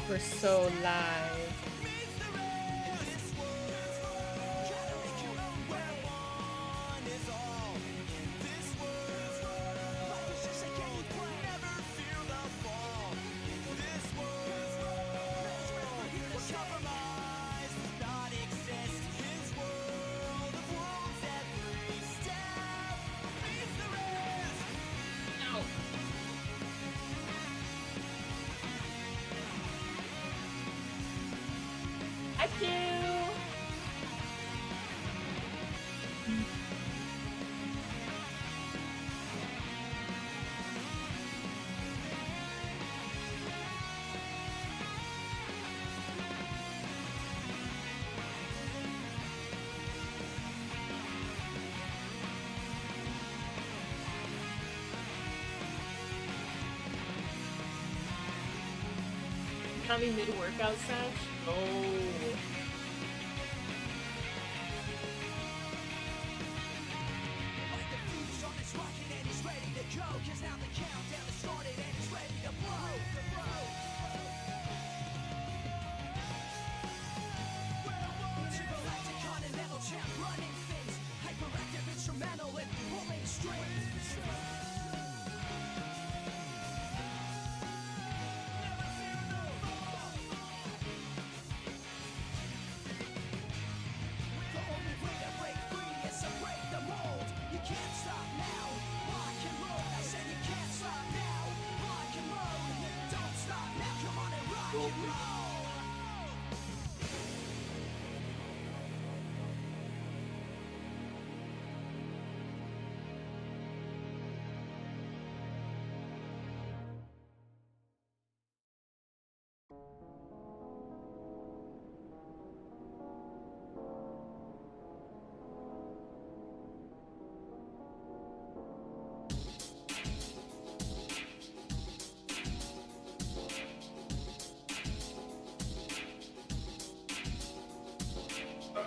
We're so live. Tommy mid-workout sesh? Oh.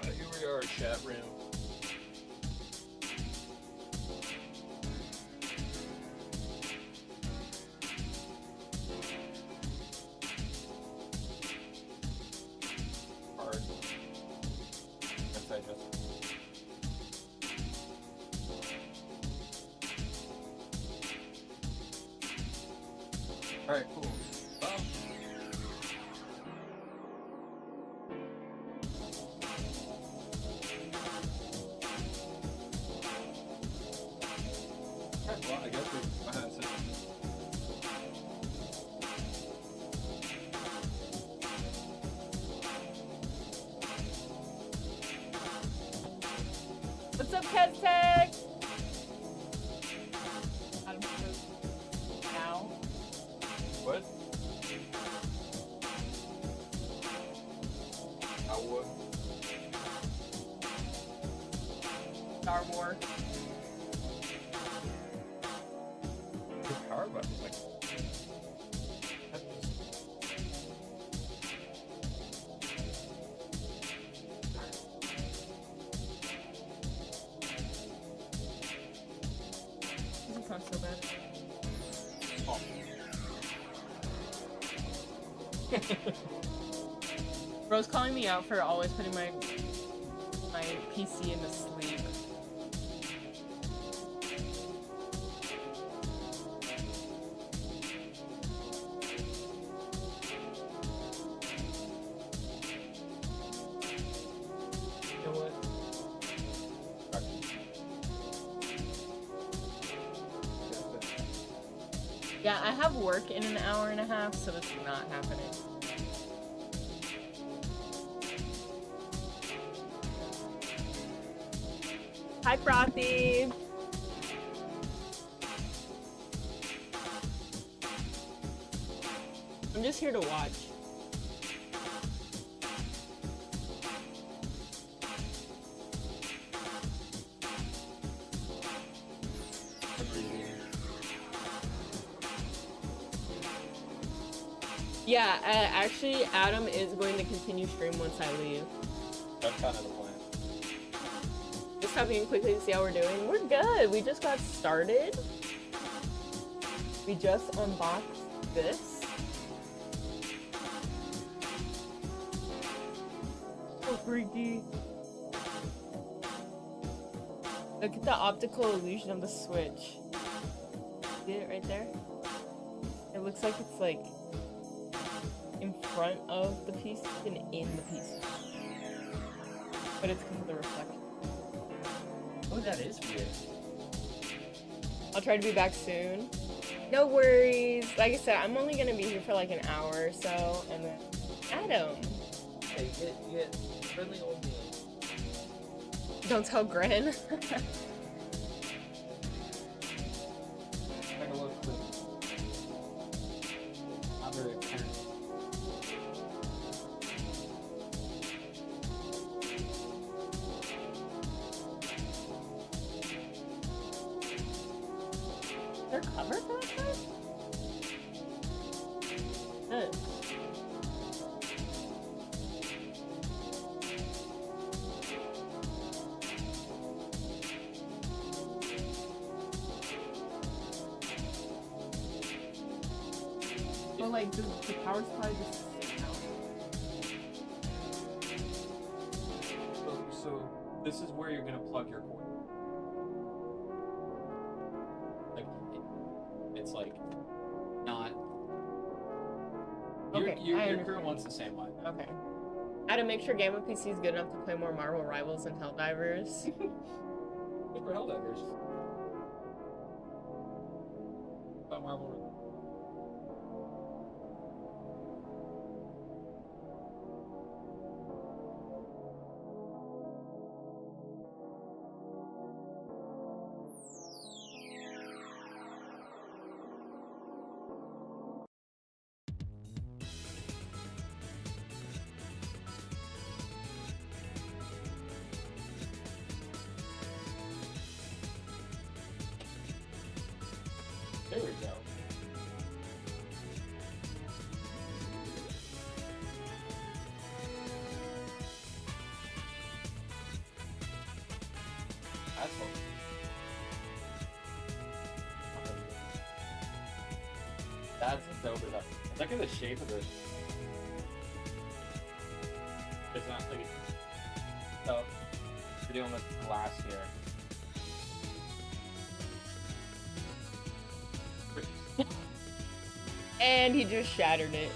Here we are, chat room. Hard. Yes, I just. All right, cool. Well, I guess we're behind sitting. What's up, Kestek? Adam now. What? I would. Star Wars. Power button, like. Doesn't sound so bad. Oh. Bro's calling me out for always putting my PC into sleep. You know what? Yeah, I have work in an hour and a half, so it's not happening. Hi, Frothy! I'm just here to watch. Yeah, actually, Adam is going to continue stream once I leave. That's kind of the plan. Just hopping in quickly to see how we're doing. We're good. We just got started. We just unboxed this. So freaky. Look at the optical illusion of the Switch. See it right there? It looks like it's like in front of the piece and in the piece. But it's because of the reflection. Oh, that is weird. I'll try to be back soon. No worries. Like I said, I'm only gonna be here for like an hour or so, and then Adam. Hey, you get friendly old man. Don't tell Gren. Take a look, please. I'm very experienced. They're covered for that stuff? Good. But like, the power supply just sitting out. So this is where you're gonna plug your cord. Like, it's like not. Okay, Your I current understand. one's the same way. Okay. Adam, make sure Game of PC is good enough to play more Marvel Rivals and Helldivers. Good for Helldivers. About Marvel. There we go. That's what. That's dope enough. Look at the shape of it. It's not like. So, we're dealing with glass here. And he just shattered it.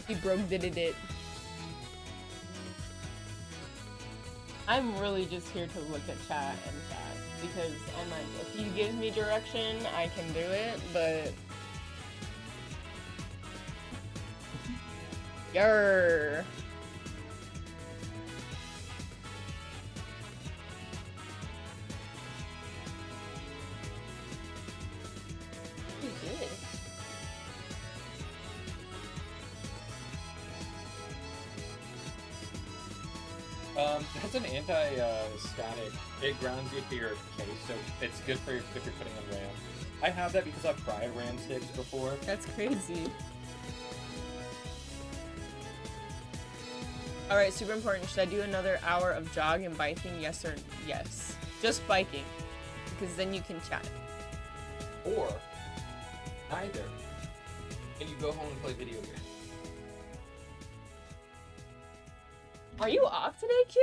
He broke did it. I'm really just here to look at chat and chat because I'm like, if he gives me direction, I can do it, but Yer. What is this? That's an anti-static. It grounds you to your case, so it's good for if you're putting in RAM. I have that because I've tried RAM sticks before. That's crazy. Alright, super important. Should I do another hour of jog and biking? Yes or yes? Just biking. Because then you can chat. Or neither. And you go home and play video games. Are you off today, Q?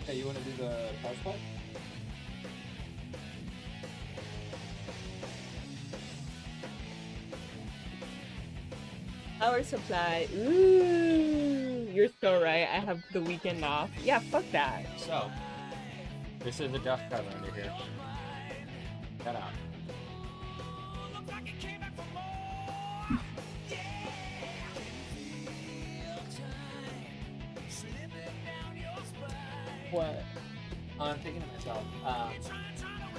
Okay, you want to do the power supply? Power supply. Ooh, you're so right. I have the weekend off. Yeah, fuck that. So, this is a dust cover under here. Cut out. What? I'm thinking to myself,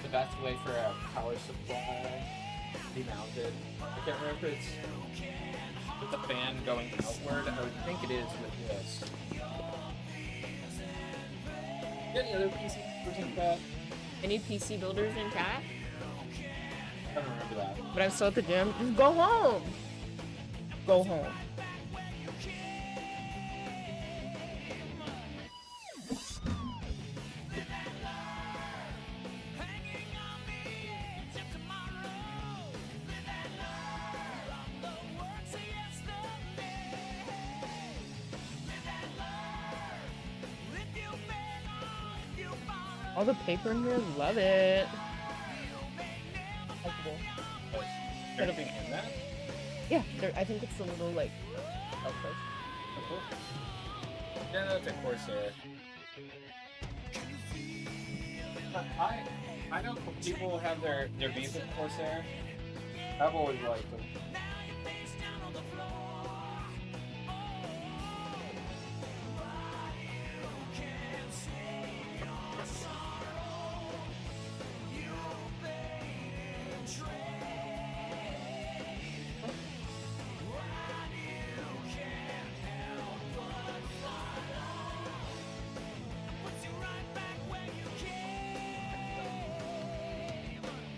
the best way for a power supply to be mounted, I can't remember if it's with the fan going outward. I would think it is with this. Any other PC version that? Any PC builders in chat? I don't remember that. But I'm still at the gym. Just go home. Go home. All the paper in here, love it. Everything in that? Yeah, I think it's a little like outpost. Oh, cool. Yeah, that's a Corsair. I know people have their beef with Corsair. I've always liked them.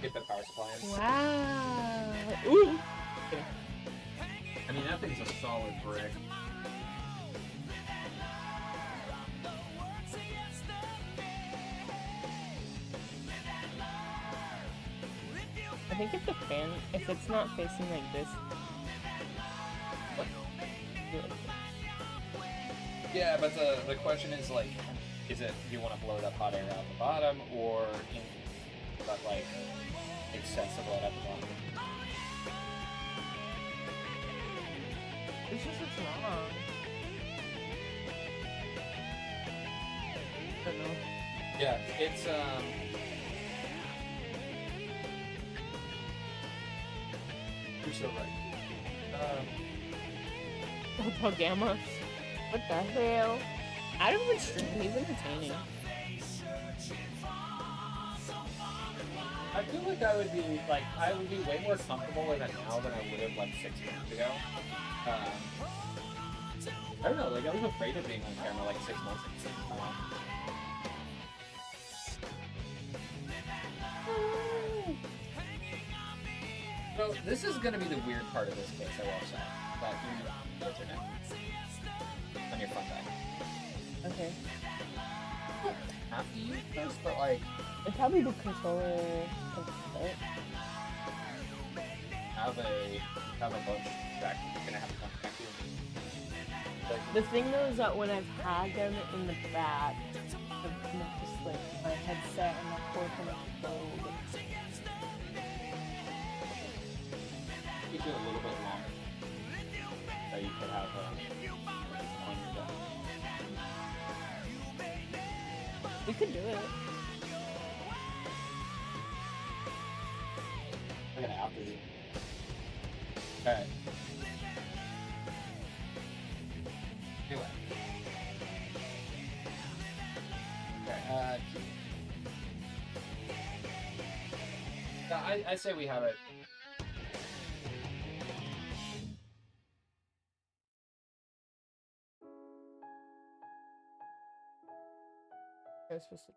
Get the power supply in. Wow. Ooh. I mean, that thing's a solid brick. I think if the fan, if it's not facing like this. What? do it. Yeah, but the question is like, is it, do you want to blow that hot air out the bottom or that like excessive blood at the bottom? It's just it's long. I don't know. Yeah, it's you're so right. Delta Gamma. What the hell? Adam would stream, he's entertaining. I feel like I would be way more comfortable with it now than I would have like 6 months ago. I don't know, like I was afraid of being on camera like 6 months ago. So this is gonna be the weird part of this case, I will say. But you answer now. On your front side. Okay. You don't have to use this, but like It's probably the controller. have a bunch back. You're gonna have a bunch back here. The thing though is that when I've had them in the back, just like my headset and the cord kind of fold. Gives you a little bit longer. So you could have on your desk. We could do it. I'm gonna have to. Alright. Anyway. Okay, I say we have it. I was supposed to.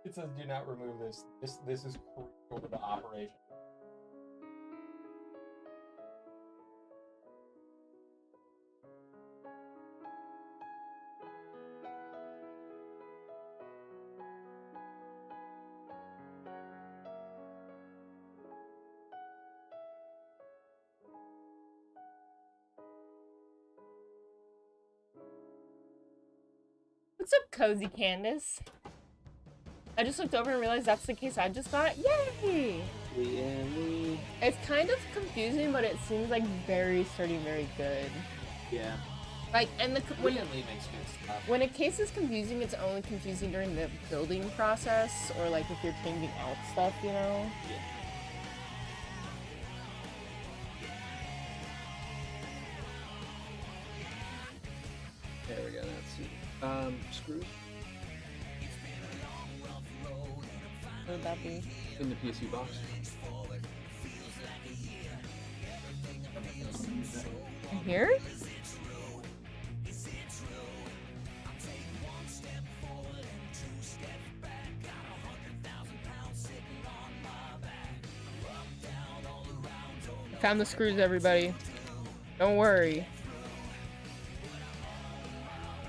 It says do not remove this. This is crucial to the operation. What's up, Cozy Candace? I just looked over and realized that's the case I just got. Yay! It's kind of confusing, but it seems like very sturdy, very good. Yeah. Like, and Lee and Lee makes good stuff. when a case is confusing, it's only confusing during the building process, or like if you're changing out stuff, you know? Yeah. There we go. Let's see. Screws What would that be? in the PSU box. Here? Found the screws, everybody. Don't worry.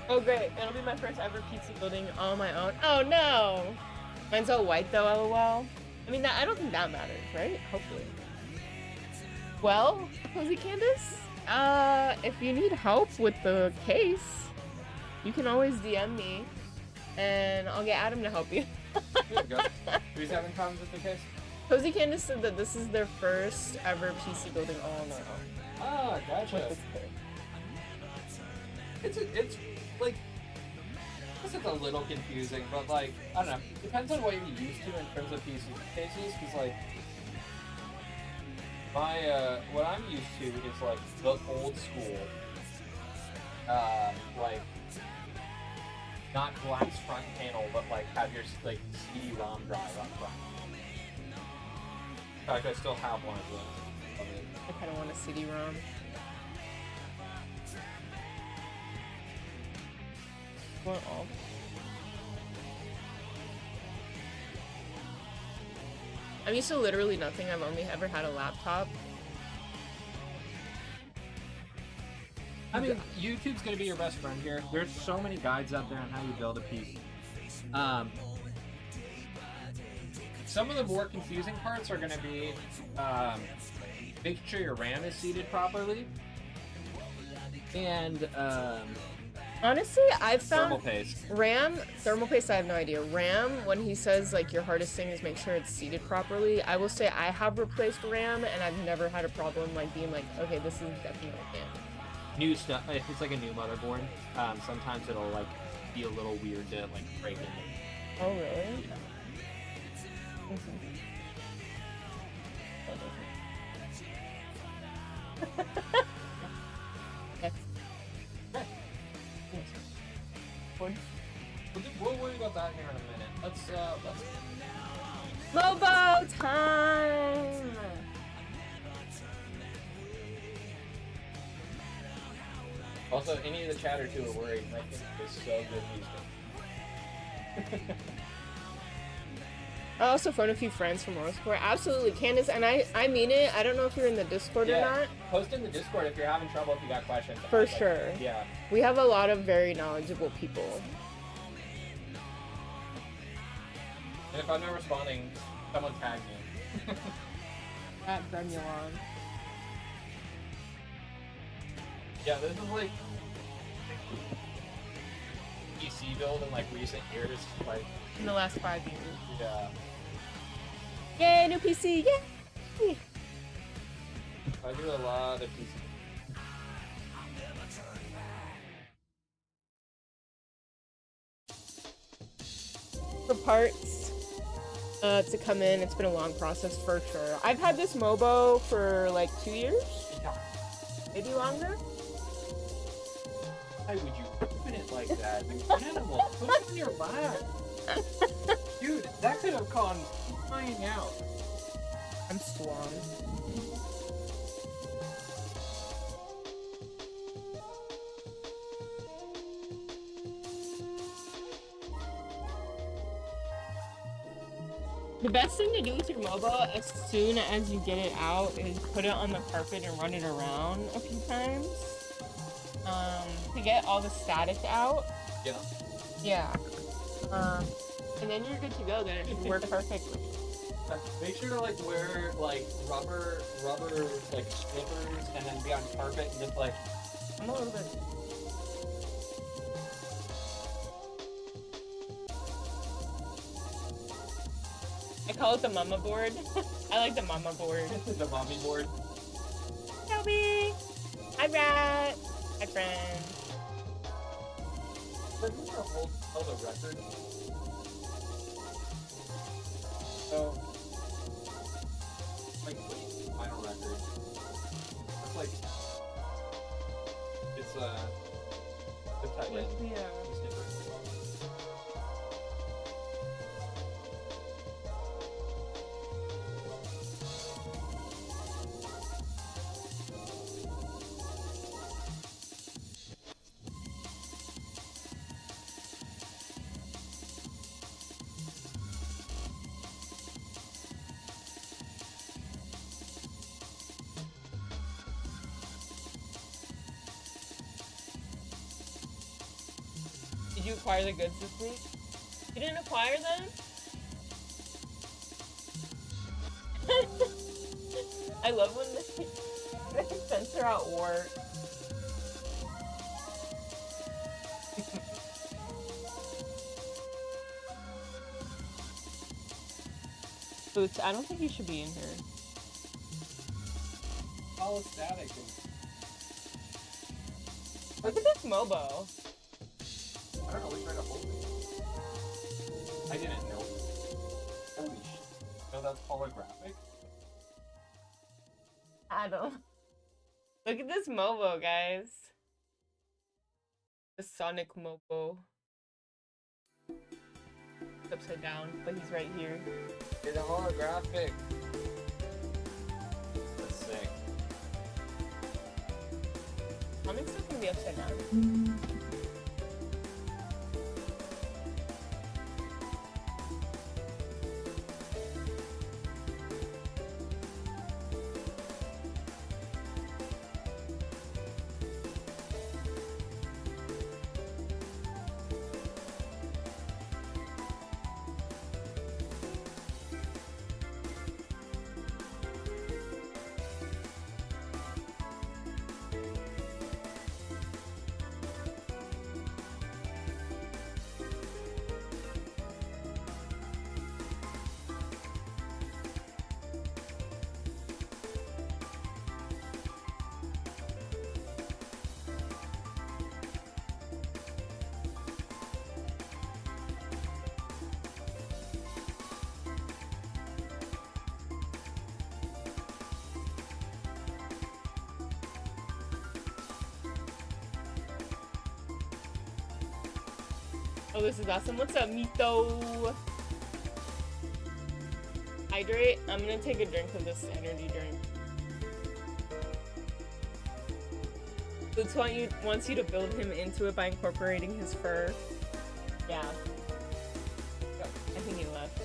Oh great, it'll be my first ever PC building on my own. Oh no! Mine's all white though, lol. I mean, I don't think that matters, right? Hopefully. Well, Cozy Candace, if you need help with the case, you can always DM me, and I'll get Adam to help you. There you go. Who's having problems with the case? Cozy Candace said that this is their first ever PC building all on their own. Ah, gotcha. It's like, this is a little confusing, but like, I don't know. Depends on what you're used to in terms of PC cases, because like, what I'm used to is like the old school, like, not glass front panel, but like have your like CD-ROM drive up front. In fact, I still have one of those. I kind of want a CD-ROM. Want all? I'm used to literally nothing. I've only ever had a laptop. I mean, YouTube's gonna be your best friend here. There's so many guides out there on how you build a piece. Some of the more confusing parts are gonna be making sure your RAM is seated properly, and Honestly, I've found thermal paste. RAM, thermal paste, I have no idea. RAM, when he says like your hardest thing is make sure it's seated properly, I will say I have replaced RAM and I've never had a problem like being like, okay, this is definitely damaged. New stuff. If it's like a new motherboard, sometimes it'll like be a little weird to like break in. Oh really? We'll worry about that here in a minute. Let's Mobo time! Also, any of the chatters who are worried, my thing is so good these days. I also phoned a few friends from Motorsport. Absolutely, Candace, and I mean it. I don't know if you're in the Discord or not. Post in the Discord if you're having trouble, if you got questions. For Like, sure. Yeah. We have a lot of very knowledgeable people. And if I'm not responding, someone tag me. At Gremulon. Yeah, this is like PC build in like recent years. Like, In the last 5 years. yeah. Yay, new PC! Yay! I do a lot of PC. For parts to come in, it's been a long process for sure. I've had this Mobo for like 2 years, Yeah. maybe longer. Why would you open it like that? You animal, put it in your lap. Dude, that could have gone flying out. I'm strong. The best thing to do with your MOBA as soon as you get it out is put it on the carpet and run it around a few times to get all the static out. Yeah. Yeah. And then you're good to go. Then it should work perfectly. Make sure to like wear like rubber like slippers and then be on carpet and just like I'm a little bit. call it the mama board. I like the mama board. The mommy board. Toby! Hi, Rat! Hi, friend. Remember hold a record? So, like, final record. It's like, it's the type Where's of the, Did you acquire the goods this week? You didn't acquire them? I love when they censor out work. Boots, I don't think you should be in here. all static. Look at this Mobo. I don't know, we tried to hold it. I didn't know. Holy shit. So that's holographic? Adam. Look at this Mobo, guys. The Sonic Mobo. It's upside down, but he's right here. It's a holographic. That's sick. Sonic stuff can be upside down. Oh, this is awesome. What's up, Mito? Hydrate. I'm gonna take a drink of this energy drink. Boots wants you to build him into it by incorporating his fur. Yeah. I think he left.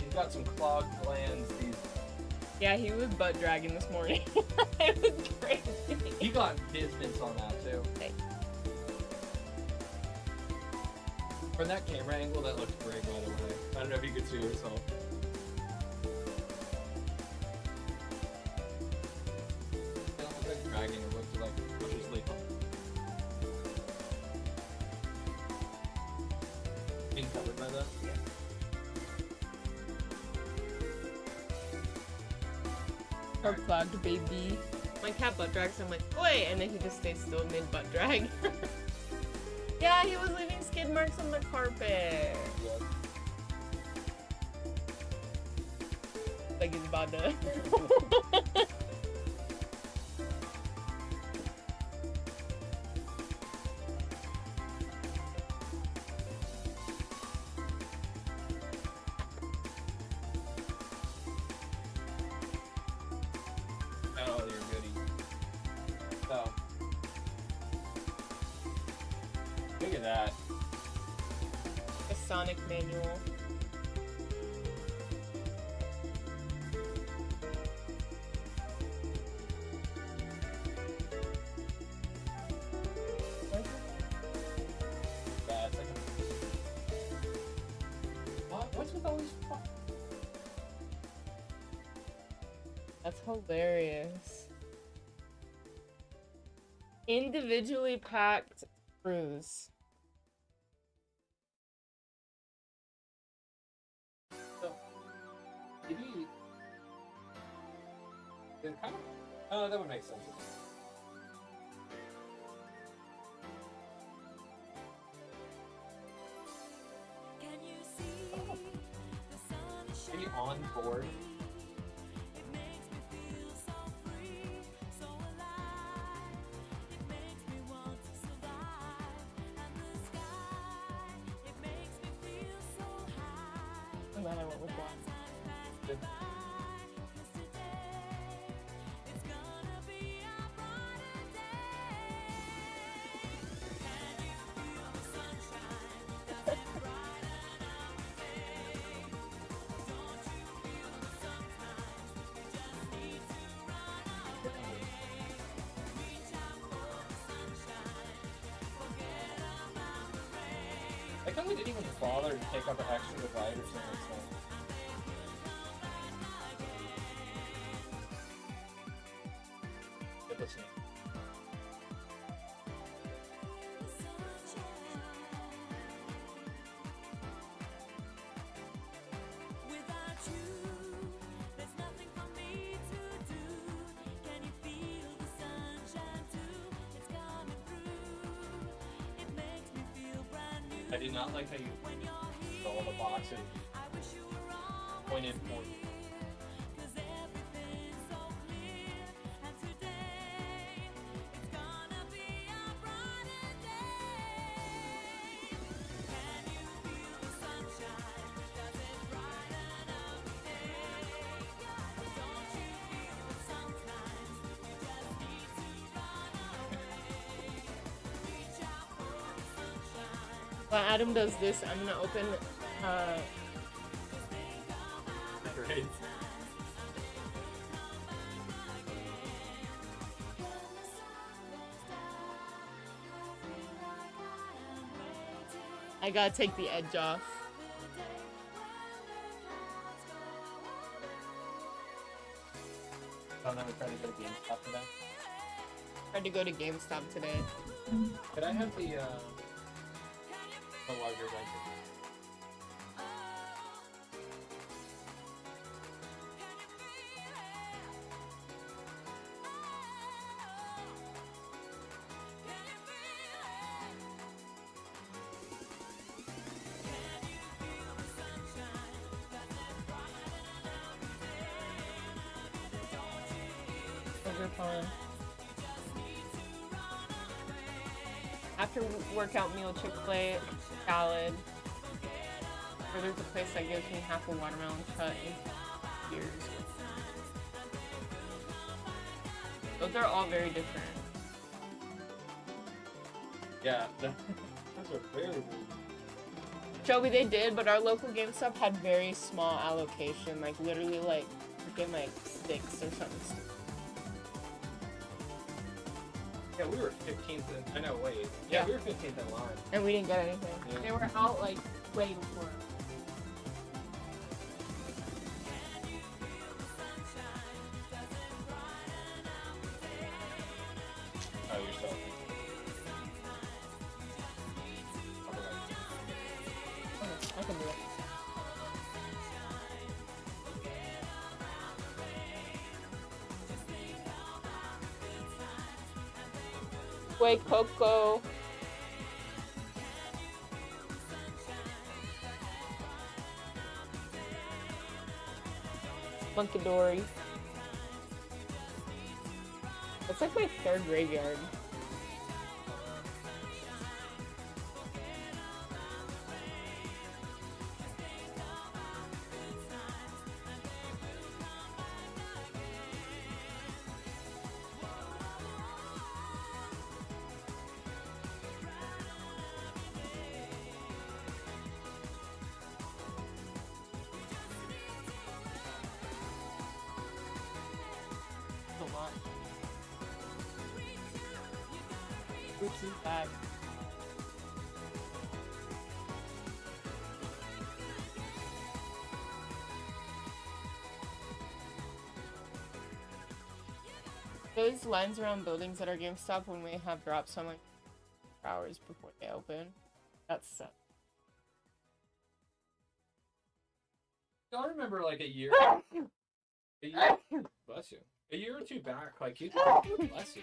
He's got some clogged glands. Yeah, he was butt dragging this morning. It was crazy. He got distance on that too. Hey. From that camera angle, that looked great, by the way. I don't know if you could see yourself. It don't look like dragging, it looks like pushes leap on. Being covered by that? Yeah. Or clogged baby. My cat butt drags, I'm like, oi! And then he just stays still mid butt drag. Yeah, he was leaving skid marks on the carpet. Yeah. Like he's about to. Oh, you're goody. So. Look at that. A Sonic manual. Bad. What's with all these? That's hilarious. Individually packed screws. It kind of. Oh, that would make sense. Maybe on board. I'm glad I went with black. Good. I kind of didn't even bother to take up an extra dividers or anything. Good listening. I did not like how you all the boxes pointed for you. While Adam does this, I'm gonna open Great. I gotta take the edge off. Oh, now we're trying to go to GameStop today. Tried to go to GameStop today. Could I have the larger diaper? Sugar fun. After workout meal, Chick-fil-A salad. Or there's a place that gives me half a watermelon cut in years. Those are all very different. Yeah, those are very weird. Joey, they did, but our local GameStop had very small allocation, like literally like freaking like 6 or something. Yeah, we were 15th in, I know, wait. Yeah, we were 15th in line. And we didn't get anything. Yeah. They were out like way before us. Oh, you're so. Okay, I can do it. Wait, Coco. Monkadori. It's like my 3rd graveyard. A lot. Gucci bag. Those lines around buildings at our GameStop when we have drops on like hours before they open. That's sucks. I remember like a year. Bless you. A year or two back, like you bless you.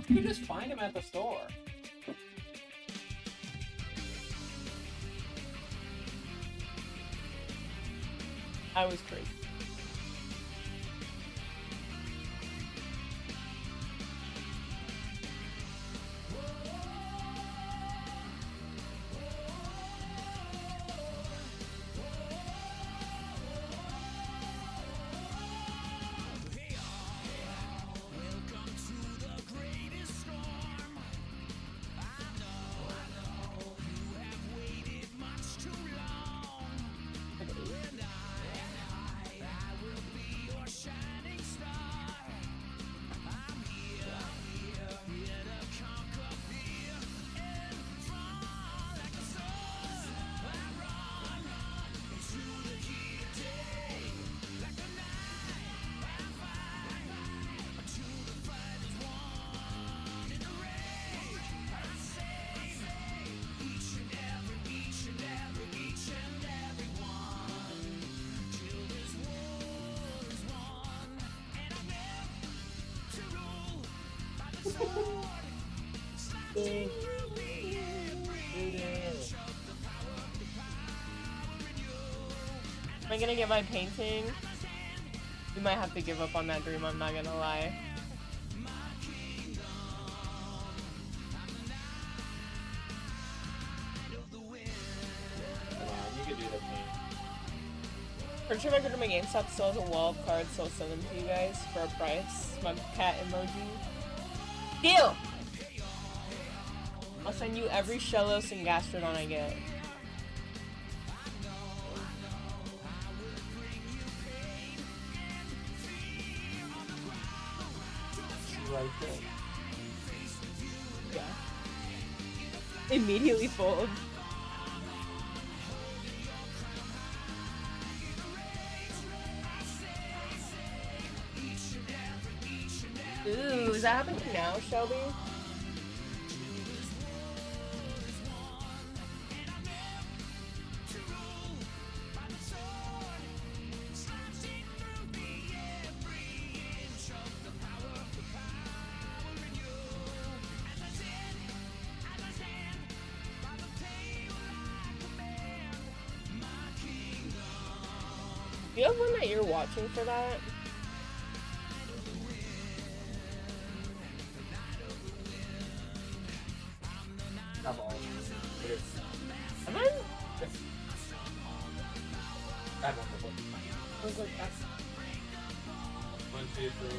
You could just find him at the store. I was crazy. Am I gonna get my painting? We might have to give up on that dream, I'm not gonna lie. You could do that, man. Pretty sure my good at my GameStop still has a wall of cards, so I'll send them to you guys for a price. My cat emoji. Deal! I'll send you every Shellos and Gastrodon I get. Right there. Yeah. Immediately fold. Ooh, is that happening now, Shelby? Do you have one that you're watching for that? Have all. Am I? I have one more. I was like, that's... 1, 2, 3.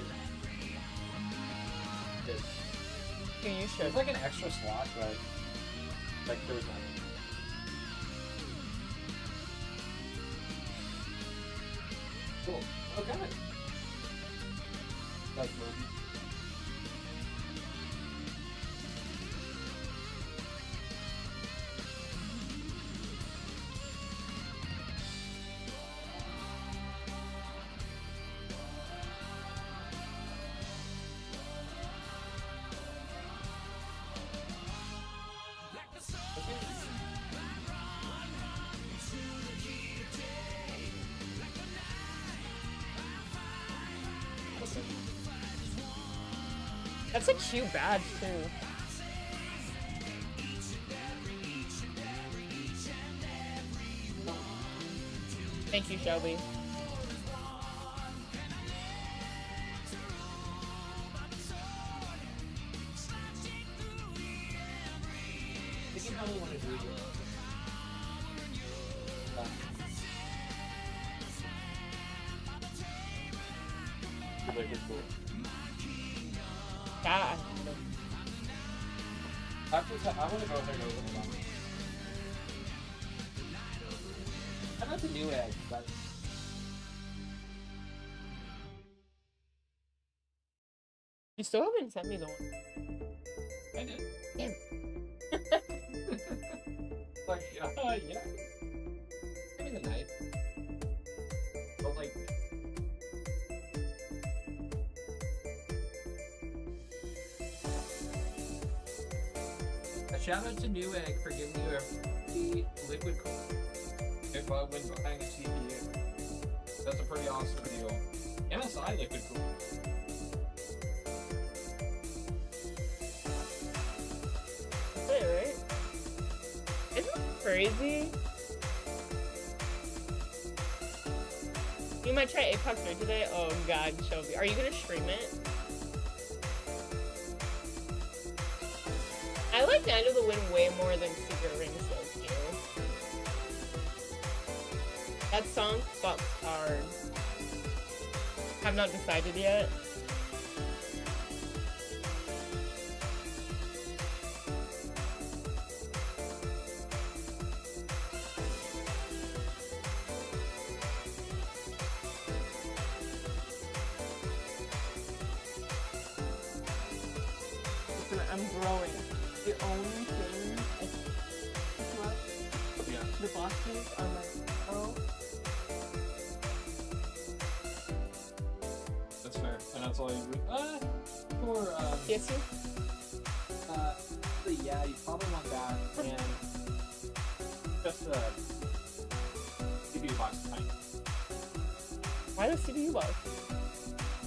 Good. Can you show? There's like an extra slot, right? Like there was none. Cool. Okay. That's movie. That's a cute badge too. Thank you, Shelby. Think of how we want to do it. Like it's cool. God. I want to go ahead and open it up. How about the new egg? You still haven't sent me the one. I did. Damn. Like, yeah. Give me the knife. But like. A shout out to Newegg for giving you a free liquid cooler when buying a CPU. That's a pretty awesome deal. MSI liquid cooler. crazy? You might try Apex 3 today? Oh god, Shelby. Are you gonna stream it? I like Night of the Wind way more than Secret Rings though, too. That song fucks hard. Have not decided yet. Listen, I'm growing. The only thing I left, Yeah. the bosses are like, oh. That's fair. And that's all you do. For, Yes, you? yeah, you probably want that and just a CPU box tank. Why the CPU box?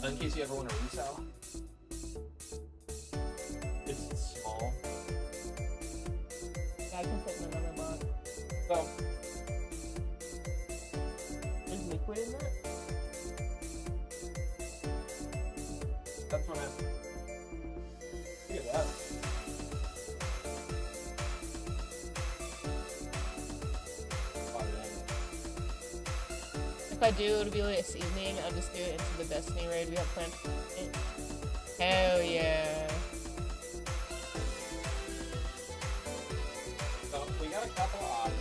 In case you ever want to resell. It's small. Yeah, I can put in another box. So, There's liquid in that? that's what I'm. Look at that. If I do, it'll be like this evening. I'll just do it into the Destiny raid we have planned. Hell yeah. So, we got a couple of options.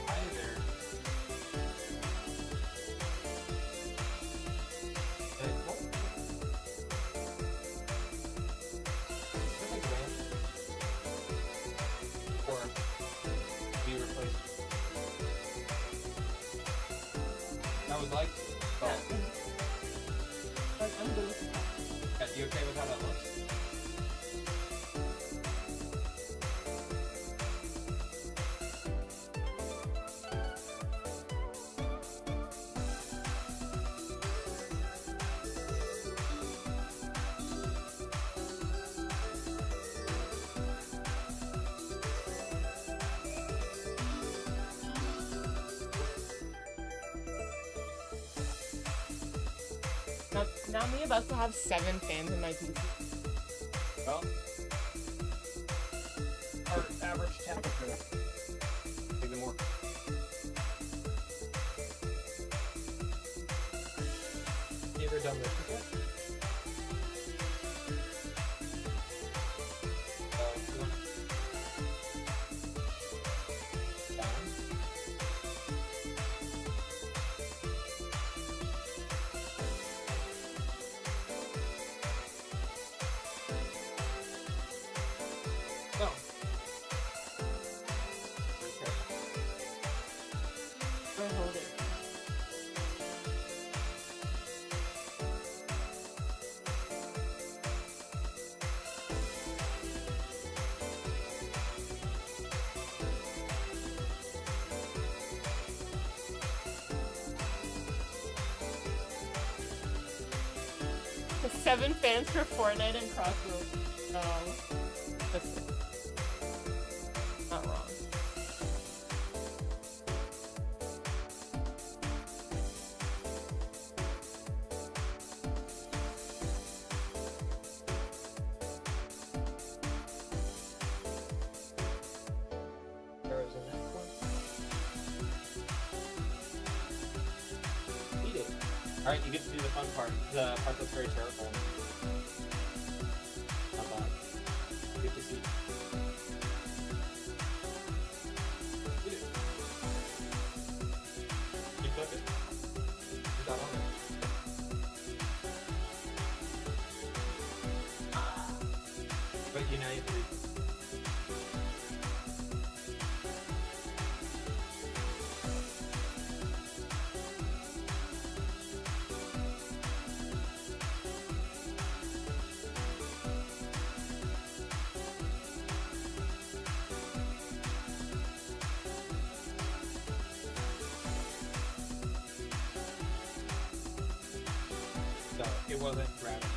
Either. Or be replaced. I would like to. But, I'm good with that. are you okay with how that looks? Now me about to have 7 fans in my PC. Well, our average temperature. Maybe more. You ever done this before? You want down? No. Okay. I hold it. The 7 fans for Fortnite and Crossroads. Listen. Not wrong. There was a next one. Eat it. Alright, you get to do the fun part. The part that's very terrible. How about you get to see. Eat it. You cook it. You got on it. But you now you have to read. So it wasn't grabbing.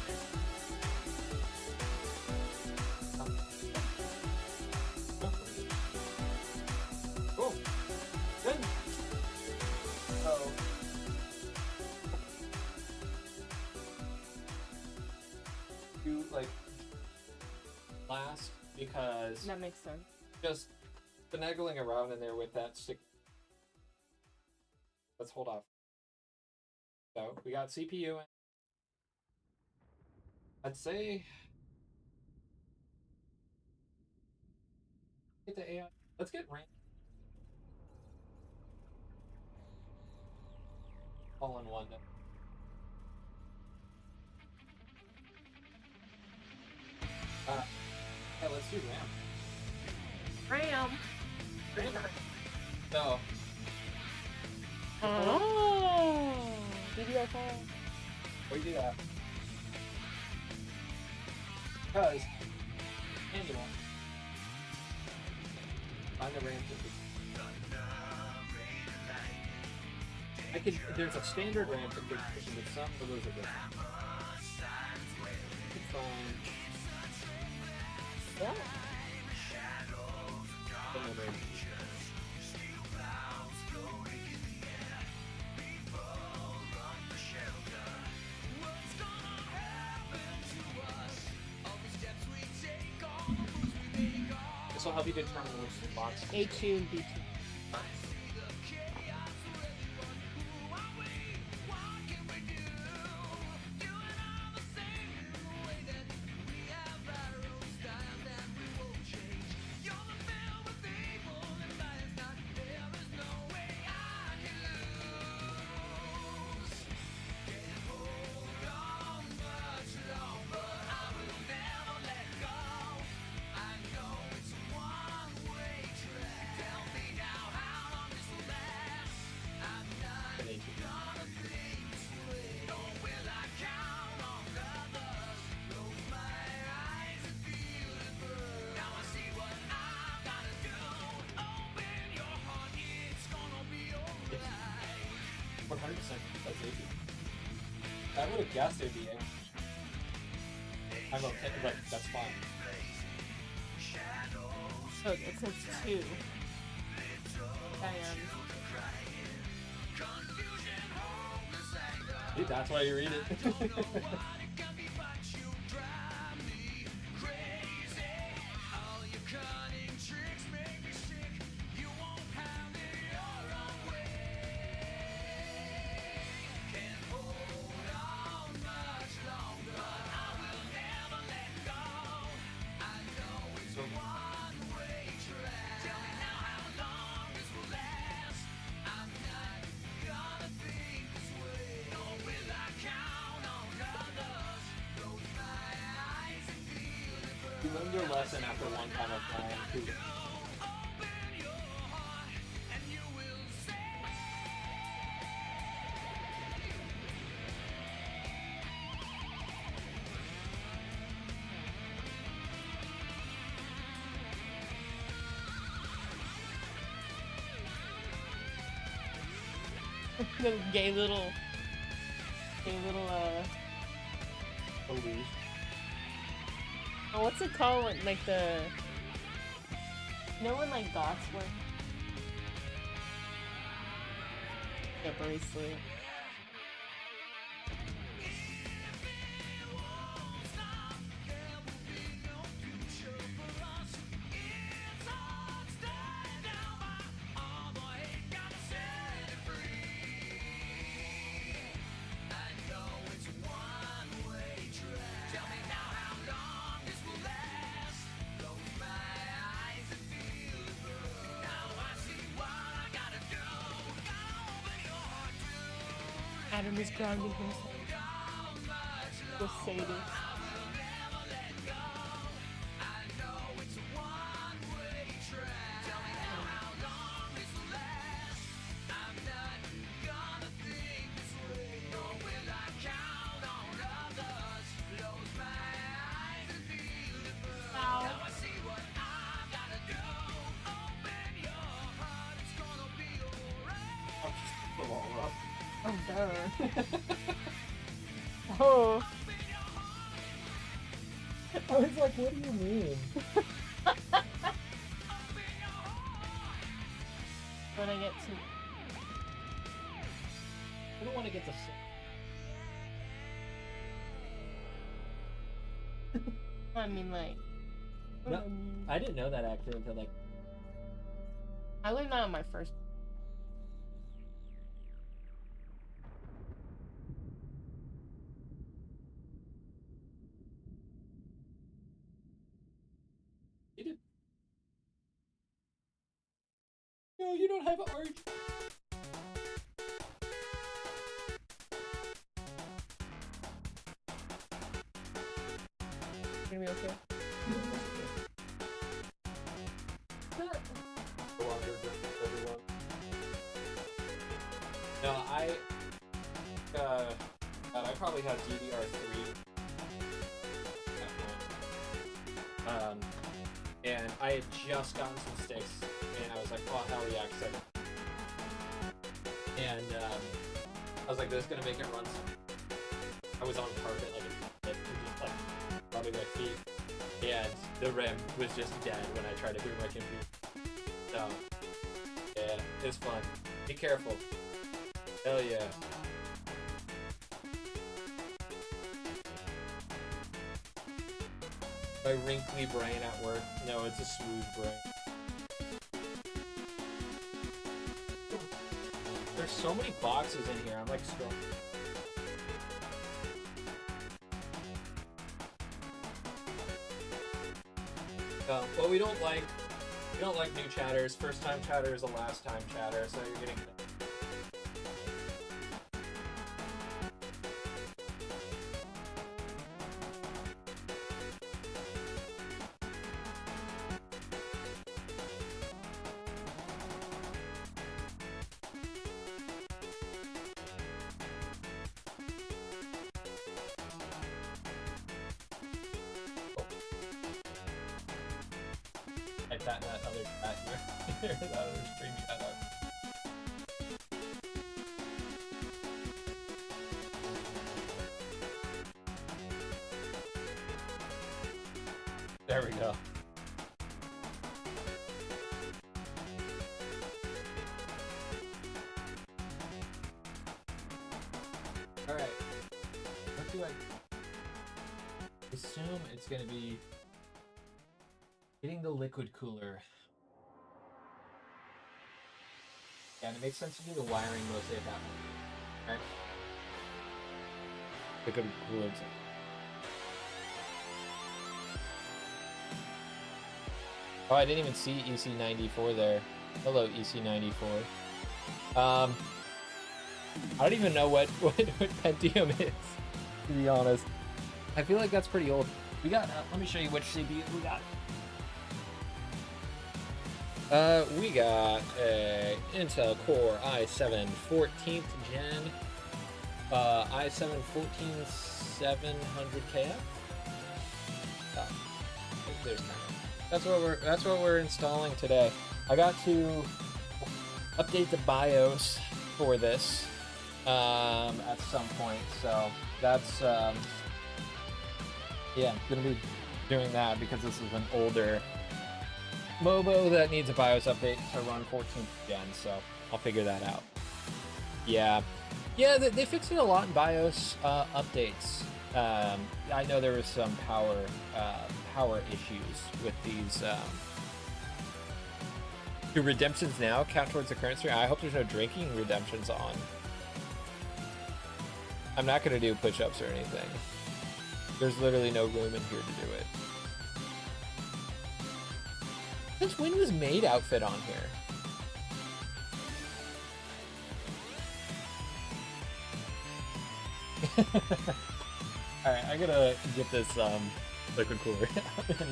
last because That makes sense. just finagling around in there with that stick. Let's hold off. So we got CPU in. I'd say get the AI. Let's get RAM. All in one. Yeah, let's do RAM. Ram. So Oh. DDR5. we do that because manual. Find the RAM to I could. There's a standard RAM configuration, but some of those are different. It's fine. Yeah. Some of them are- This will help you determine which slots. A2 and B2. I would have guessed it'd be English. I'm okay, like, that's fine. Oh, it says 2. Dude, that's why you read it. You learned your lesson after one time of playing. The gay little, Believe. oh, what's it called? When, like the, you know when like dots work? A bracelet. Adam is grounding himself. The sadist. Oh, duh. Oh. I was like, what do you mean? When I get to, I don't want to get the I mean like, No, I didn't know that actually until like. I learned that on my first. You did. No, you don't have art. Gonna be okay. No, God, I probably had DDR3 at that point. And I had just gotten some sticks, and I was like, oh, hell yeah, excited. And I was like, this is gonna make it run some. I was on carpet, like, just like, rubbing my feet, and the RAM was just dead when I tried to boot my computer. So, yeah, it's fun. Be careful. Hell yeah. My wrinkly brain at work. No, it's a smooth brain. There's so many boxes in here. I'm like strong. Well, we don't like new chatters. First time chatter is a last time chatter, so you're getting. That other chat here. That other stream chat up. There we go. Alright. What do I assume it's gonna be getting the liquid cooler. Yeah, and it makes sense to do the wiring mostly at that point. Right? Liquid cooler. Oh, I didn't even see EC94 there. Hello, EC94. I don't even know what Pentium is, to be honest. I feel like that's pretty old. We got, let me show you which CPU we got. We got a Intel Core i7 14th gen, i7 14700KF. Oh, there's that. That's what we're installing today. I got to update the BIOS for this at some point, so that's yeah, gonna be doing that because this is an older MOBO that needs a BIOS update to run 14th gen, so I'll figure that out. Yeah, they fixed it a lot in BIOS updates. I know there was some power issues with these. Do redemptions now count towards the current stream? I hope there's no drinking redemptions on. I'm not gonna do push-ups or anything. There's literally no room in here to do it. Since when was maid outfit on here? Alright, I gotta get this liquid cooler out.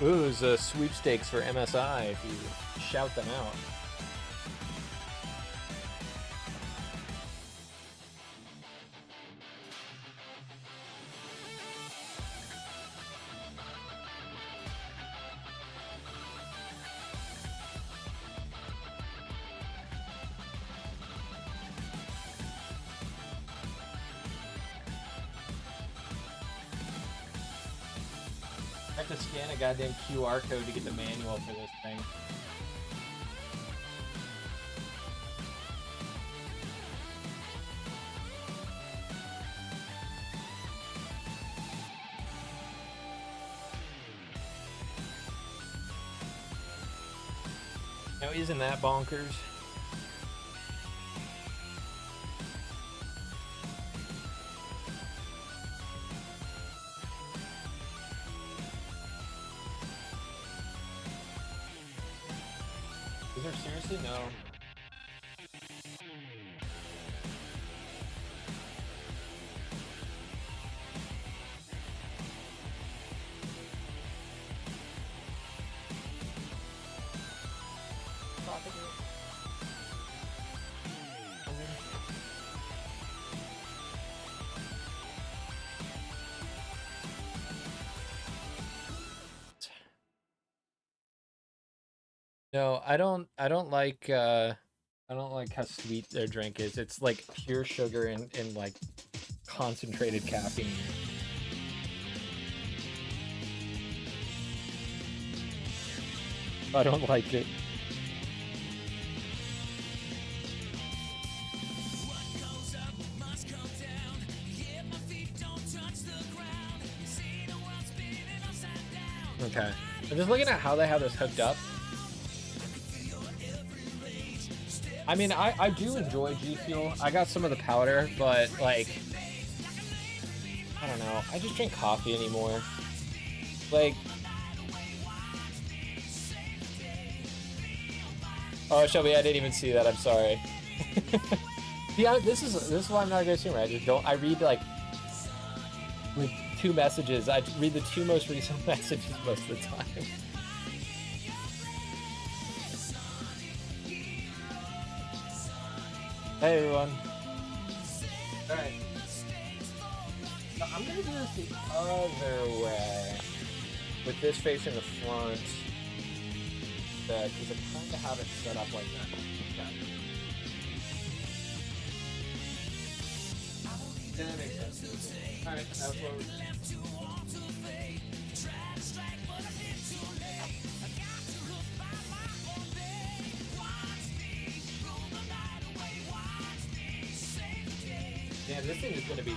Ooh, there's a sweepstakes for MSI if you shout them out. I have to scan a goddamn QR code to get the manual for this thing. No, isn't that bonkers? Is there seriously no? No, I don't like I don't like how sweet their drink is. It's like pure sugar and like concentrated caffeine. I don't like it. Okay. I'm just looking at how they have this hooked up. I mean, I do enjoy G Fuel. I got some of the powder, but like, I don't know. I just drink coffee anymore. Like, oh, Shelby, I didn't even see that. I'm sorry. Yeah, this is why I'm not a good consumer. I just don't. I read like 2 messages. I read the 2 most recent messages most of the time. Hey everyone. Alright. So I'm gonna do this the other way. With this facing the front. Because I kind of have it set up like that. Okay. Yeah, that makes sense. Alright, that's what we're doing. Yeah, this thing is going to be...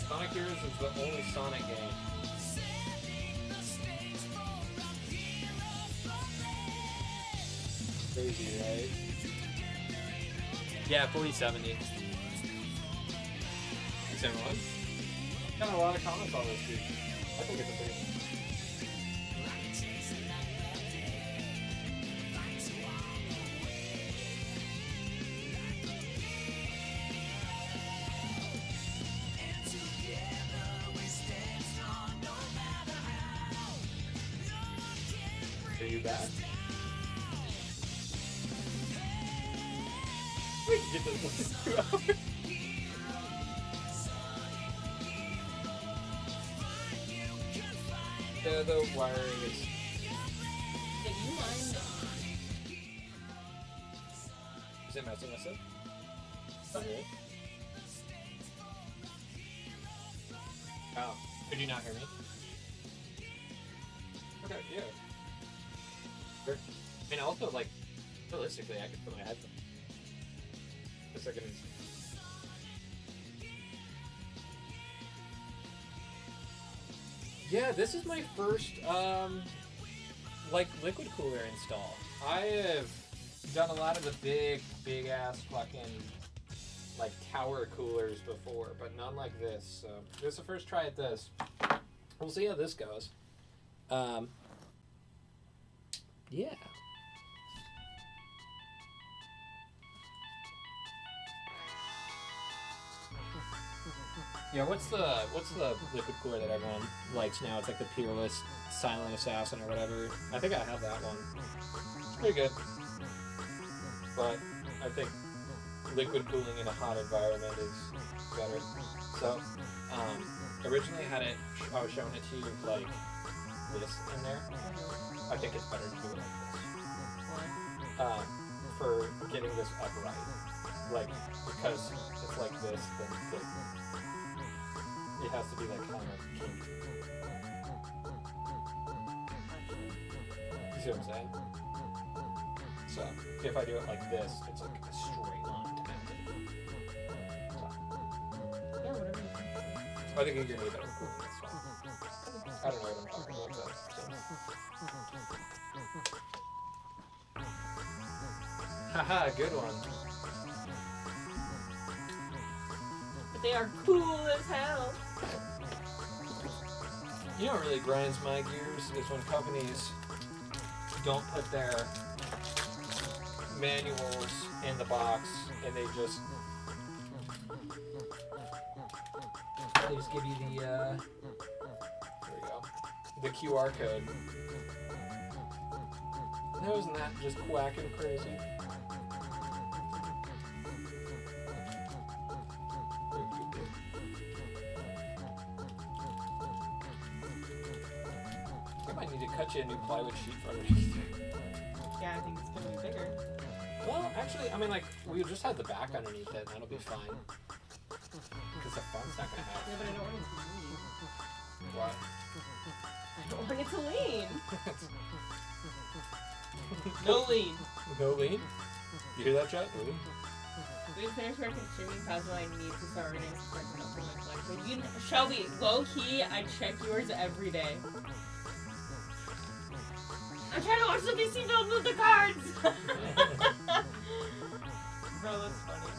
Sonic Heroes is the only Sonic game. Crazy, right? Yeah, 4070. Same one. Got a lot of comments on this, dude. I think it's a pretty. Are you back? We can get this in 2 hours. The wiring is... Did you mind? Is it messing us up? Oh, really? Oh, could you not hear me? Okay, yeah. Sure. I mean, also, like, realistically, I could put my headphones. Just like yeah, this is my first, like, liquid cooler install. I have done a lot of the big ass fucking, like, tower coolers before, but none like this. So, this is the first try at this. We'll see how this goes. Yeah. Yeah, what's the liquid cooler that everyone likes now? It's like the Peerless Silent Assassin or whatever. I think I have that one. It's pretty good. But I think liquid cooling in a hot environment is better. So, originally had it, I was showing it to you like this in there. I think it's better to do it like this. For getting this upright. Like, because it's like this, then it has to be like kind of kinky. You see what I'm saying? So, if I do it like this, it's like a straight line to mount it. So, Yeah, whatever you think. I think you can do that with cool. That's fine. I don't know what I'm talking about, but haha, good one. But they are cool as hell. You know what really grinds my gears is when companies don't put their manuals in the box and they just give you the there we go, the QR code. Now isn't that just whack and crazy? I might need to cut you a new plywood sheet for underneath. Yeah, I think it's gonna be bigger. Well, actually, I mean, like, we just had the back underneath it, and that'll be fine. Because the front's not gonna Yeah, have. but I don't want it to lean. What? I don't want it to lean. No lean. No lean? You hear that, Chet? No lean? We finished our consuming puzzle. I need to start reading some cards up for my collection. You, Shelby, low key, I check yours every day. I'm trying to watch the BC film with the cards. Bro, that's funny.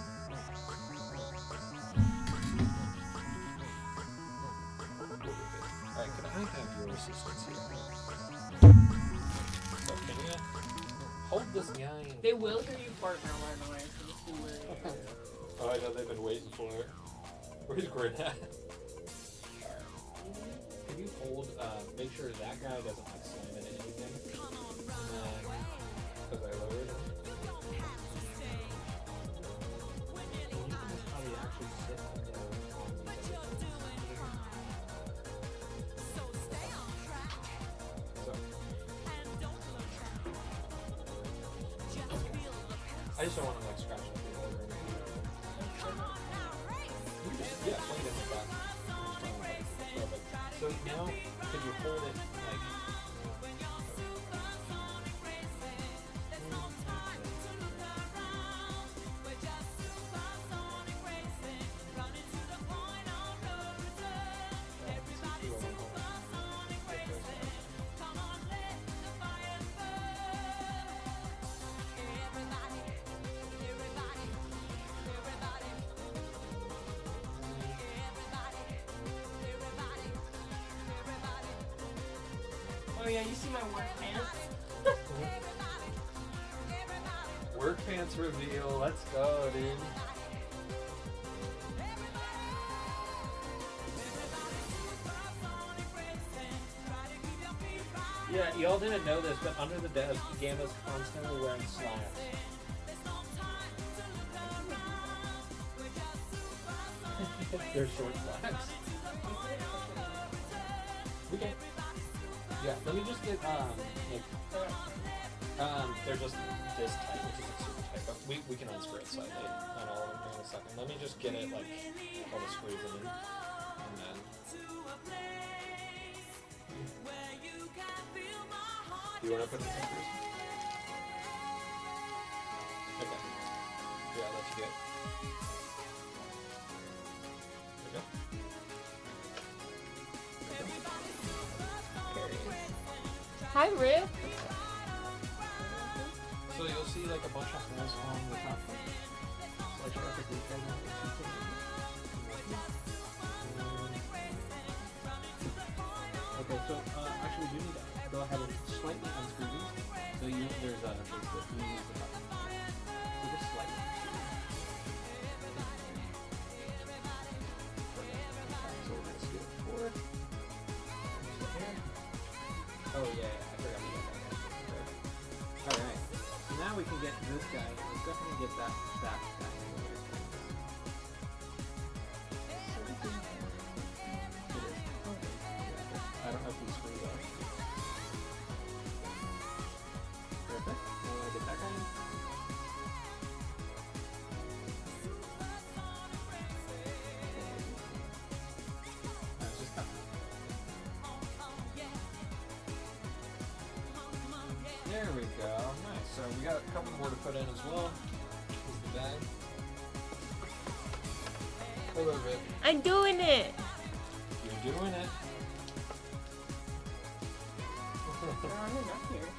Alright, could I have your assistance here? So, can you hold this guy and... They will hear you fart now, by the way, so just be wary. Oh, I know they've been waiting for it. Where's Grin at? Could you hold, make sure that guy doesn't like slam into anything? Because I lowered him. You can probably actually sit on these other So. I just don't want to like scratch up your leg or anything. Yeah, plug it in the back. So now, could you hold it like... Oh yeah, you see my work pants? Work pants reveal, let's go, dude. Yeah, y'all didn't know this, but under the desk, Gamma's constantly wearing slacks. They're short slacks. We can. Yeah, let me just get they're just this tight, which isn't super tight, but we can unscrew it slightly on all of them here in a second. Let me just get it like all the screws in, and then. Do you want to put it in first? Okay. Yeah, that's good. Okay. Hi, Rip. So you'll see like a bunch of holes on the top. So like at the detail now. Okay, so actually we need to go ahead and slightly unscrew these. So there's the button. So just slightly. So we're gonna scoot it forward. Oh yeah, I forgot to get that guy. Alright. So now we can get this guy. Let's go ahead and get that back. It got a couple more to put in as well. Here's the bag. A little bit. I'm doing it. You're doing it. There aren't enough here.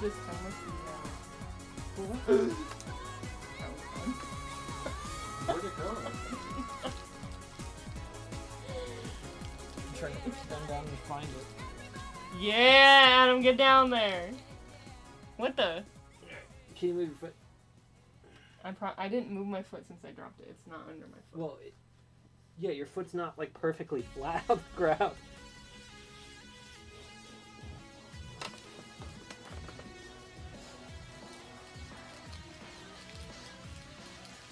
This time was Where'd it go? I'm trying to stand down and find it. Yeah, Adam, get down there. What the? Can you move your foot? I didn't move my foot since I dropped it. It's not under my foot. Well, yeah, your foot's not like perfectly flat on the ground.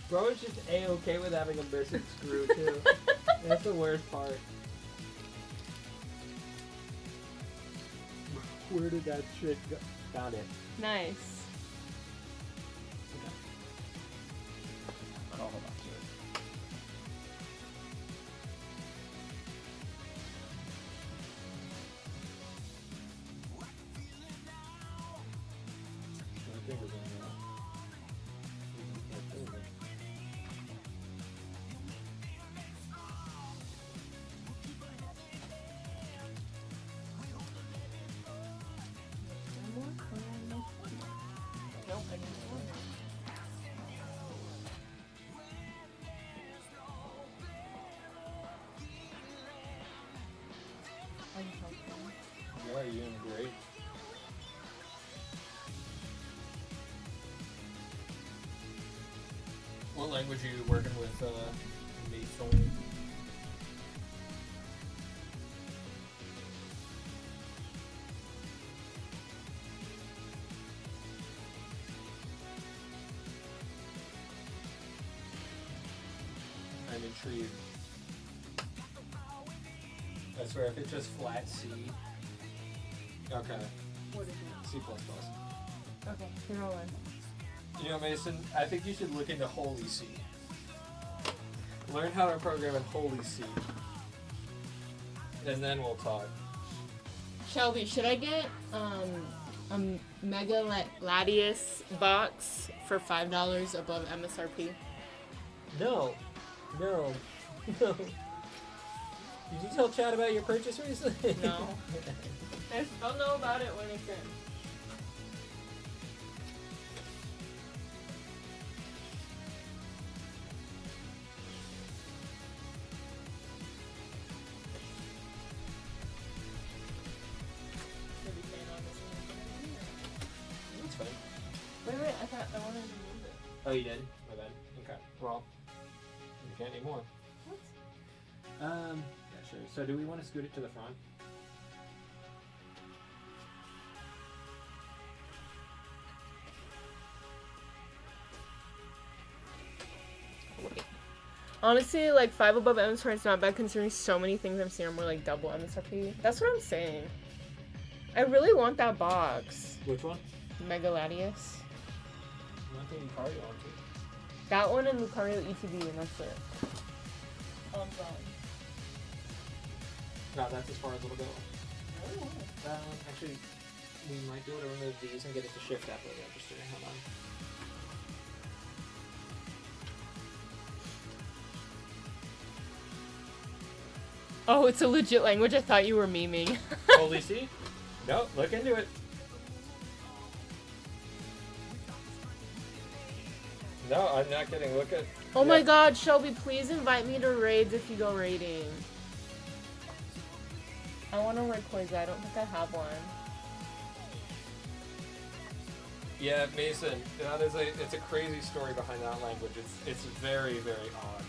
Bro is just A-okay with having a missing screw, too. That's the worst part. Where did that shit go? Found it. Nice. Okay. I'll hold on to it. My fingers in there. Nope, I didn't want it. Yeah, you're doing great. What language are you working with, Mason? I'm intrigued. I swear, if it's just flat C. Okay. What is it? C++. Okay, you're rolling. You know, Mason, I think you should look into Holy C. Learn how to program in Holy C. And then we'll talk. Shelby, should I get a Mega Latius box for $5 above MSRP? No. No. No. Did you tell Chad about your purchase recently? No. I'll know about it when it's in. That's fine. Wait, I thought I wanted to move it. Oh, you did? My bad. Okay. Well, you can't anymore. What? Yeah, sure. So do we want to scoot it to the front? Wait. Honestly, like 5 above MSRP is not bad considering so many things I'm seeing are more like double MSRP. That's what I'm saying. I really want that box. Which one? Mega Latius. Nothing Lucario onto. That one and Lucario ETB, and that's it. On No, that's as far as it'll go. Actually, we might be able to remove these and get it to shift after the register. Hold on. Oh, it's a legit language. I thought you were memeing. Holy C? No, look into it. No, I'm not kidding. Look at. Oh my god, Shelby, please invite me to raids if you go raiding. I want to Rayquaza. I don't think I have one. Yeah, Mason. It's a crazy story behind that language. It's very, very odd.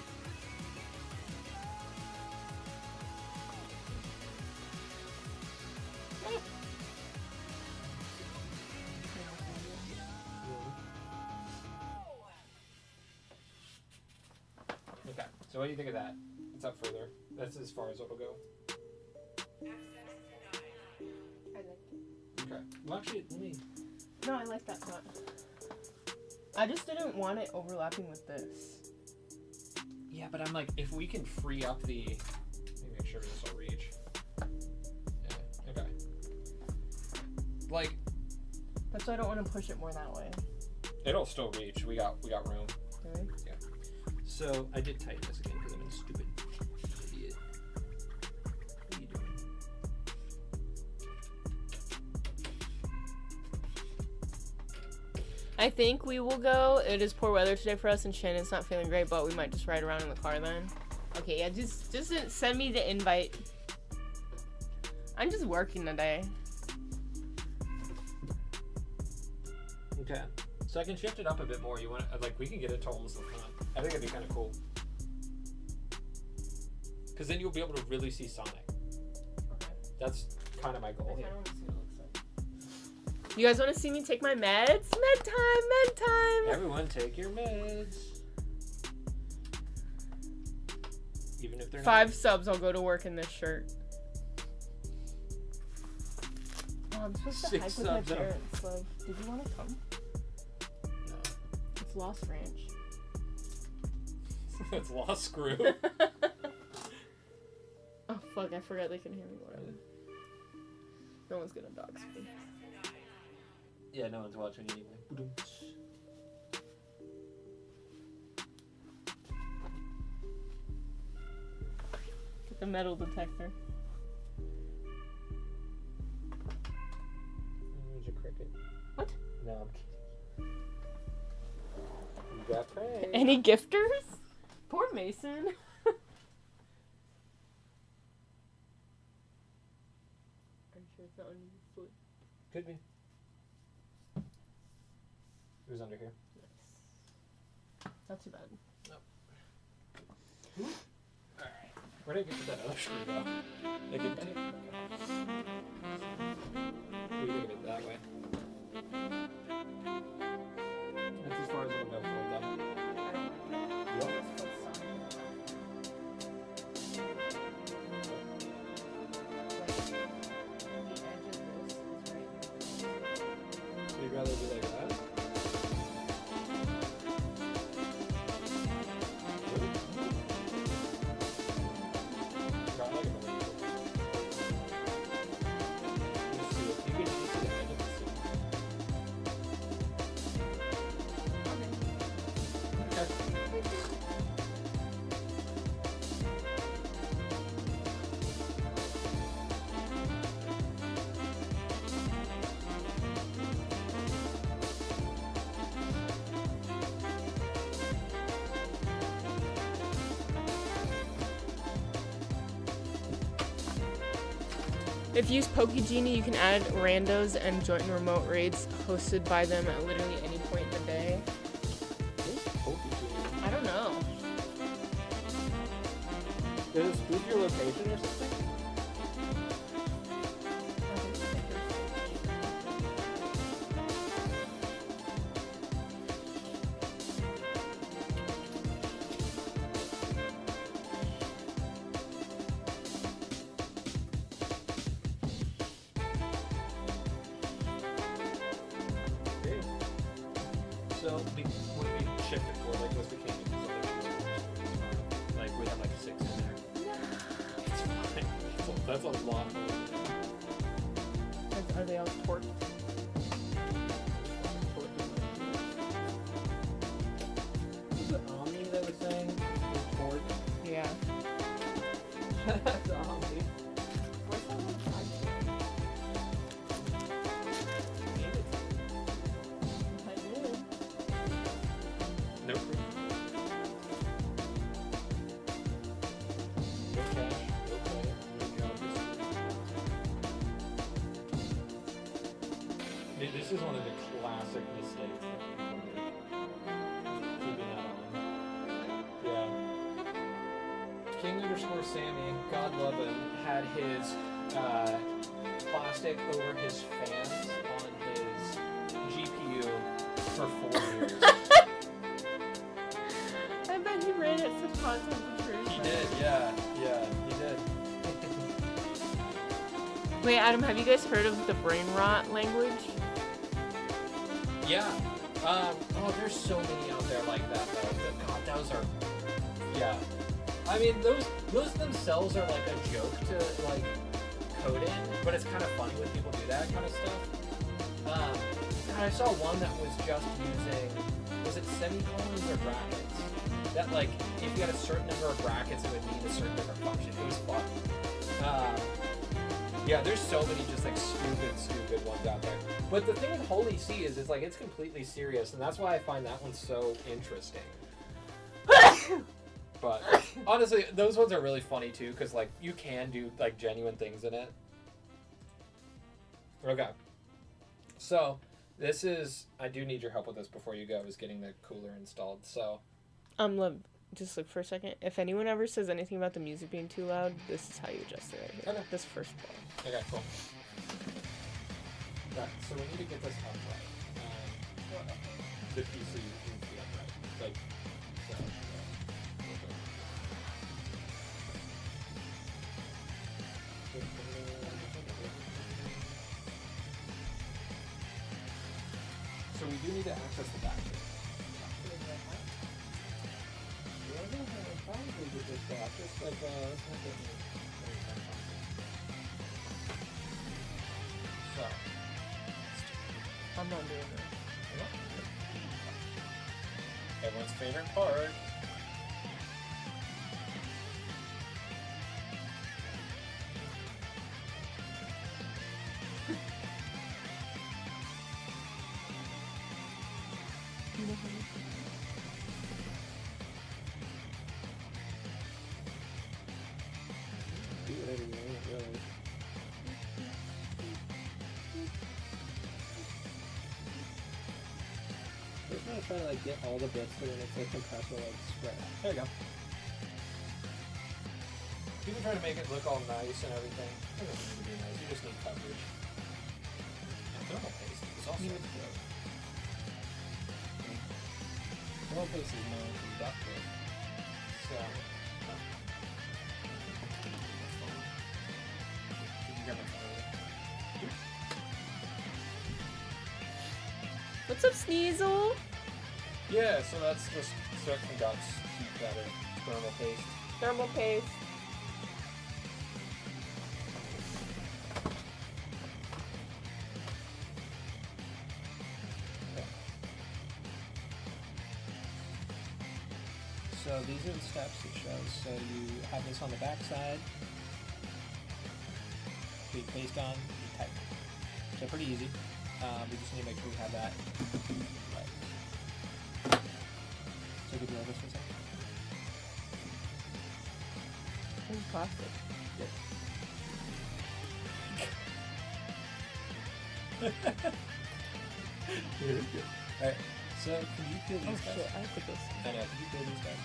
Okay, so what do you think of that? It's up further. That's as far as it'll go. Okay. Well, actually, let me. No, I like that cut. I just didn't want it overlapping with this. Yeah, but I'm like, if we can free up the... Let me make sure this will reach. Yeah, okay. Like... That's why I don't want to push it more that way. It'll still reach. We got room. Okay. Yeah. So I did tighten this again because I'm a stupid idiot. What are you doing? I think we will go. It is poor weather today for us, and Shannon's not feeling great, but we might just ride around in the car then. Okay, yeah, just send me the invite. I'm just working today. Okay. So I can shift it up a bit more. You want like we can get it to almost the front. I think it'd be kind of cool. Because then you'll be able to really see Sonic. Okay. That's kind of my goal here. You guys want to see me take my meds? Med time! Everyone take your meds. Even if they're 5 subs, I'll go to work in this shirt. Oh, I'm supposed to 6 hike with my subs up. parents. Like, did you want to come? No. It's Lost Ranch. It's Lost Screw. Oh, fuck, I forgot they can hear me. Whatever. No one's gonna dox me. Yeah, no one's watching anyway. Get the metal detector. There's a cricket. What? No, I'm kidding. You got pranked. Any gifters? Poor Mason. I'm sure it's not under his foot. Could be. Who's under here? Nice. Not too bad. Alright. Where did I get that other screw though? They could take we can get it that way. That's as far as we'll go for them. Yep. So you'd rather do like that? If you use PokeGenie, you can add randos and join remote raids hosted by them at literally any point in the day. I don't know. Does it spoof your location or something? So, what do we shift it for? Like, what's the king? Like, we have like 6 in there. It's fine. That's a lot. Are they all torqued? Was it Omni that was saying torque? Yeah. That's Omni. Where's that one? Nope. No cash, no credit, no jobs. Dude, this is one of the classic mistakes that we made. Keeping that on. Yeah. King_Sammy, God love him, had his plastic over his fans on his GPU for 4 years. I bet he ran at such hot temperatures. He did, yeah, he did. Wait, Adam, have you guys heard of the brain rot language? Yeah. Oh, there's so many out there like that though. God, those are. Yeah. I mean, those themselves are like a joke to like code in, but it's kind of funny when people do that kind of stuff. And I saw one that was just using, was it semicolons or brackets? That like, if you had a certain number of brackets, it would mean a certain different function. It was fun. Yeah, there's so many just like stupid ones out there. But the thing with Holy See is it's like it's completely serious, and that's why I find that one so interesting. But honestly, those ones are really funny too, because like you can do like genuine things in it. Okay. So this is, I do need your help with this before you go, is getting the cooler installed. So Look, just look for a second. If anyone ever says anything about the music being too loud, this is how you adjust it right here. Okay. This first bar. okay, cool. Right, so we need to get this upright. The PC needs to be upright. Like, so. So we do need to access the back. Probably get this back. Just like, let's not get So. I'm not doing that. Everyone's favorite part. Do whatever you want, really. We're gonna try to like get all the bits so when it's like compressed will like spread out. There you go. People try to make it look all nice and everything. It doesn't need to be nice, you just need coverage. And thermal paste is also good. Thermal paste is non-conductive. So What's up, Sneasel? yeah, so that's just so it conducts heat better. Thermal paste. Thermal paste. So these are the steps it shows. So you have this on the back side. You paste on, you tighten. So pretty easy. We just need to make sure we have that right. So we can do this for a second. It's plastic. Alright, so can you feel Oh these guys? shit, I have to go see. I know, can you feel these guys?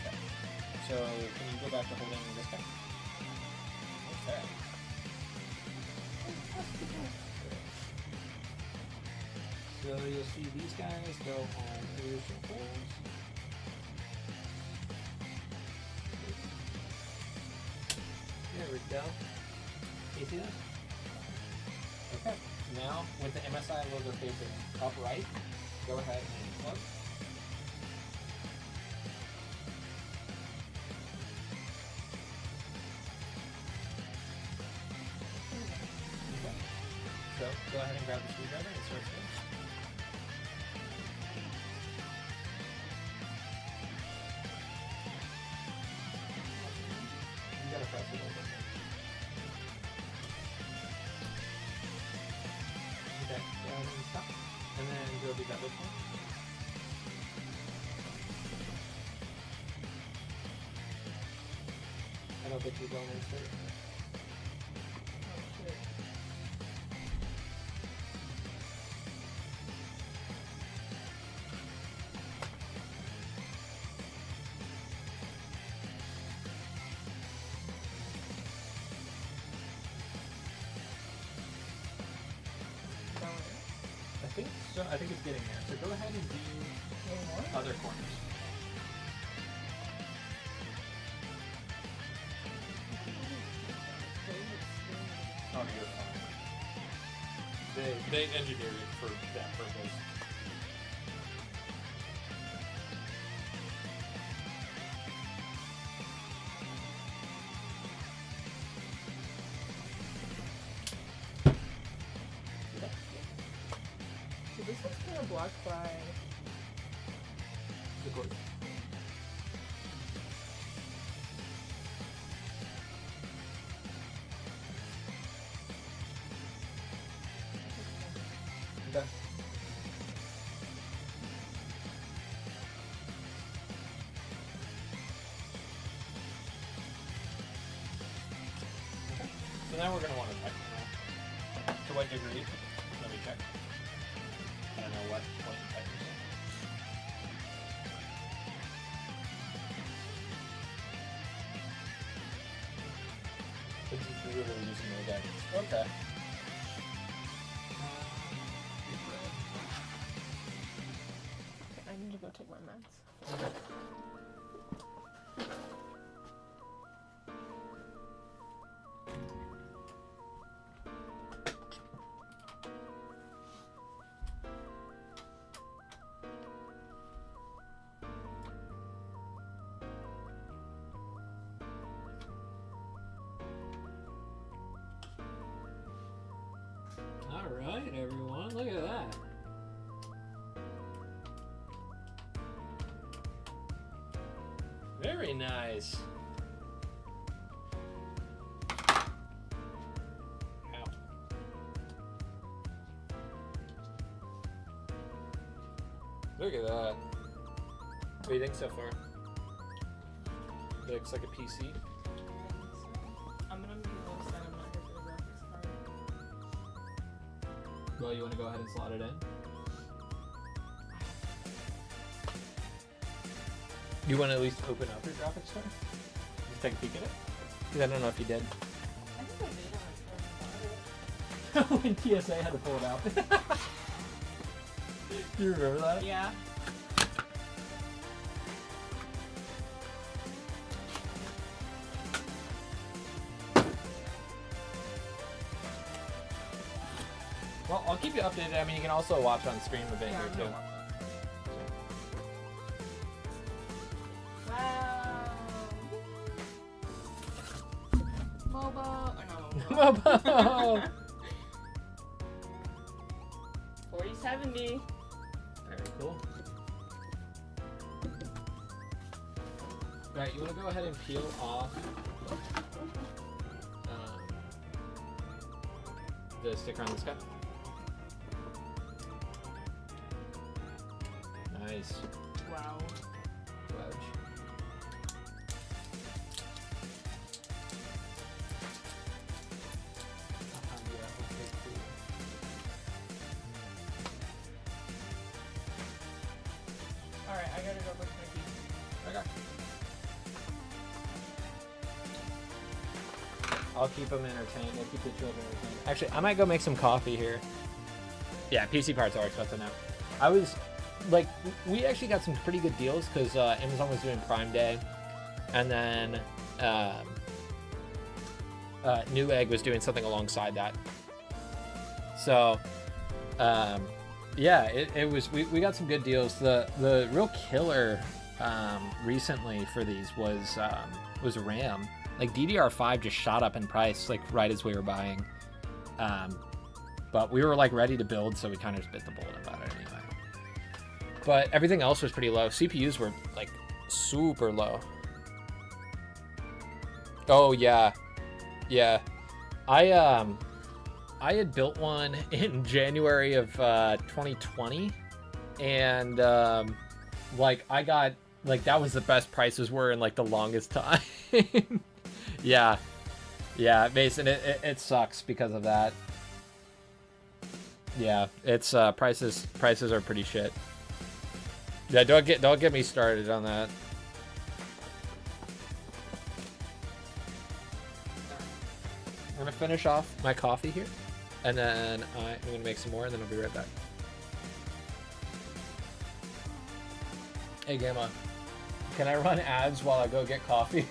Okay. So can you go back to holding this guy? Okay. So you'll see these guys go on original holes. There we go. You see that? Okay. Now, with the MSI logo facing upright, go ahead and plug. Okay. So, go ahead and grab the screwdriver and start spinning. You gotta press it a little bit. Okay, go ahead and stop. And then go do that with one. I don't think you're going in straight. I think it's getting there. So go ahead and do other corners. Oh, you're fine. They engineered it for that purpose. cry. The gourd. Okay. So now we're going to want to check. To what degree? Let me check. I don't know what point type is it. This is literally using no guidance. Okay. I need to go take my meds. Alright, everyone, look at that. Very nice. Ow. Look at that. What do you think so far? Looks like a PC. I'm gonna be low sad I'm not here for the graphics card. Well, you want to go ahead and slot it in? You want to at least open up your graphics card? Just take a peek at it? Because I don't know if you did. I think I did When TSA had to pull it out. Do you remember that? Yeah. Well, I'll keep you updated. I mean, you can also watch on stream a bit Yeah, here I'm too. gonna watch that. Wow. MOBA. Or no, MOBA. 4070. Very cool. Right, you want to go ahead and peel off the sticker on this guy? Nice. Wow. Wedge. Alright, I gotta go brush my teeth. Okay. I'll keep them entertained. I'll keep the children entertained. Actually, I might go make some coffee here. Yeah, PC parts are expensive now. I was, like, we actually got some pretty good deals because Amazon was doing Prime Day. And then Newegg was doing something alongside that. So, yeah, it was, we got some good deals. The real killer recently for these was RAM. Like DDR5 just shot up in price like right as we were buying, but we were like ready to build, so we kind of just bit the bullet about it anyway. But everything else was pretty low. CPUs were like super low. Oh yeah, yeah. I had built one in January of 2020, and like I got like that was the best prices were in like the longest time. Yeah, Mason, it sucks because of that. Yeah, it's prices are pretty shit. Yeah, don't get me started on that. I'm gonna finish off my coffee here, and then I'm gonna make some more, and then I'll be right back. Hey Gamma, can I run ads while I go get coffee?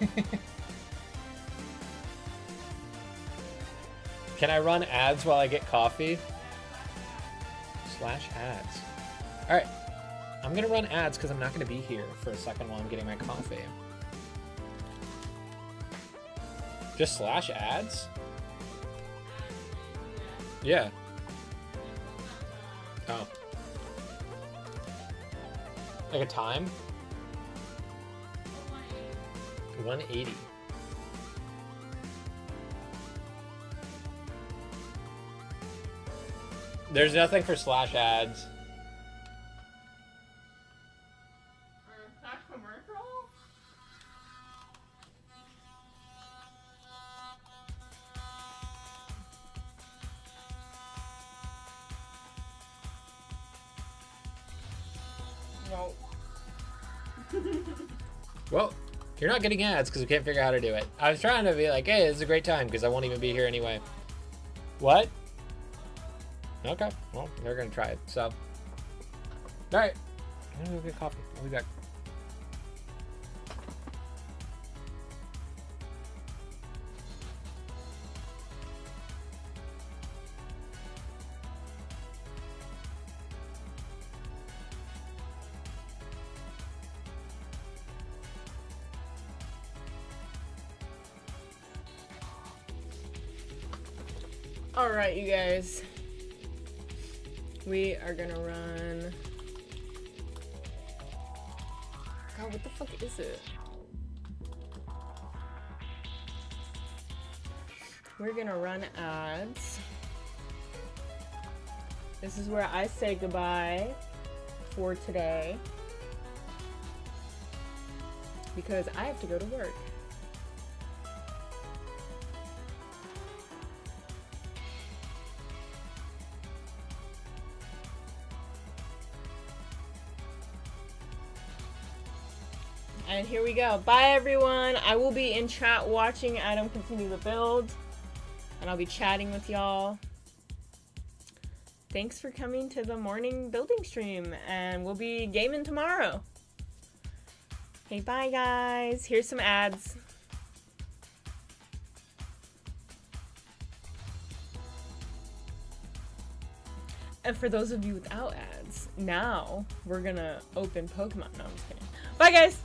Can I run ads while I get coffee? /ads. Alright. I'm gonna run ads because I'm not gonna be here for a second while I'm getting my coffee. Just /ads? Yeah. Oh. Like a time? 180. There's nothing for slash ads. That commercial? No. Well, you're not getting ads because we can't figure out how to do it. I was trying to be like, hey, this is a great time because I won't even be here anyway. What? Okay, well, they're gonna try it, so. Alright. I'm gonna go get coffee. I'll be back. All right, you guys. We are gonna run. God, what the fuck is it? We're gonna run ads. This is where I say goodbye for today because I have to go to work. And here we go. Bye, everyone. I will be in chat watching Adam continue the build. And I'll be chatting with y'all. Thanks for coming to the morning building stream. And we'll be gaming tomorrow. Okay, bye, guys. Here's some ads. And for those of you without ads, now we're gonna open Pokemon. No, I'm just kidding. Bye, guys.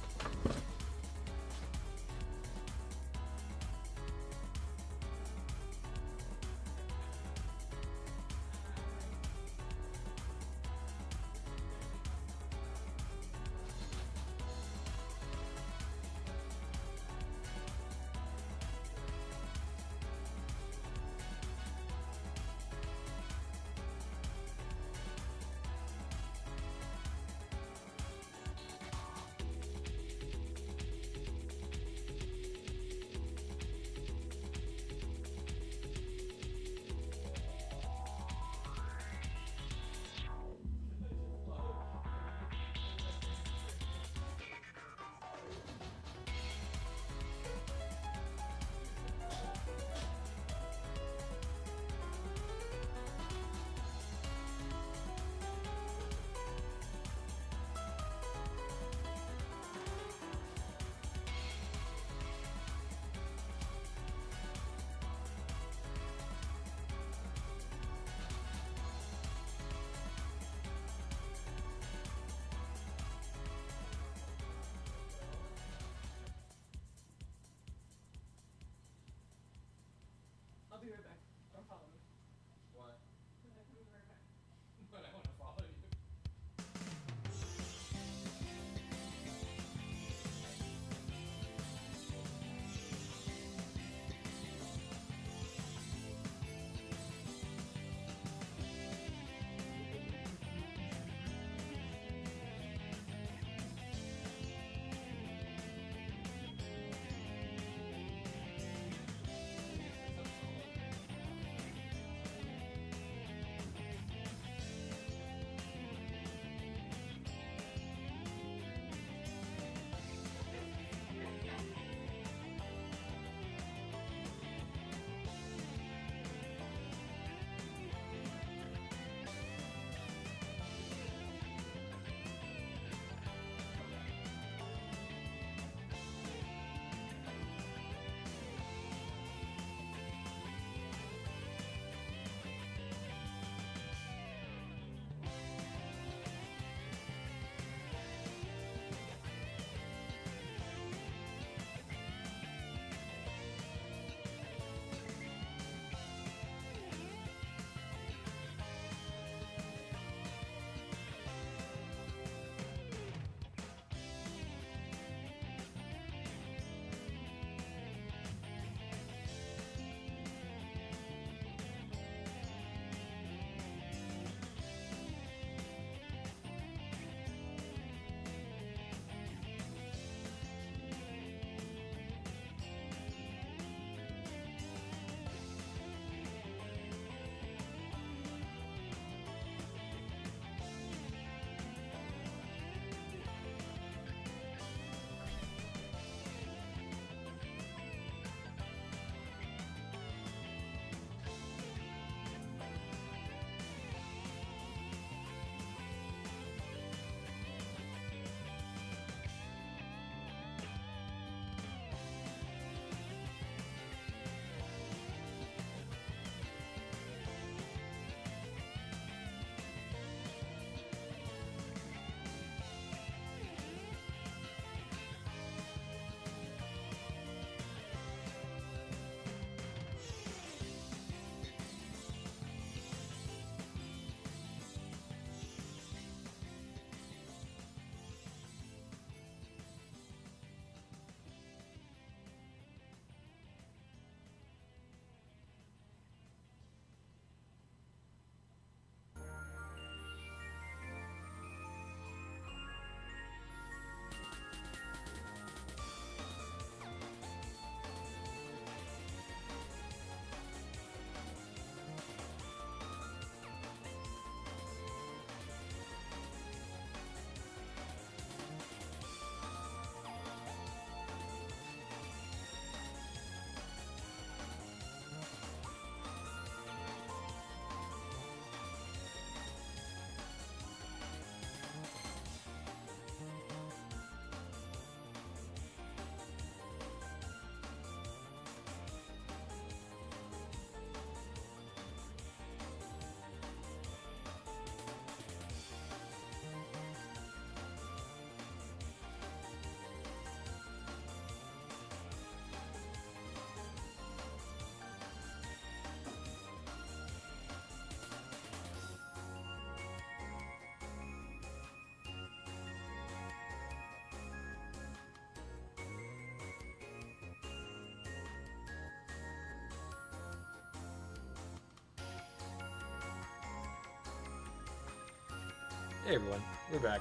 Hey everyone, we're back.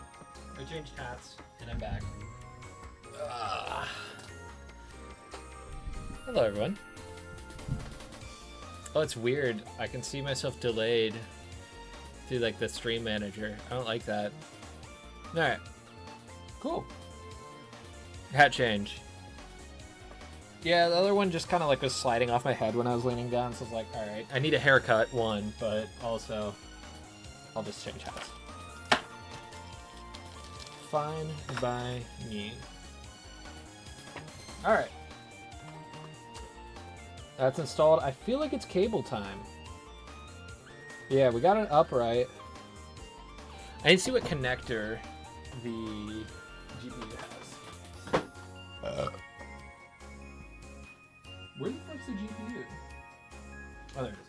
I changed hats, and I'm back. Hello everyone. Oh, it's weird. I can see myself delayed through like the stream manager. I don't like that. Alright. Cool. Hat change. Yeah, the other one just kind of like was sliding off my head when I was leaning down, so I was like, alright, I need a haircut, one, but also I'll just change hats. Fine by me. Alright. That's installed. I feel like it's cable time. Yeah, we got an upright. I need to see what connector the GPU has. Where the fuck's the GPU? Oh, there it is.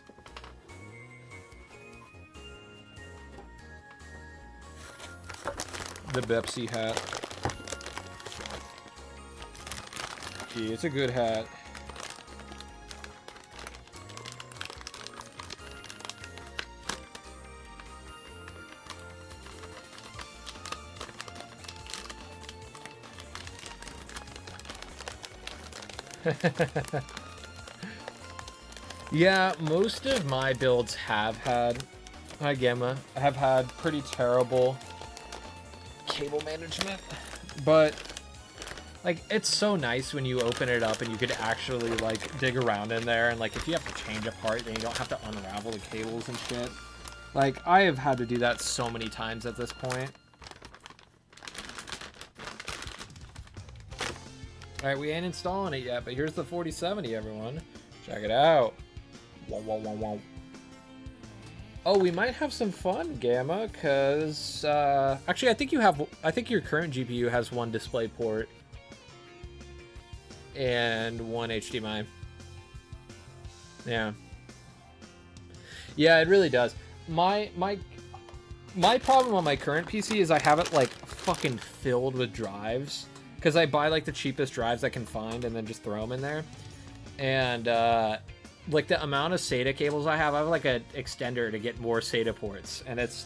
The Pepsi hat. Gee, it's a good hat. Yeah, most of my builds have had, hi Gamma, have had pretty terrible cable management, but like it's so nice when you open it up and you could actually like dig around in there, and like if you have to change a part then you don't have to unravel the cables and shit. Like I have had to do that so many times at this point. Alright, we ain't installing it yet, but here's the 4070, everyone. Check it out. Wow, wow, wow, wow. Oh, we might have some fun, Gamma, because actually I think your current GPU has one display port and one HDMI. Yeah. Yeah, it really does. My problem on my current PC is I have it like fucking filled with drives, because I buy like the cheapest drives I can find and then just throw them in there. And like the amount of SATA cables I have like an extender to get more SATA ports, and it's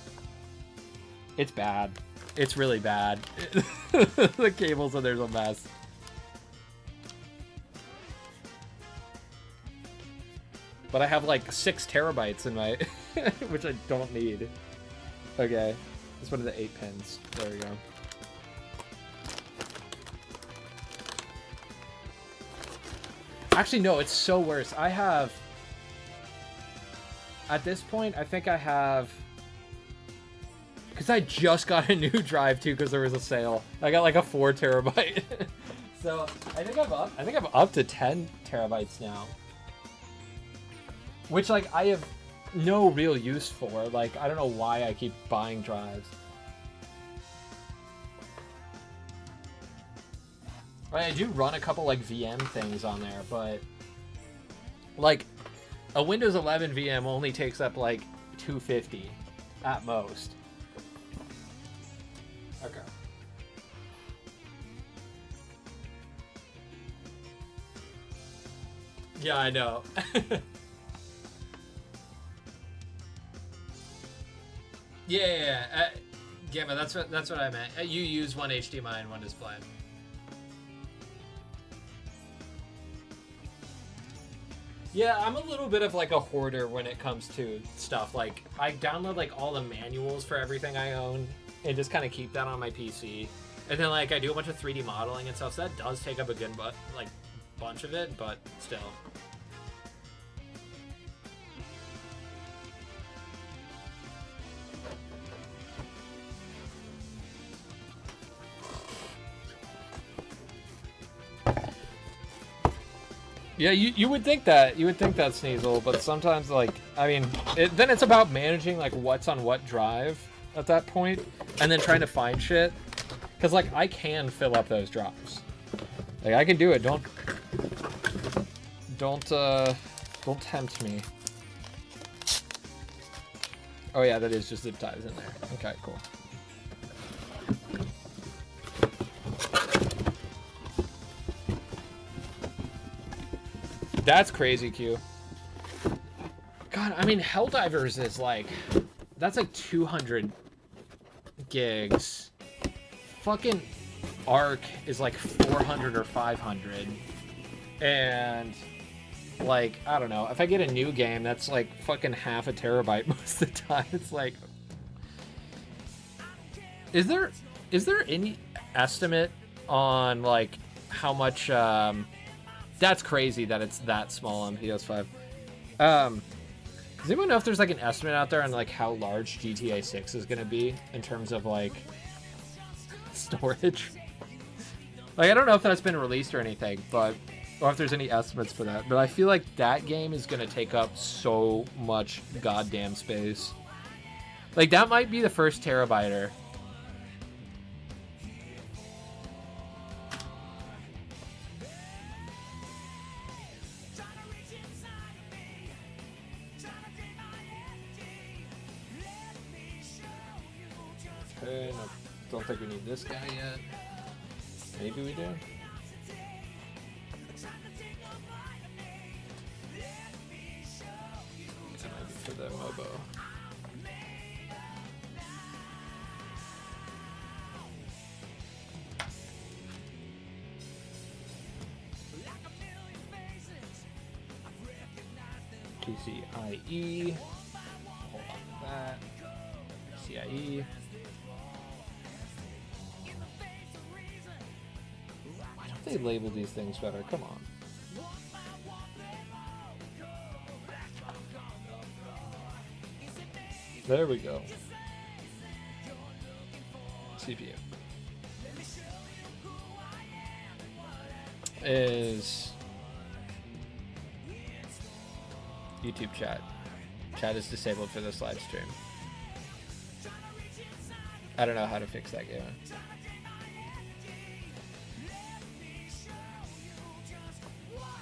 bad. It's really bad. The cables and there's a mess. But I have like 6 terabytes in my, which I don't need. Okay, it's one of the 8 pins. There we go. Actually, no, it's so worse. I have, at this point, I think I have, because I just got a new drive too, because there was a sale. I got like a 4 terabyte. So I think I'm up to 10 terabytes now, which like I have no real use for. Like I don't know why I keep buying drives. I do run a couple like VM things on there, but like a Windows 11 VM only takes up like 250 at most. Okay. Yeah, I know. Yeah. Gamma, that's what I meant. You use one HDMI and one display. Yeah, I'm a little bit of like a hoarder when it comes to stuff. Like I download like all the manuals for everything I own and just kind of keep that on my PC. And then like I do a bunch of 3D modeling and stuff, so that does take up a good bunch of it, but still. Yeah, you would think that. You would think that, Sneasel, but sometimes, like, I mean, then it's about managing, like, what's on what drive at that point, and then trying to find shit. Because, like, I can fill up those drives. Like, I can do it. Don't tempt me. Oh, yeah, that is just zip ties in there. Okay, cool. That's crazy, Q. God, I mean, Helldivers is like, that's like 200 gigs. Fucking Arc is like 400 or 500. And like, I don't know, if I get a new game that's like fucking half a terabyte most of the time, it's like, is there any estimate on like how much that's crazy that it's that small on PS5. Does anyone know if there's like an estimate out there on like how large GTA 6 is gonna be in terms of like storage? Like, I don't know if that's been released or anything, but or if there's any estimates for that. But I feel like that game is gonna take up so much goddamn space. Like, that might be the first terabyter. Okay, no, don't think we need this guy yet. Maybe we do. That might be for the Mobo. PCIe. Hold on to that. CIE. Why don't they label these things better? Come on. There we go. CPU. Is YouTube chat. Chat is disabled for this live stream. I don't know how to fix that game.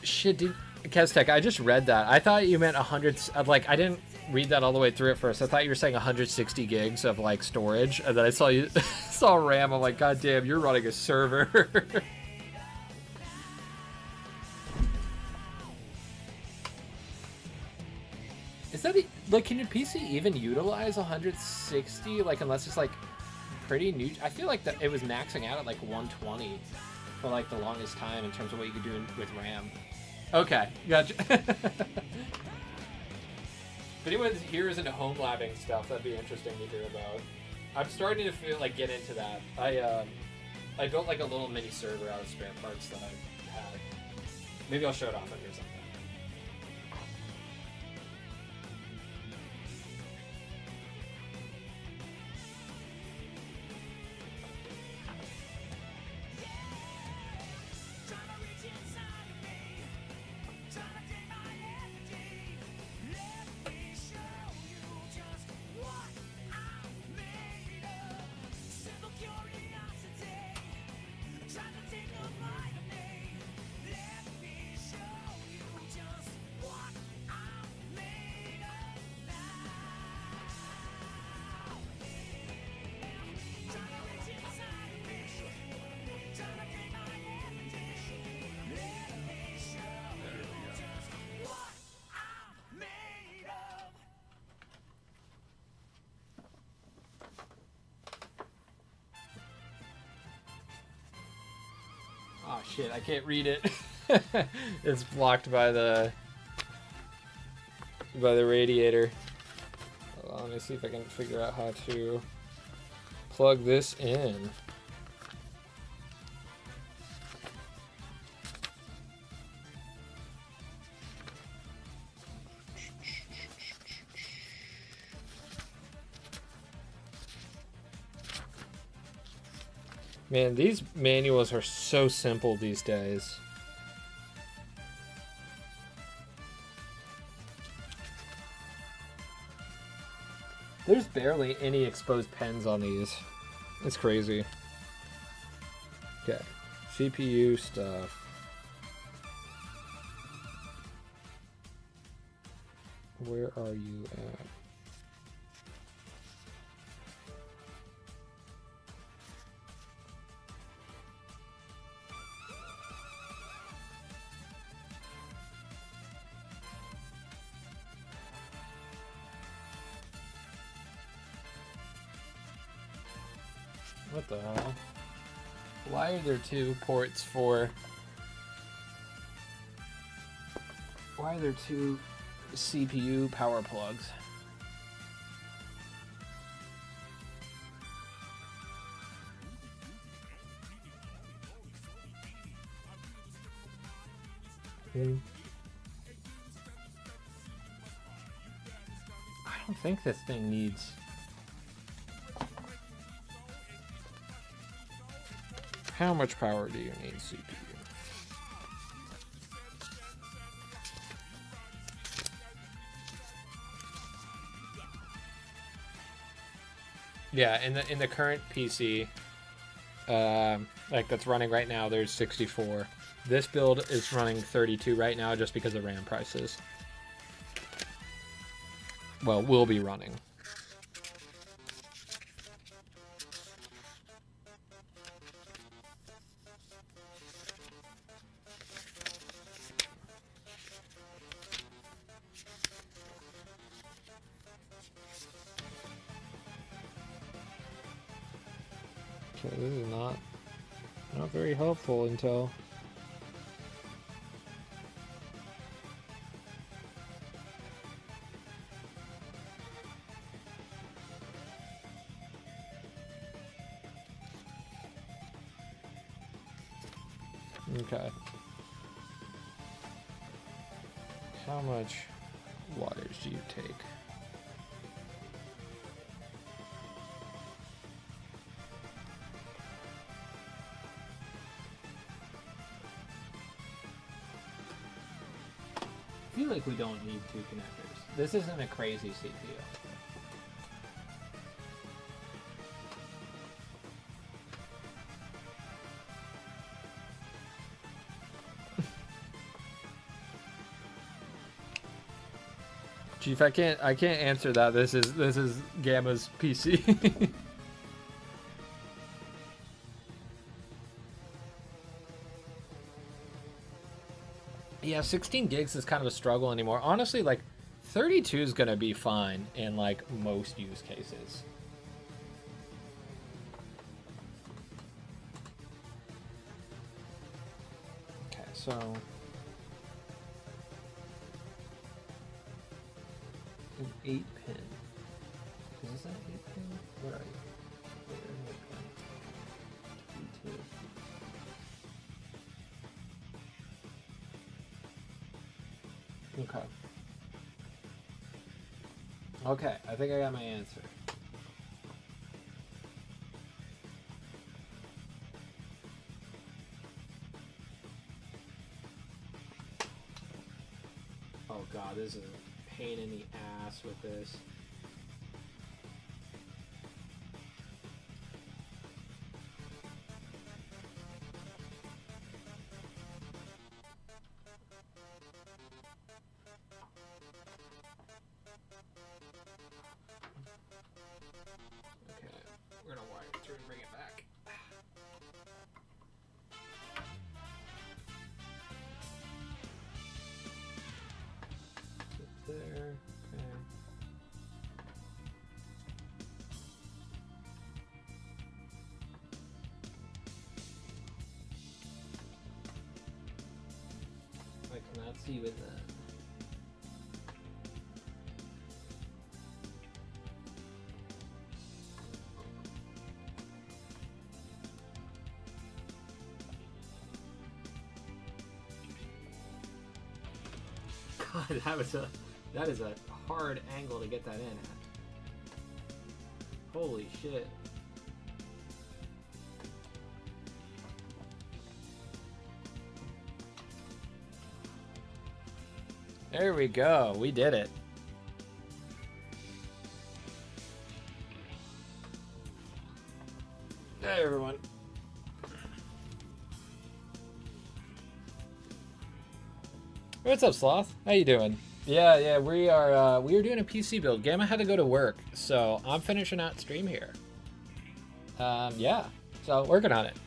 Shit, dude. Kestek, I just read that. I thought you meant 100. Like, I didn't read that all the way through at first. I thought you were saying 160 gigs of like storage, and then I saw you saw RAM. I'm like, God damn, you're running a server. Is that like, can your PC even utilize 160? Like, unless it's like pretty new. I feel like that it was maxing out at like 120 for like the longest time in terms of what you could do with RAM. Okay, gotcha. If anyone here is into home labbing stuff, that'd be interesting to hear about. I'm starting to feel like get into that. I built like a little mini server out of spare parts that I had. Maybe I'll show it off on here sometime. Oh shit, I can't read it. It's blocked by the radiator. Hold on, let me see if I can figure out how to plug this in. Man, these manuals are so simple these days. There's barely any exposed pens on these. It's crazy. Okay, CPU stuff. Where are you at? What the hell? Why are there two ports for... Why are there two CPU power plugs? I don't think this thing needs... How much power do you need, CPU? Yeah, in the current PC, like that's running right now, there's 64. This build is running 32 right now just because of RAM prices. Well, will be running. Okay, this is not very helpful until... Okay. How much wattage do you take? I feel like we don't need two connectors. This isn't a crazy CPU. Chief, I can't answer that. This is Gamma's PC. Yeah, 16 gigs is kind of a struggle anymore. Honestly, like 32 is gonna be fine in like most use cases. Okay, so an 8-pin. Is this an 8-pin? Where are you? Where are you? Okay. Okay, I think I got my answer. Oh god, this is a pain in the ass with this. There, okay. I cannot see with that. God, that is a hard angle to get that in at. Holy shit. There we go. We did it. Hey everyone. What's up, Sloth? How you doing? Yeah, we are doing a PC build. Gamma had to go to work, so I'm finishing out stream here. Yeah, so working on it.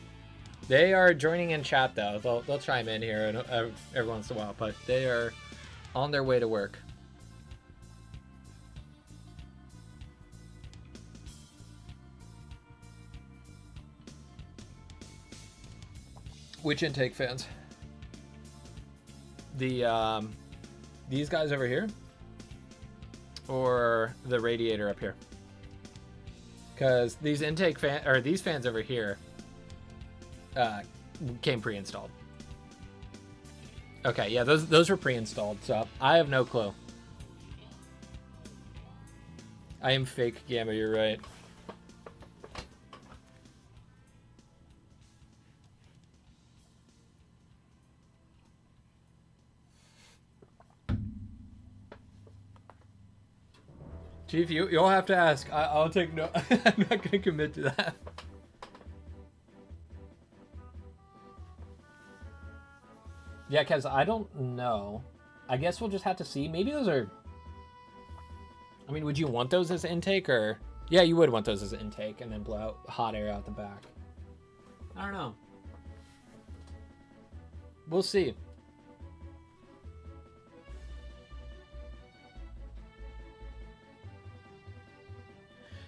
They are joining in chat though. They'll chime in here every once in a while, but they are on their way to work. Which intake fans? The these guys over here, or the radiator up here? Because these these fans over here came pre-installed. Okay, yeah, those were pre-installed, so I have no clue. I am fake Gamma, you're right. Chief, you'll have to ask. I'll take no. I'm not going to commit to that. Yeah, because I don't know. I guess we'll just have to see. Maybe those are... I mean, would you want those as intake, or... Yeah, you would want those as intake, and then blow out hot air out the back. I don't know. We'll see.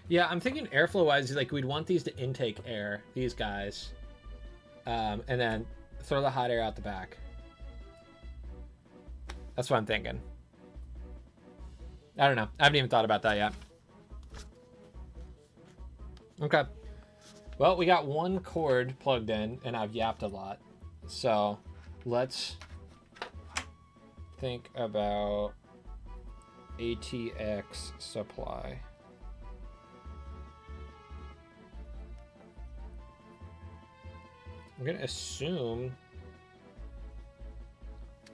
Yeah, I'm thinking airflow-wise, like, we'd want these to intake air, these guys. And then throw the hot air out the back. That's what I'm thinking. I don't know. I haven't even thought about that yet. Okay. Well, we got one cord plugged in, and I've yapped a lot. So, let's think about ATX supply. I'm going to assume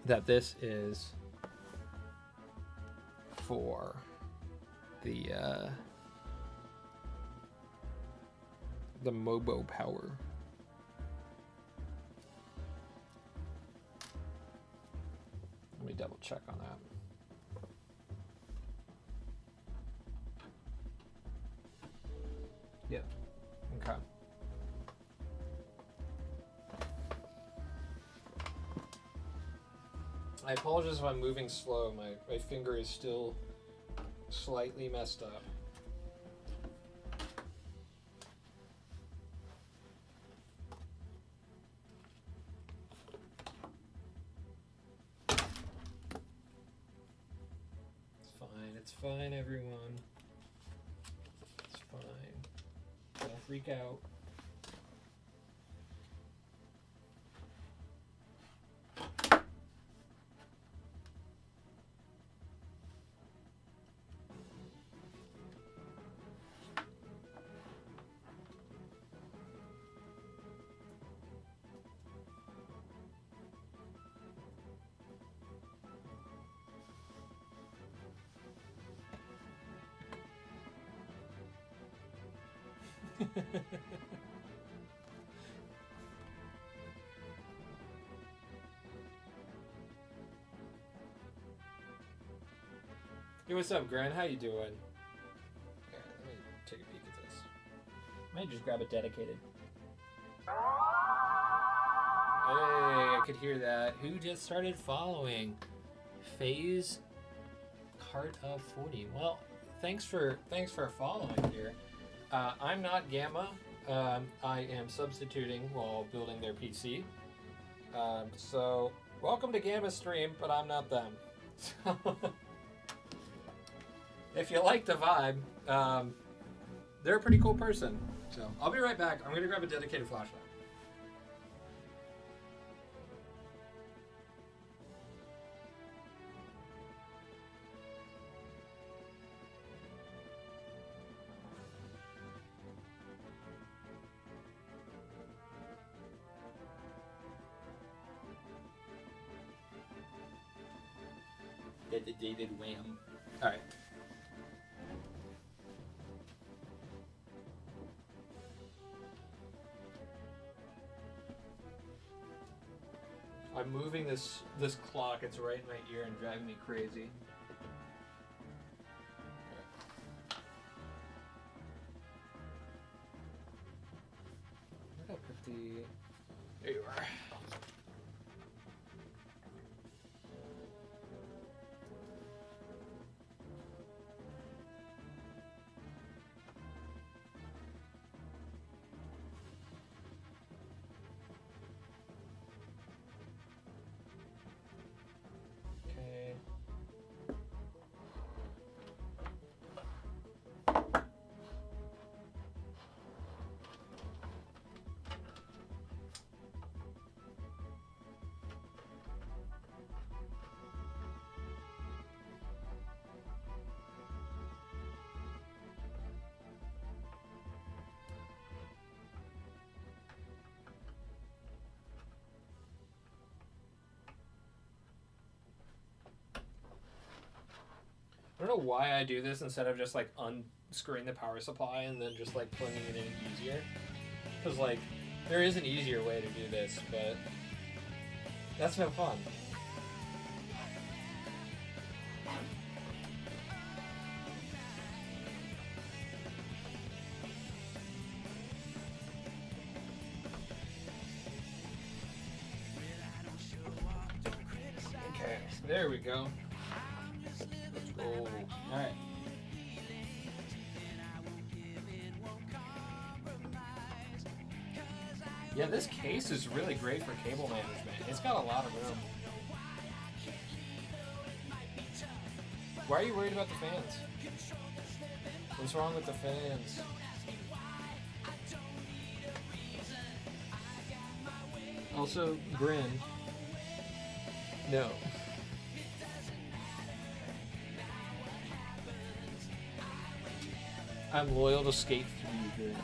that this is for the Mobo power. Let me double check on that. Yep. Okay. I apologize if I'm moving slow. My finger is still slightly messed up. It's fine, everyone. It's fine. Don't freak out. Hey, what's up, Grant? How you doing? Okay, let me take a peek at this. Might just grab a dedicated. Hey, I could hear that. Who just started following? Phase Heart of 40. Well, thanks for following here. I'm not Gamma. I am substituting while building their PC. So, welcome to Gamma stream, but I'm not them. So, if you like the vibe, they're a pretty cool person. So, I'll be right back. I'm going to grab a dedicated flashlight. The David Wham. All right. I'm moving this clock. It's right in my ear and driving me crazy. Where did I put the? There you are. don't know why I do this instead of just like unscrewing the power supply and then just like plugging it in easier. Because like there is an easier way to do this, but that's no fun. Okay, there we go. Let's go. All right. Yeah, this case is really great for cable management. It's got a lot of room. Why are you worried about the fans? What's wrong with the fans? Also, Grin. No. I'm loyal to Skate 3, Grin.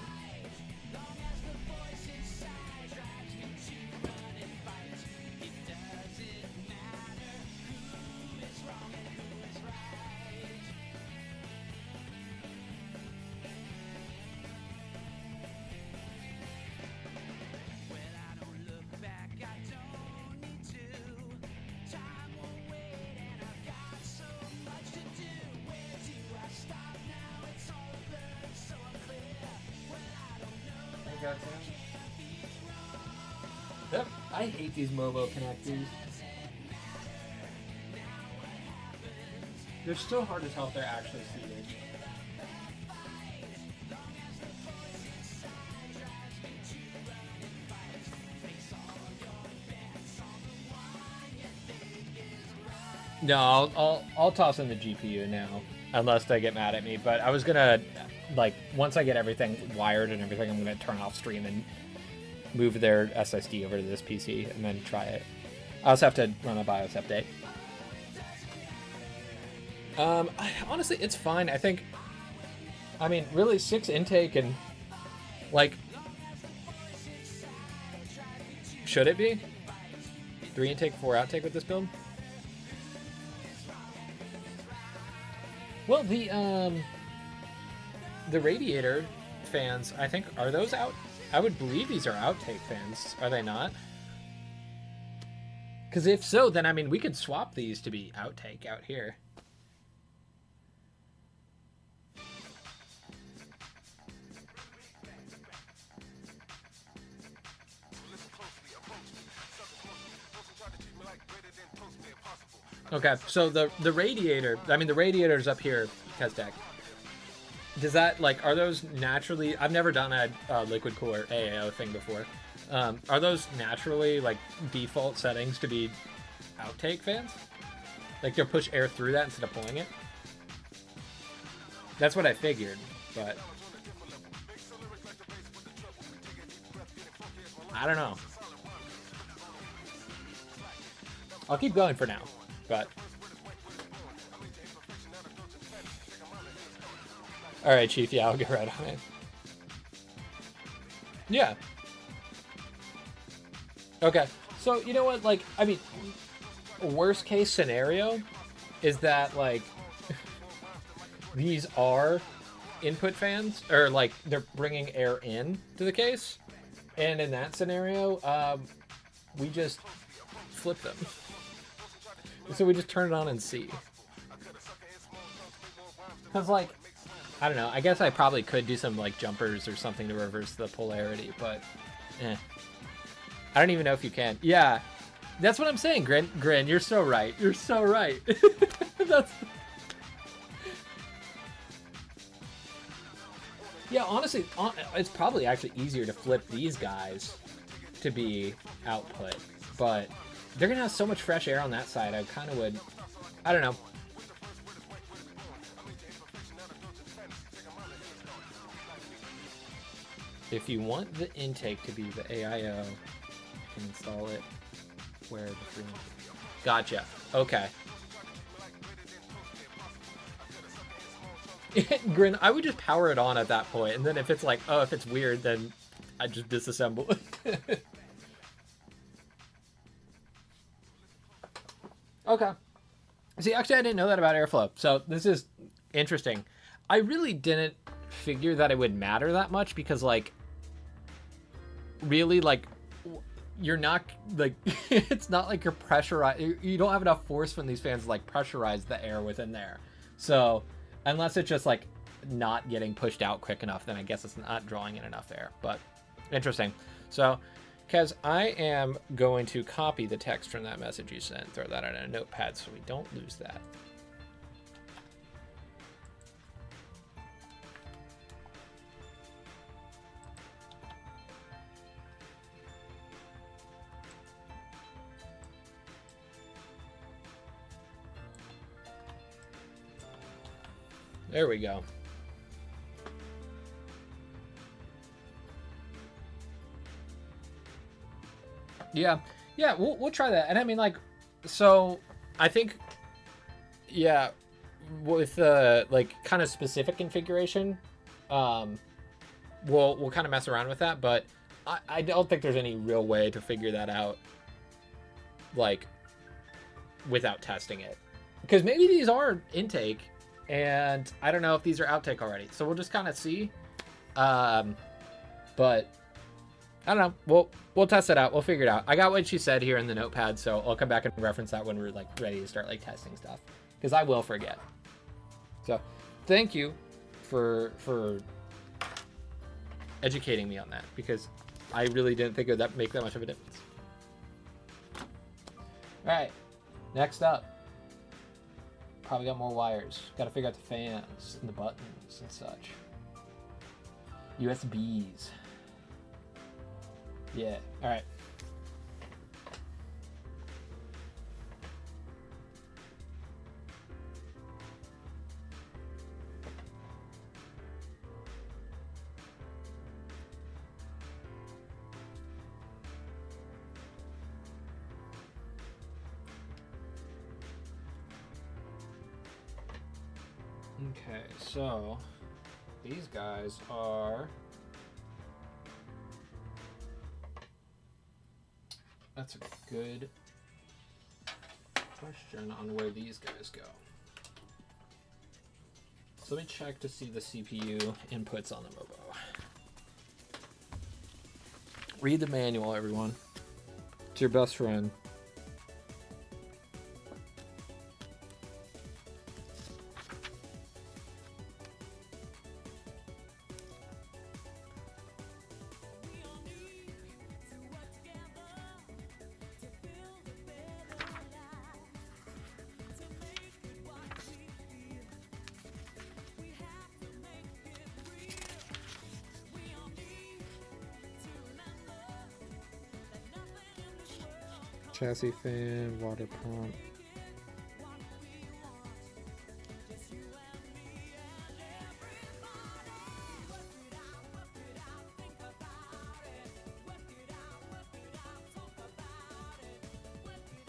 Yep, I hate these Momo connectors. They're so hard to tell if they're actually seated. No, I'll toss in the GPU now, unless they get mad at me. But I was gonna, like, once I get everything wired and everything, I'm gonna turn off stream and move their SSD over to this PC and then try it. I also have to run a BIOS update. Honestly, it's fine. I mean, really, 6 intake and, like, should it be 3 intake, 4 outtake with this build? Well, the radiator fans, I think, are those out? I would believe these are outtake fans, are they not? Because if so, then, I mean, we could swap these to be outtake out here. Okay, so the radiator, I mean, the radiator's up here, Kesdeck. Does that, like, are those naturally, I've never done a liquid cooler AAO thing before. Are those naturally, like, default settings to be outtake fans? Like, they'll push air through that instead of pulling it? That's what I figured, but I don't know. I'll keep going for now, but all right, Chief. Yeah, I'll get right on it. Yeah. Okay. So, you know what? Like, I mean, worst case scenario is that, like, these are input fans, or, like, they're bringing air in to the case. And in that scenario, we just flip them. So we just turn it on and see. Because, like, I don't know. I guess I probably could do some, like, jumpers or something to reverse the polarity, but I don't even know if you can. Yeah, that's what I'm saying, Grin. You're so right. You're so right. That's... Yeah, honestly, it's probably actually easier to flip these guys to be output, but they're going to have so much fresh air on that side, I kind of would... I don't know. If you want the intake to be the AIO, you can install it where the free... Gotcha. Okay. Grin, I would just power it on at that point, and then if it's like, oh, if it's weird, then I just disassemble. Okay. See, actually, I didn't know that about airflow. So this is Interesting. I really didn't figure that it would matter that much because, like, really, like, you're not, like, it's not like you're pressurized. You don't have enough force from these fans to, like, pressurize the air within there. So, unless it's just, like, not getting pushed out quick enough, then I guess it's not drawing in enough air. But, interesting. So, Kez, I am going to copy the text from that message you sent, throw that on a notepad so we don't lose that. There we go. Yeah, we'll try that. And I mean, like, so I think, yeah, with like kind of specific configuration, we'll kind of mess around with that. But I don't think there's any real way to figure that out, like, without testing it, because maybe these are intake, and I don't know if these are outtake already. So we'll just kind of see. But I don't know. We'll test it out. We'll figure it out. I got what she said here in the notepad, so I'll come back and reference that when we're like ready to start like testing stuff, because I will forget. So, thank you for educating me on that, because I really didn't think it would make that much of a difference. All right, next up, probably got more wires. Got to figure out the fans and the buttons and such. USBs. Yeah, all right. Okay, so these guys are... That's a good question on where these guys go. So let me check to see the CPU inputs on the Mobo. Read the manual, everyone. It's your best friend. Chassis fan, water pump.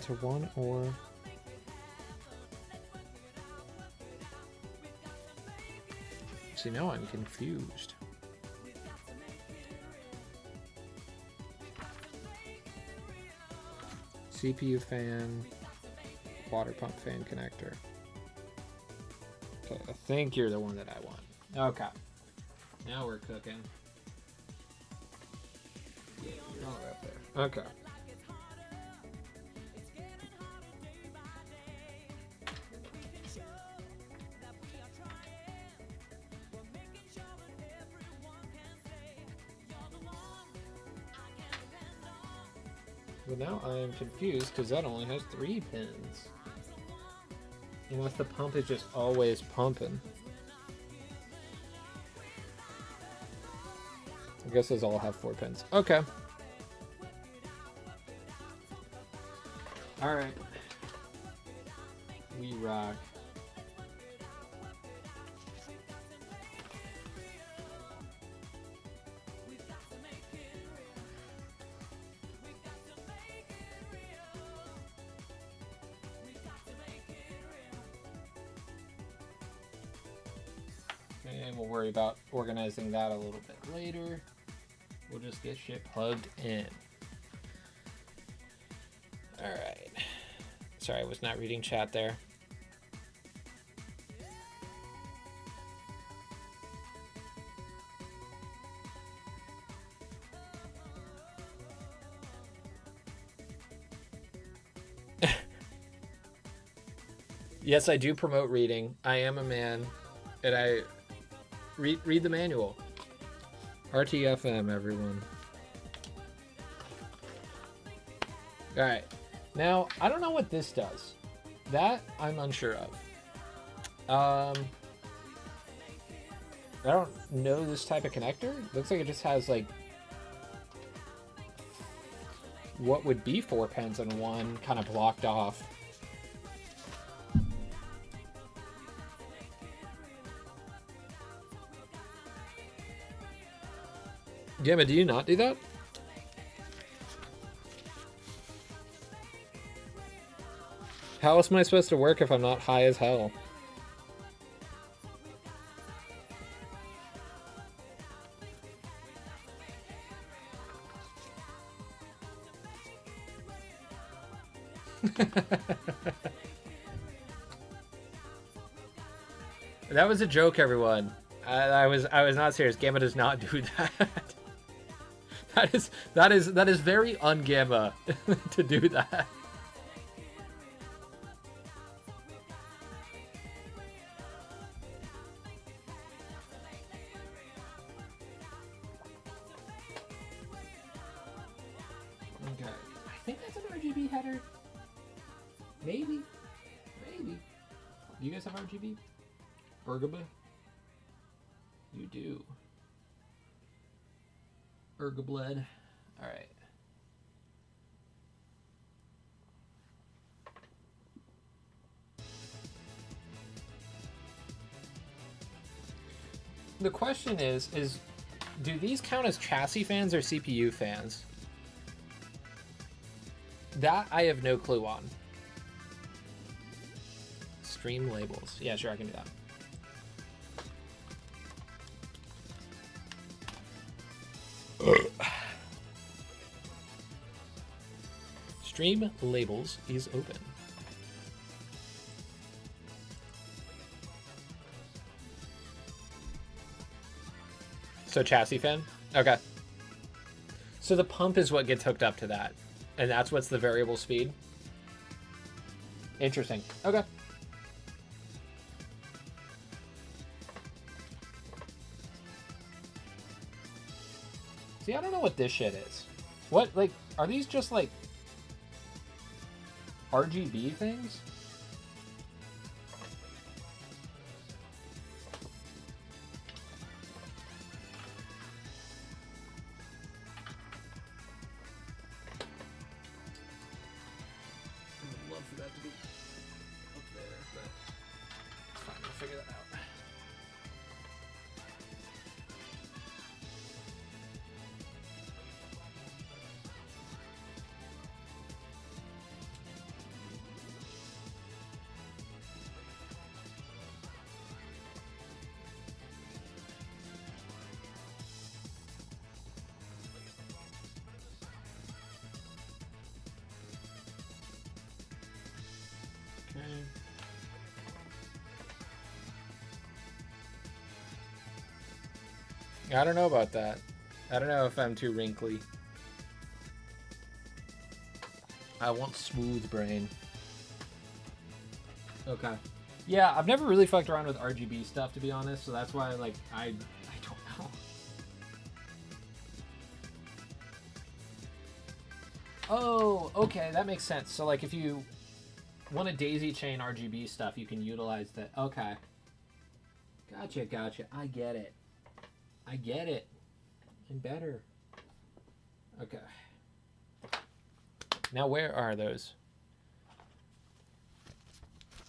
To one or see, now I'm confused. CPU fan, water pump fan connector. Okay, I think you're the one that I want. Okay. Now we're cooking. Yeah, you're all right there. Okay. But now I am confused because that only has 3 pins. Unless the pump is just always pumping. I guess those all have 4 pins. Okay. Alright. We rock. And we'll worry about organizing that a little bit later. We'll just get shit plugged in. Alright. Sorry, I was not reading chat there. Yes, I do promote reading. I am a man, and I read the manual. RTFM, everyone. All right. Now, I don't know what this does. That I'm unsure of. I don't know this type of connector. Looks like it just has like what would be 4 pins and one kind of blocked off. Gamma, do you not do that? How else am I supposed to work if I'm not high as hell? That was a joke, everyone. I was not serious. Gamma does not do that. that is very un-Gamma to do that. Okay, I think that's an RGB header. Maybe. Do you guys have RGB? Ergaba? You do. Ergabled. Alright. The question is do these count as chassis fans or CPU fans? That I have no clue on. Stream labels. Yeah, sure, I can do that. Stream labels is open. So chassis fan? Okay. So the pump is what gets hooked up to that. And that's what's the variable speed? Interesting. Okay. See, I don't know what this shit is. What, like, are these just, like, RGB things? I would love for that to be up there, but it's fine. We'll figure that out. I don't know about that. I don't know if I'm too wrinkly. I want smooth brain. Okay. Yeah, I've never really fucked around with RGB stuff, to be honest, so that's why, like, I don't know. Oh, okay, that makes sense. So, like, if you want to daisy chain RGB stuff, you can utilize that. Okay. Gotcha. I get it. And better. Okay. Now, where are those?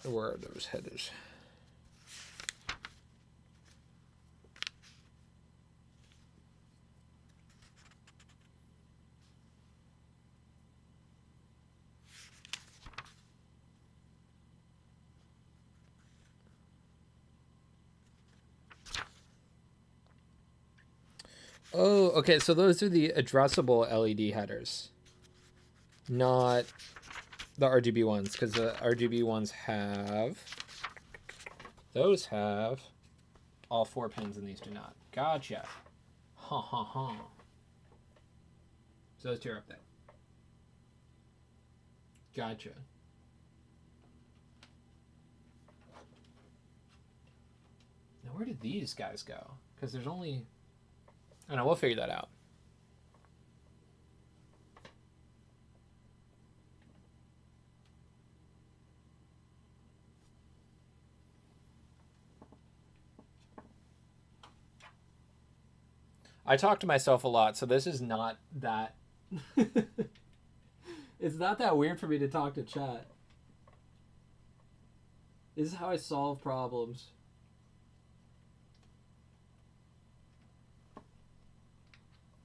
Where are those headers? Oh, okay, so those are the addressable LED headers, not the RGB ones, because the RGB ones have, those have all 4 pins and these do not. Gotcha. Ha. So those two are up there. Gotcha. Now, where did these guys go? Because there's only... I don't know, we'll figure that out. I talk to myself a lot, so this is not that... It's not that weird for me to talk to chat. This is how I solve problems.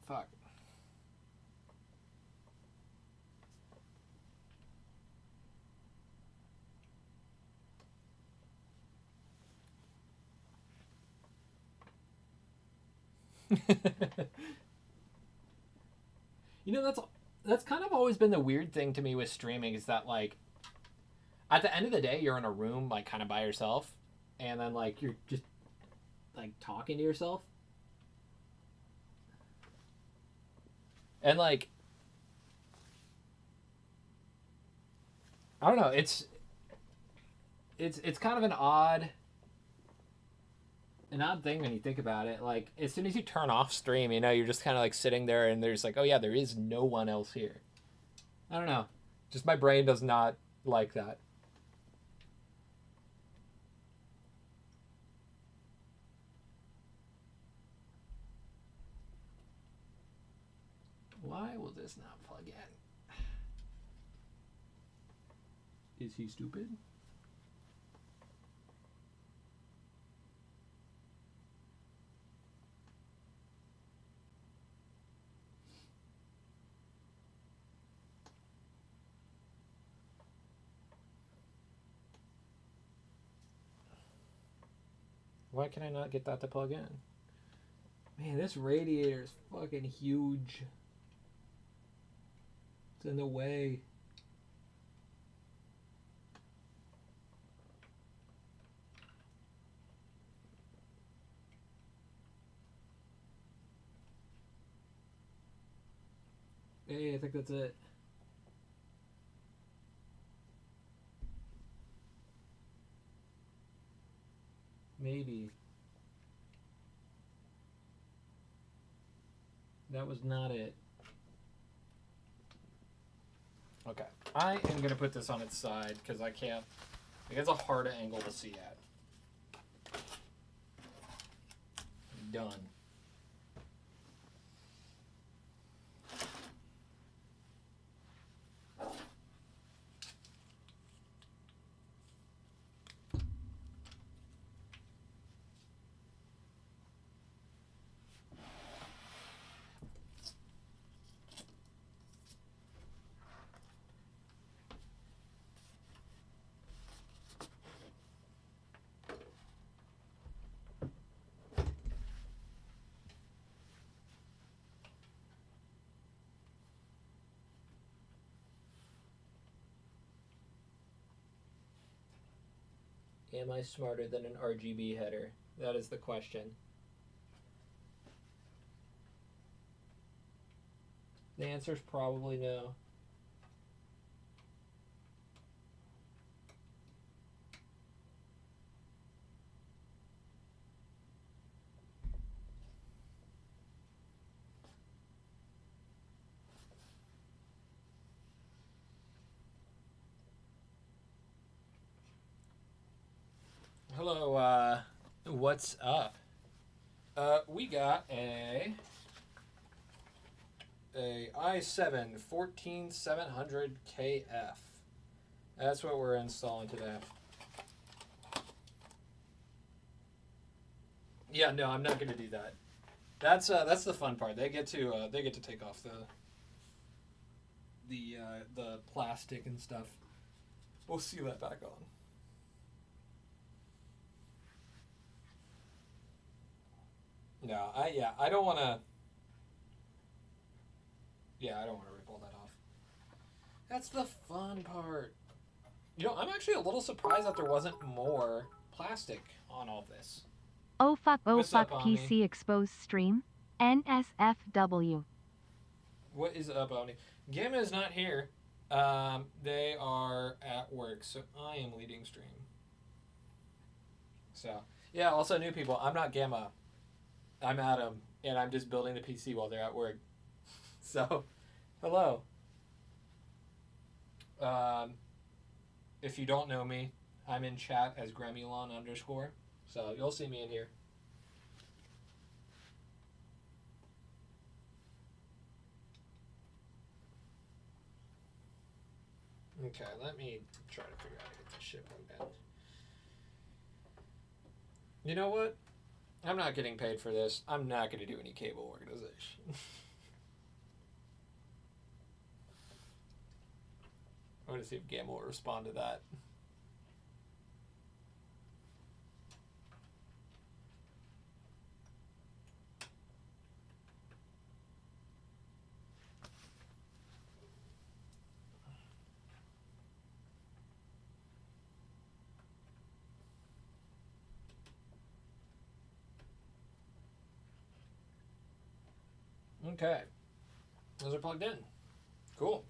Fuck. You know, that's kind of always been the weird thing to me with streaming, is that, like, at the end of the day, you're in a room, like, kind of by yourself, and then, like, you're just, like, talking to yourself. And, like, I don't know, it's kind of an odd thing when you think about it. Like, as soon as you turn off stream, you know, you're just kind of, like, sitting there, and there's, like, oh, yeah, there is no one else here. I don't know. Just my brain does not like that. Why will this not plug in? Is he stupid? Why can I not get that to plug in? Man, this radiator is fucking huge. It's in the way. Hey, I think that's it. Maybe. That was not it. Okay. I am going to put this on its side because I can't... Like, it's a hard angle to see at. Done. Am I smarter than an RGB header? That is the question. The answer is probably no. Hello, what's up? We got a i7 14700KF. That's what we're installing today. Yeah, no, I'm not gonna do that. That's the fun part. They get to take off the plastic and stuff. We'll seal that back on. No, I don't want to. Yeah, I don't want to rip all that off. That's the fun part. You know, I'm actually a little surprised that there wasn't more plastic on all this. Oh fuck What's up, PC exposed stream. NSFW. What is up, Oni? Gamma is not here. They are at work, so I am leading stream. So, Yeah, also new people. I'm not Gamma. I'm Adam, and I'm just building the PC while they're at work. So, hello. If you don't know me, I'm in chat as Gremulon _. So you'll see me in here. Okay, let me try to figure out how to get this shit plugged in. You know what? I'm not getting paid for this. I'm not going to do any cable organization. I want to see if Gamma will respond to that. Okay. Those are plugged in. Cool.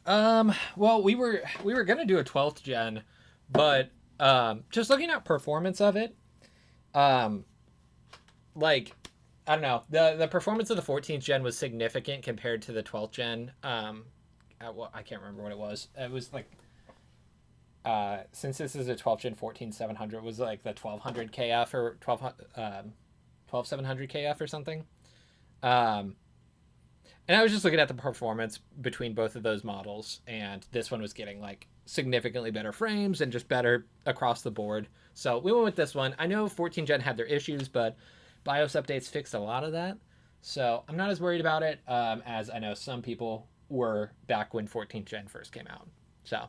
Well, we were gonna do a 12th gen, but just looking at performance of it, like I don't know, the performance of the 14th gen was significant compared to the 12th gen. I can't remember what it was. It was like since this is a 12th gen 14700, it was like the 1200 KF or 12700 KF or something. And I was just looking at the performance between both of those models, and this one was getting like significantly better frames and just better across the board. So we went with this one. I know 14 gen had their issues, but BIOS updates fixed a lot of that. So I'm not as worried about it as I know some people were back when 14 gen first came out. So.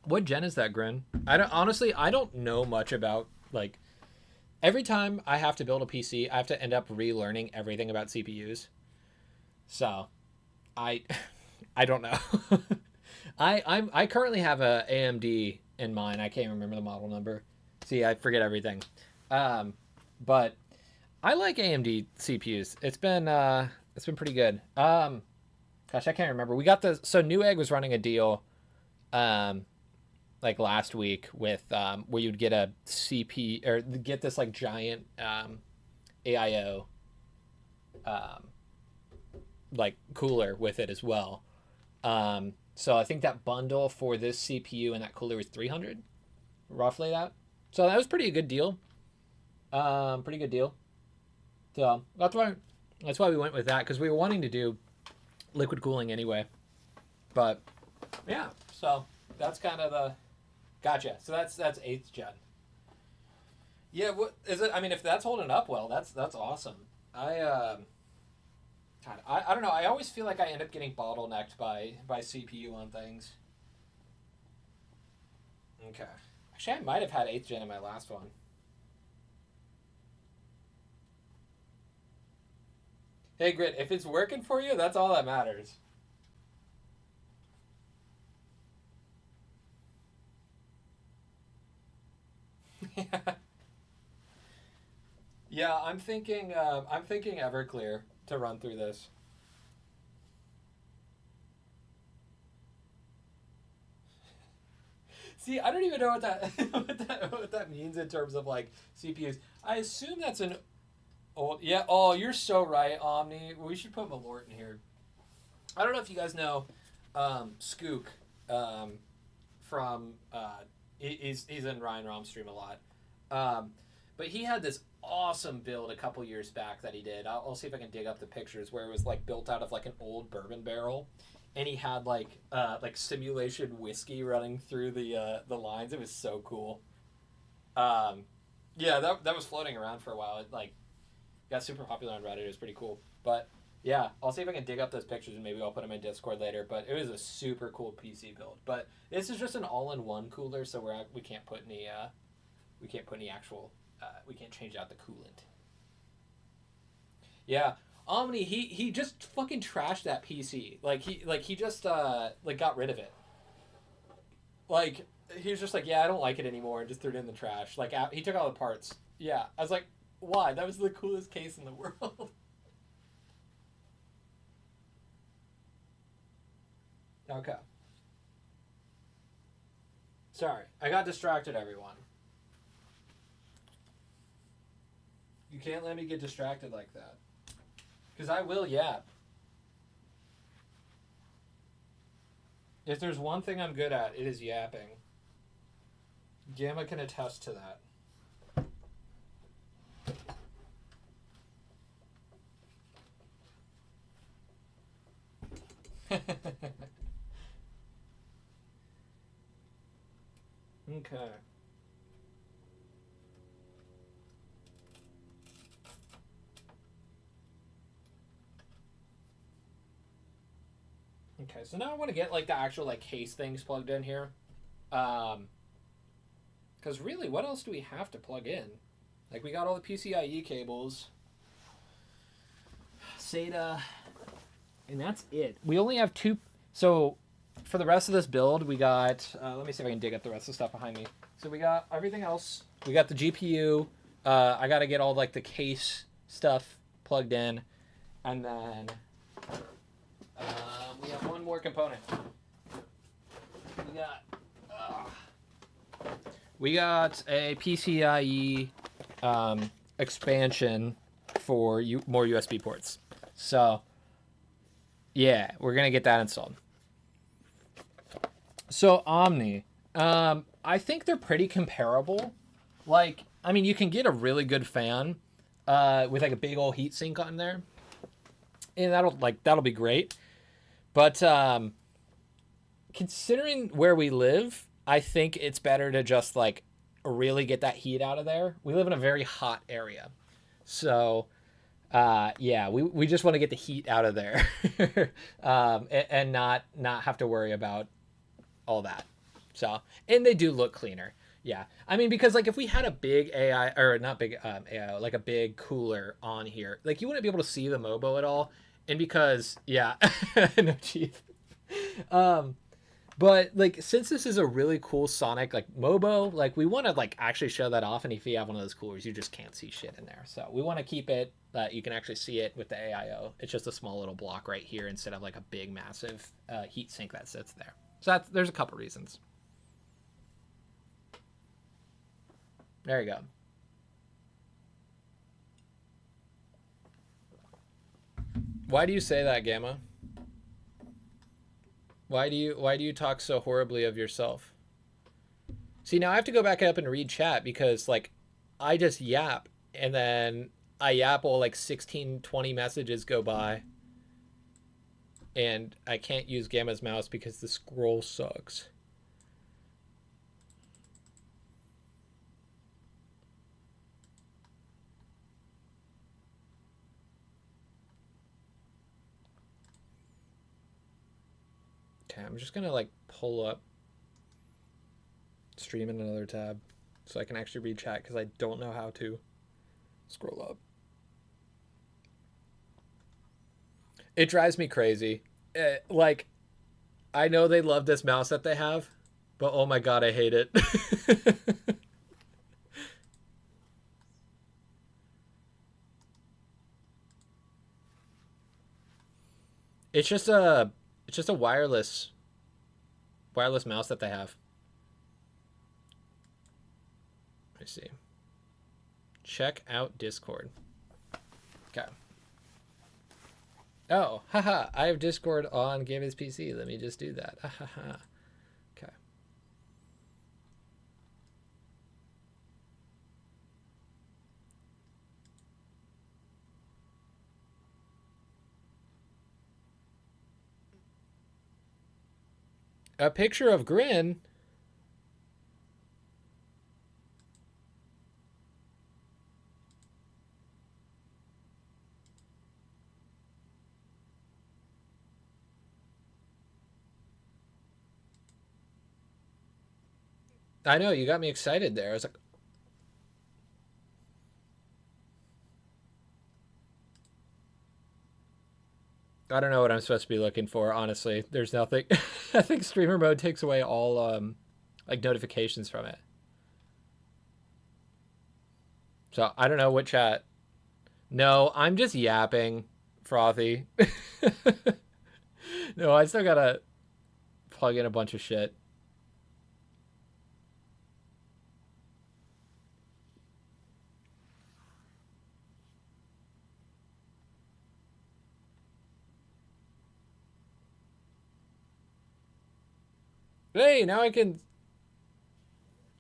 What gen is that, Grin? I don't know much about, like, every time I have to build a PC, I have to end up relearning everything about CPUs. So, I don't know. I currently have a AMD in mind. I can't remember the model number. See, I forget everything. But I like AMD CPUs. It's been pretty good. Gosh, I can't remember. We got so Newegg was running a deal like last week with where you'd get a CP or get this like giant AIO like cooler with it as well. So I think that bundle for this CPU and that cooler was $300, roughly that. So that was pretty good deal. Pretty good deal. So that's why we went with that, because we were wanting to do liquid cooling anyway. But yeah, so that's kind of the gotcha. So that's 8th gen. Yeah, what is it? I mean, if that's holding up well, that's awesome. I don't know. I always feel like I end up getting bottlenecked by CPU on things. Okay. Actually, I might have had 8th gen in my last one. Hey, Grit, if it's working for you, that's all that matters. Yeah, I'm thinking Everclear to run through this. See, I don't even know what that means in terms of like CPUs. I assume that's an old. Yeah. Oh, you're so right, Omni. We should put Malort in here. I don't know if you guys know Skook from he's in Ryan Rom's stream a lot. But he had this awesome build a couple years back that he did. I'll see if I can dig up the pictures where it was like built out of like an old bourbon barrel, and he had like simulation whiskey running through the lines. It was so cool. Yeah, that was floating around for a while. It like got super popular on Reddit. It was pretty cool. But yeah, I'll see if I can dig up those pictures and maybe I'll put them in Discord later. But it was a super cool PC build. But this is just an all-in-one cooler, so we can't put any actual. We can't change out the coolant. Yeah, Omni, he just fucking trashed that PC. He just got rid of it. Like he was just like, yeah, I don't like it anymore, and just threw it in the trash. Like he took all the parts. Yeah, I was like, why? That was the coolest case in the world. Okay. Sorry, I got distracted, everyone. You can't let me get distracted like that. Because I will yap. If there's one thing I'm good at, it is yapping. Gamma can attest to that. Okay. Okay, so now I want to get like the actual like case things plugged in here. Because really, what else do we have to plug in? Like we got all the PCIe cables, SATA, and that's it. We only have two. So for the rest of this build, we got. Let me see if I can dig up the rest of the stuff behind me. So we got everything else. We got the GPU. I got to get all like the case stuff plugged in, and then we have one more component. We got a PCIe expansion for more USB ports. So yeah, we're gonna get that installed. So Omni, I think they're pretty comparable. Like, I mean, you can get a really good fan with like a big old heat sink on there, and that'll be great. But considering where we live, I think it's better to just like really get that heat out of there. We live in a very hot area, so yeah, we just want to get the heat out of there, and not have to worry about all that. So, and they do look cleaner. Yeah, I mean, because like if we had a big AI or not big AI, like a big cooler on here, like you wouldn't be able to see the Mobo at all. And because yeah, no chief. But like since this is a really cool Sonic like Mobo, like we want to like actually show that off. And if you have one of those coolers, you just can't see shit in there. So we want to keep it that you can actually see it with the AIO. It's just a small little block right here instead of like a big massive heat sink that sits there. So there's a couple reasons. There you go. Why do you say that, Gamma? Why do you talk so horribly of yourself? See, now I have to go back up and read chat because like I just yap and then I yap while like 16, 20 messages go by. And I can't use Gamma's mouse because the scroll sucks. Okay, I'm just gonna like pull up stream in another tab so I can actually read chat because I don't know how to scroll up. It drives me crazy. Like, I know they love this mouse that they have, but oh my god, I hate it. It's just a wireless mouse that they have. Let me see. Check out Discord. Okay. Oh, haha, I have Discord on Gamma's PC. Let me just do that. Haha. Okay. A picture of Grin. I know, you got me excited there. I was like, I don't know what I'm supposed to be looking for, honestly. There's nothing. I think streamer mode takes away all like notifications from it. So I don't know what chat. No, I'm just yapping, Frothy. No, I still gotta plug in a bunch of shit. Hey, now I can...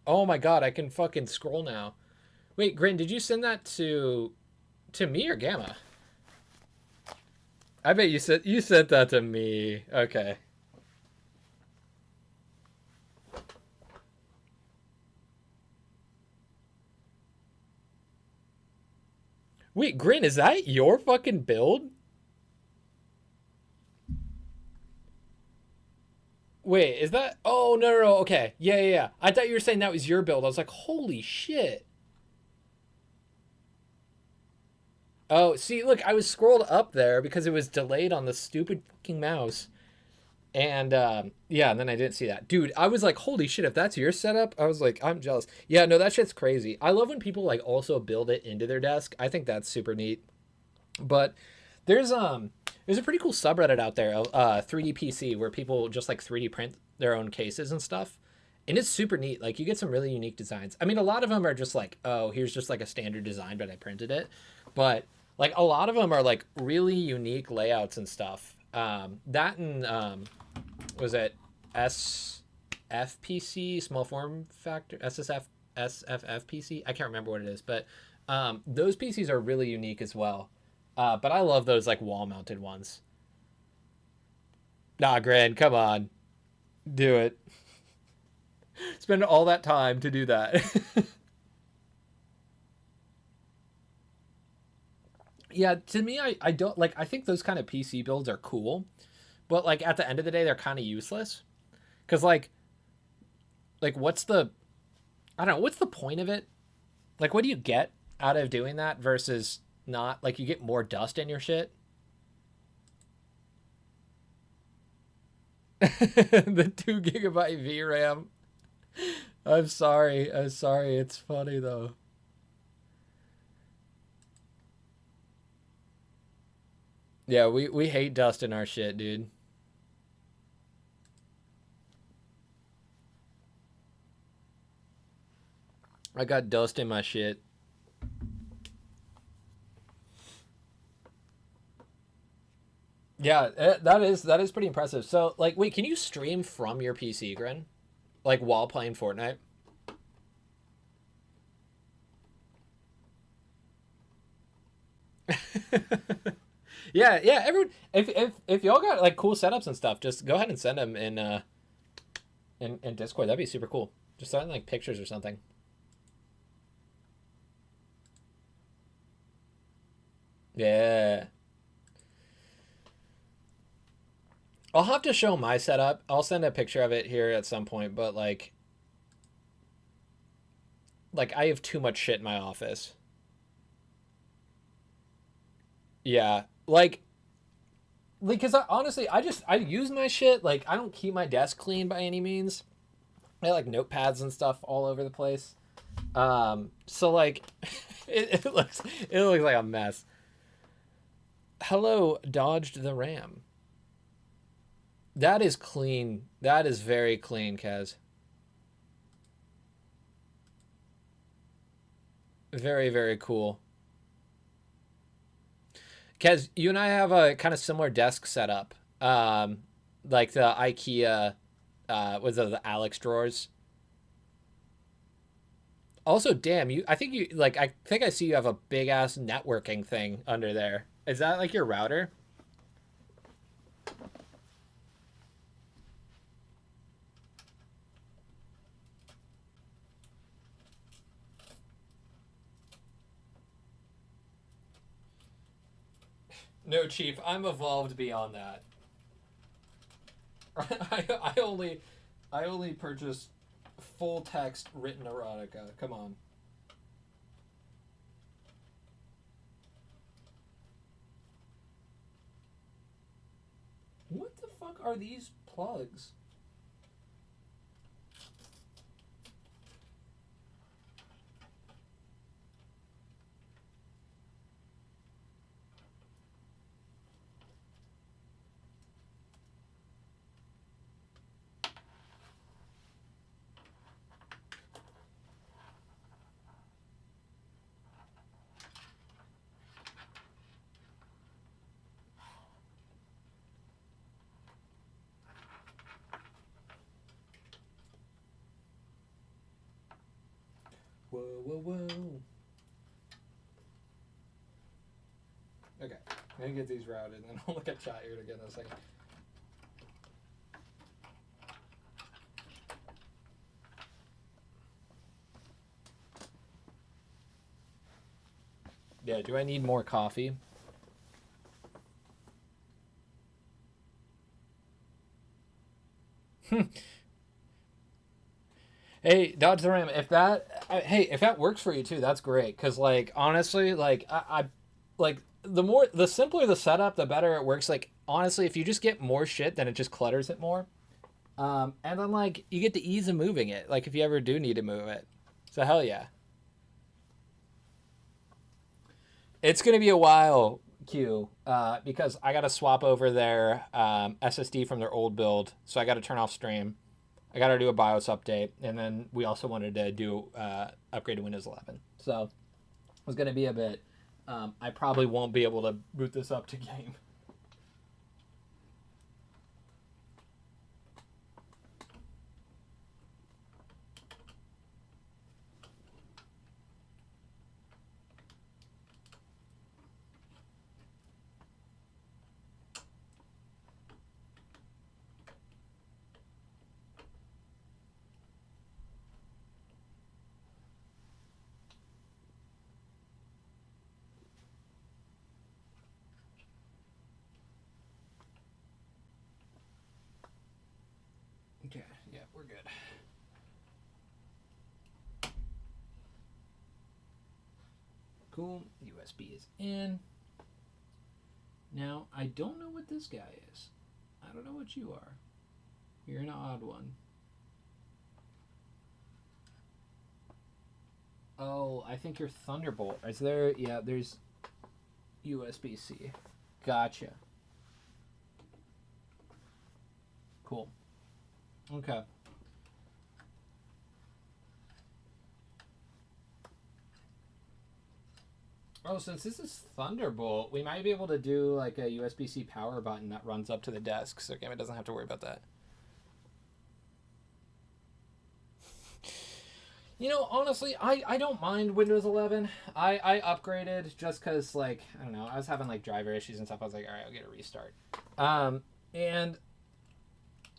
Oh my god, I can fucking scroll now. Wait, Grin, did you send that to me or Gamma? I bet you sent that to me. Okay. Wait, Grin, is that your fucking build? Wait, is that... Oh, no. Okay. Yeah. I thought you were saying that was your build. I was like, holy shit. Oh, see, look, I was scrolled up there because it was delayed on the stupid fucking mouse. And, yeah, and then I didn't see that. Dude, I was like, holy shit, if that's your setup, I was like, I'm jealous. Yeah, no, that shit's crazy. I love when people, like, also build it into their desk. I think that's super neat. But there's a pretty cool subreddit out there, 3D PC, where people just, like, 3D print their own cases and stuff. And it's super neat. Like, you get some really unique designs. I mean, a lot of them are just like, oh, here's just, like, a standard design, but I printed it. But, like, a lot of them are, like, really unique layouts and stuff. That and... was it SFPC, small form factor, SFFPC? I can't remember what it is, but those PCs are really unique as well. But I love those like wall mounted ones. Nah, Gran, come on. Do it. Spend all that time to do that. Yeah, to me, I don't like, I think those kind of PC builds are cool. But, like, at the end of the day, they're kind of useless. Because, like, what's the... I don't know, what's the point of it? Like, what do you get out of doing that versus not? Like, you get more dust in your shit? The 2 gigabyte VRAM. I'm sorry. It's funny, though. Yeah, we hate dust in our shit, dude. I got dust in my shit. Yeah, that is pretty impressive. So, like, wait, can you stream from your PC, Gren? Like, while playing Fortnite? Yeah, everyone, if y'all got like cool setups and stuff, just go ahead and send them in Discord. That'd be super cool. Just send like pictures or something. Yeah. I'll have to show my setup. I'll send a picture of it here at some point, but like I have too much shit in my office. Yeah. Like because honestly, I use my shit. Like, I don't keep my desk clean by any means. I have, like, notepads and stuff all over the place. So, like, it looks like a mess. Hello, dodged the ram. That is clean. That is very clean, Kaz. Very, very cool. Kaz, you and I have a kind of similar desk setup. Like the IKEA, was it the Alex drawers? Also, damn, I think I see you have a big ass networking thing under there. Is that like your router? No, Chief, I'm evolved beyond that. I only purchase full text written erotica. Come on. What the fuck are these plugs? Whoa, whoa, whoa. Okay, I'm gonna get these routed, and then I'll look at chat here again in a second. Yeah, do I need more coffee? Hey, Dodge the Ram, if that works for you too, that's great. Cause like honestly, like I like the simpler the setup, the better it works. Like honestly, if you just get more shit, then it just clutters it more. And then like you get the ease of moving it. Like if you ever do need to move it, so hell yeah. It's gonna be a while, Q, because I gotta swap over their SSD from their old build, so I gotta turn off stream. I got to do a BIOS update, and then we also wanted to do upgrade to Windows 11. So it was going to be a bit. I probably won't be able to boot this up to game. Okay, yeah, we're good. Cool, USB is in. Now, I don't know what this guy is. I don't know what you are. You're an odd one. Oh, I think you're Thunderbolt. Is there? Yeah, there's USB-C. Gotcha. Cool. Okay. Oh, since this is Thunderbolt, we might be able to do like a USB-C power button that runs up to the desk, so Game doesn't have to worry about that. You know, honestly, I don't mind Windows 11. I upgraded just because, like, I don't know, I was having, like, driver issues and stuff. I was like, all right, I'll get a restart. And,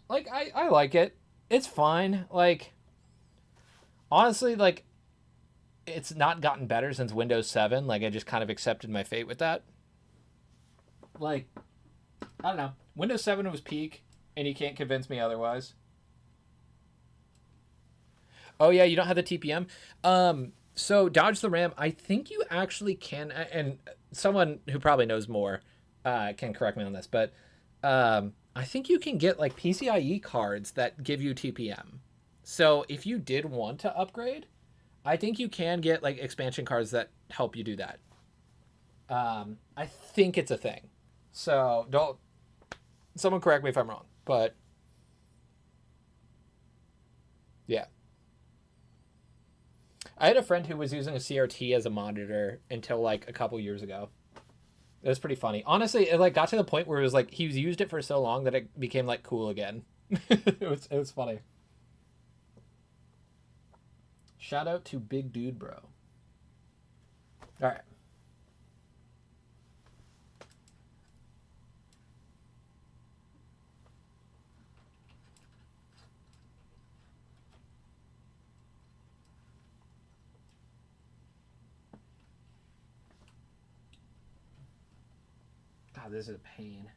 like, I like it. It's fine. Like, honestly, like, it's not gotten better since Windows 7. Like, I just kind of accepted my fate with that. Like, I don't know. Windows 7 was peak, and you can't convince me otherwise. Oh, yeah, you don't have the TPM? So, Dodge the Ram, I think you actually can, and someone who probably knows more can correct me on this, but I think you can get, like, PCIe cards that give you TPM. So, if you did want to upgrade, I think you can get, like, expansion cards that help you do that. I think it's a thing. So, don't... Someone correct me if I'm wrong, but... Yeah. I had a friend who was using a CRT as a monitor until, like, a couple years ago. It was pretty funny. Honestly, it, like, got to the point where it was, like, he used it for so long that it became, like, cool again. It was funny. Shout out to Big Dude Bro. All right. God, this is a pain.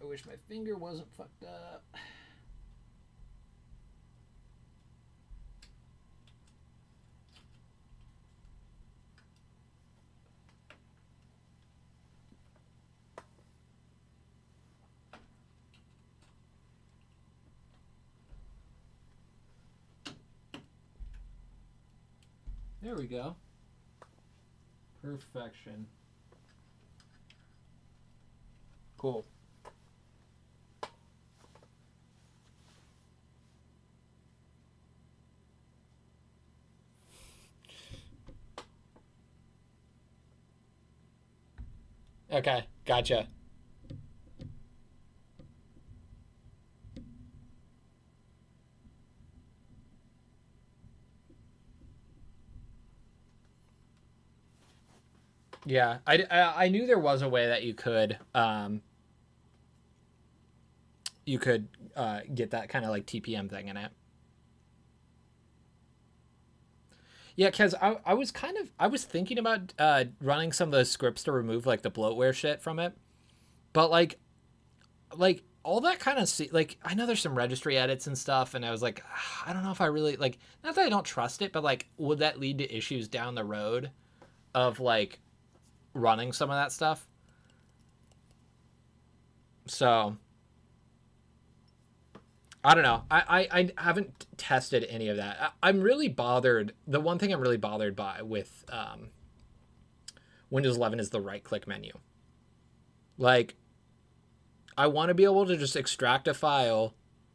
I wish my finger wasn't fucked up. There we go. Perfection. Cool. Okay, gotcha. Yeah, I knew there was a way that you could get that kind of like TPM thing in it. Yeah, because I was thinking about running some of those scripts to remove like the bloatware shit from it, but like all that kind of like I know there's some registry edits and stuff, and I was like, I don't know if I really like, not that I don't trust it, but like would that lead to issues down the road of like running some of that stuff? So I don't know. I haven't tested any of that. I'm really bothered. The one thing I'm really bothered by with Windows 11 is the right click menu. Like, I want to be able to just extract a file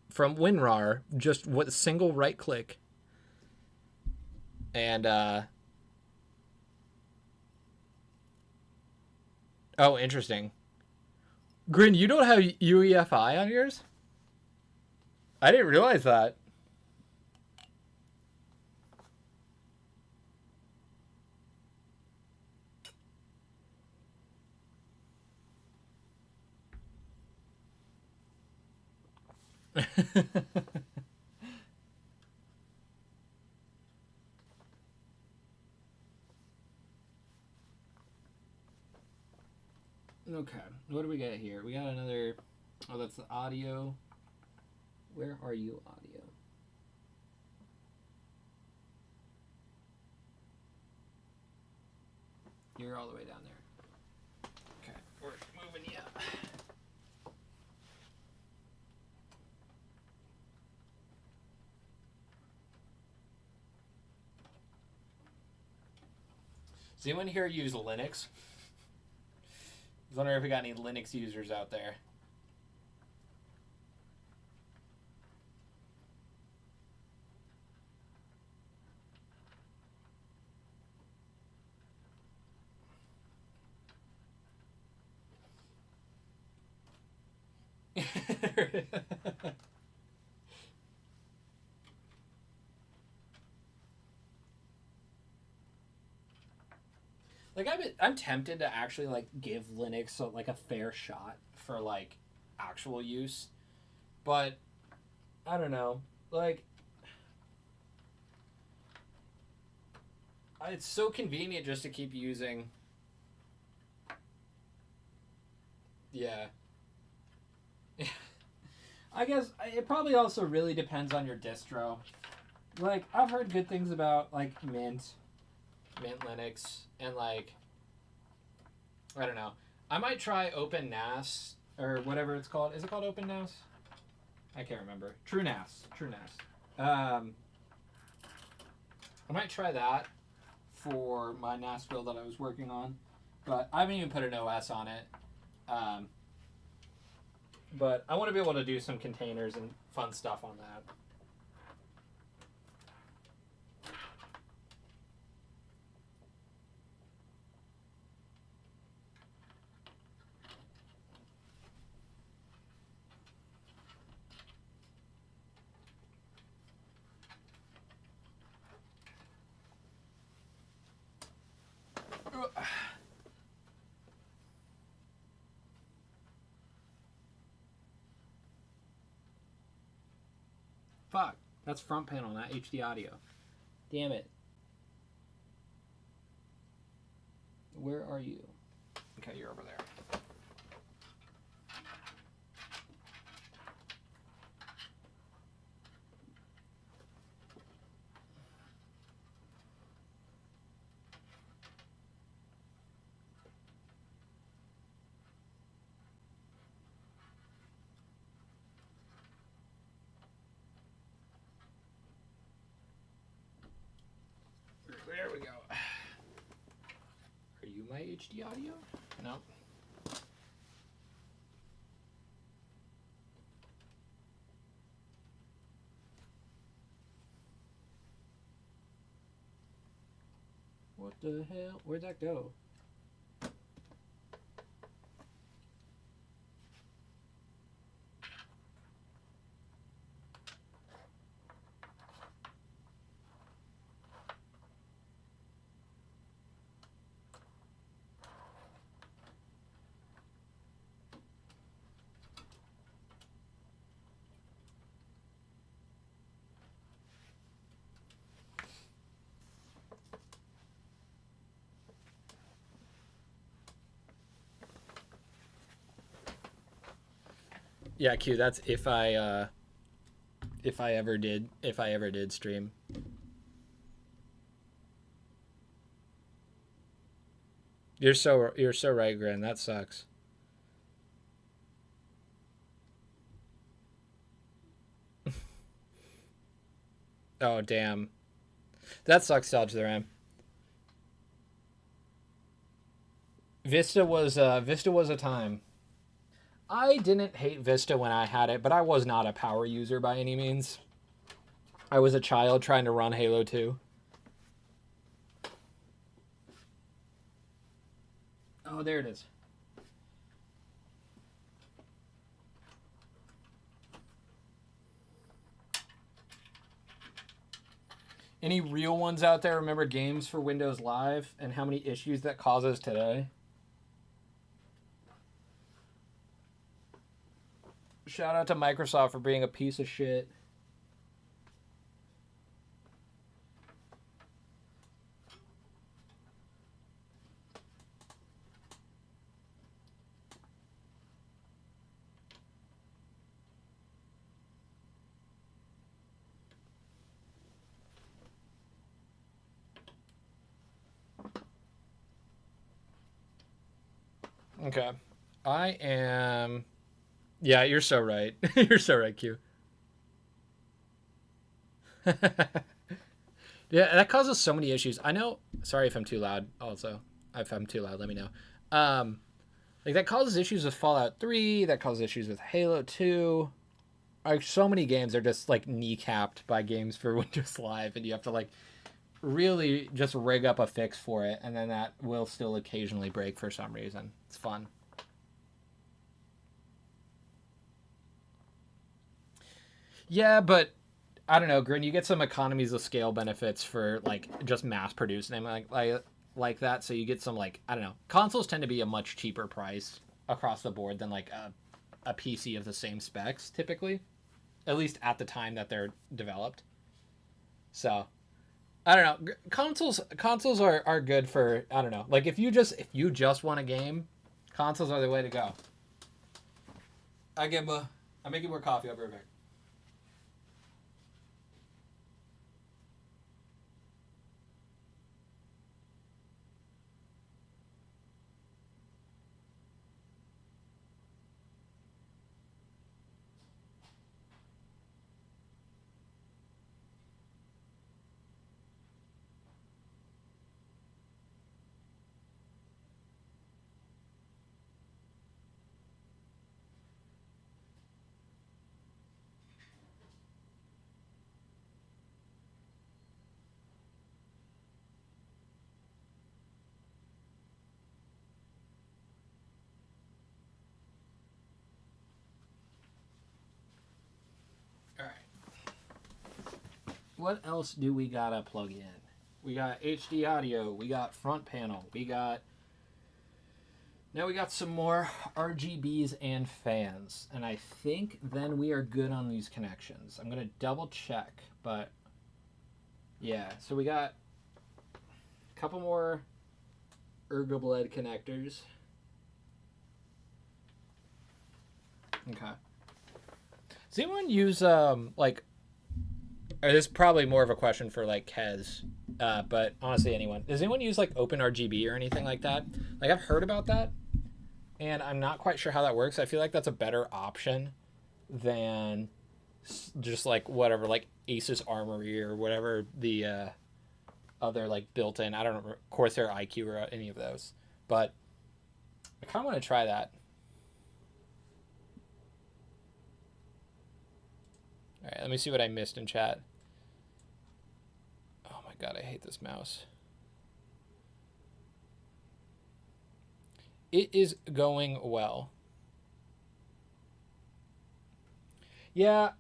from WinRAR just with a single right click. And oh, interesting. Grin, you don't have UEFI on yours? I didn't realize that. Okay, what do we got here? We got another. Oh, that's the audio. Where are you, audio? You're all the way down there. Okay, we're moving you up. Does anyone here use Linux? I was wondering if we got any Linux users out there. Like I'm tempted to actually like give Linux like a fair shot for like actual use, but I don't know. Like it's so convenient just to keep using. Yeah. I guess it probably also really depends on your distro. Like I've heard good things about like Mint Linux, and like I don't know. I might try OpenNAS or whatever it's called. Is it called OpenNAS? I can't remember. TrueNAS. I might try that for my NAS build that I was working on, but I haven't even put an OS on it. But I want to be able to do some containers and fun stuff on that. Fuck, that's front panel, not HD audio. Damn it. Where are you? Okay, you're over there. There we go. Are you my HD audio? No. What the hell? Where'd that go? Yeah, Q. That's if I ever did stream. You're so right, Gren. That sucks. Oh damn, that sucks. Dodge the Ram. Vista was a time. I didn't hate Vista when I had it, but I was not a power user by any means. I was a child trying to run Halo 2. Oh, there it is. Any real ones out there remember games for Windows Live and how many issues that causes today? Shout out to Microsoft for being a piece of shit. Okay. I am... Yeah, you're so right. You're so right, Q. Yeah, that causes so many issues. I know... Sorry if I'm too loud, also. If I'm too loud, let me know. Like, that causes issues with Fallout 3. That causes issues with Halo 2. Like, so many games are just, like, kneecapped by games for Windows Live. And you have to, like, really just rig up a fix for it. And then that will still occasionally break for some reason. It's fun. Yeah, but I don't know, Grin. You get some economies of scale benefits for like just mass producing them like that. So you get some like I don't know. Consoles tend to be a much cheaper price across the board than like a PC of the same specs typically, at least at the time that they're developed. So I don't know. Consoles are good for I don't know. Like if you just want a game, consoles are the way to go. I'm making more coffee. I'll be right back. What else do we gotta plug in? We got HD audio, we got front panel, now we got some more RGBs and fans, and I think then we are good on these connections. I'm gonna double check, but yeah, so we got a couple more ErgoBled connectors. Okay. Does anyone use like? Or this is probably more of a question for like Kez, but honestly, anyone. Does anyone use like OpenRGB or anything like that? Like I've heard about that, and I'm not quite sure how that works. I feel like that's a better option than just like whatever, like Asus Armory or whatever the other like built-in. I don't know, Corsair iCUE or any of those, but I kind of want to try that. All right, let me see what I missed in chat. Oh my god, I hate this mouse. It is going well. Yeah,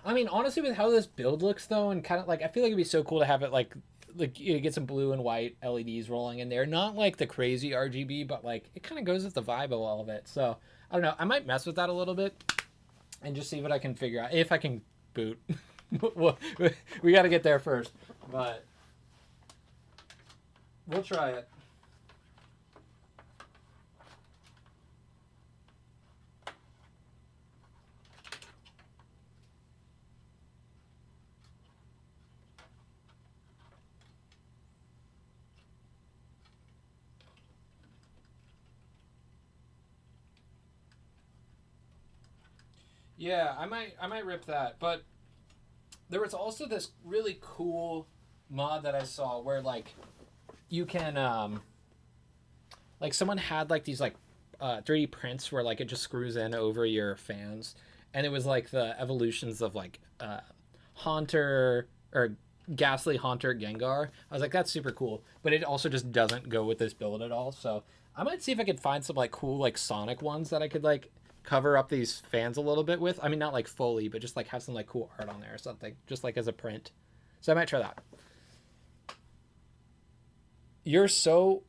I mean, honestly, with how this build looks though, and kind of like, I feel like it'd be so cool to have it like you get some blue and white LEDs rolling in there. Not like the crazy RGB, but like it kind of goes with the vibe of all of it. So I don't know. I might mess with that a little bit and just see what I can figure out if I can boot. We got to get there first, but we'll try it. Yeah, I might rip that. But there was also this really cool mod that I saw where like you can like someone had like these like 3D prints where like it just screws in over your fans, and it was like the evolutions of like Haunter or Ghastly Haunter Gengar. I was like, that's super cool, but it also just doesn't go with this build at all. So I might see if I could find some like cool like Sonic ones that I could like cover up these fans a little bit with. I mean, not like fully, but just like have some like cool art on there or something, just like as a print. So I might try that. You're so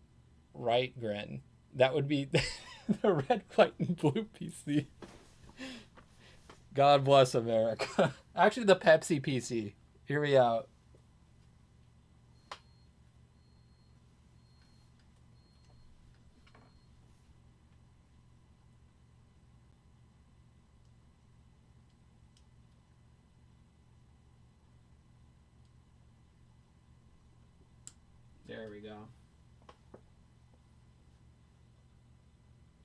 right, Gren. That would be the red, white, and blue PC. God bless America. Actually, the Pepsi PC. Hear me out. There we go.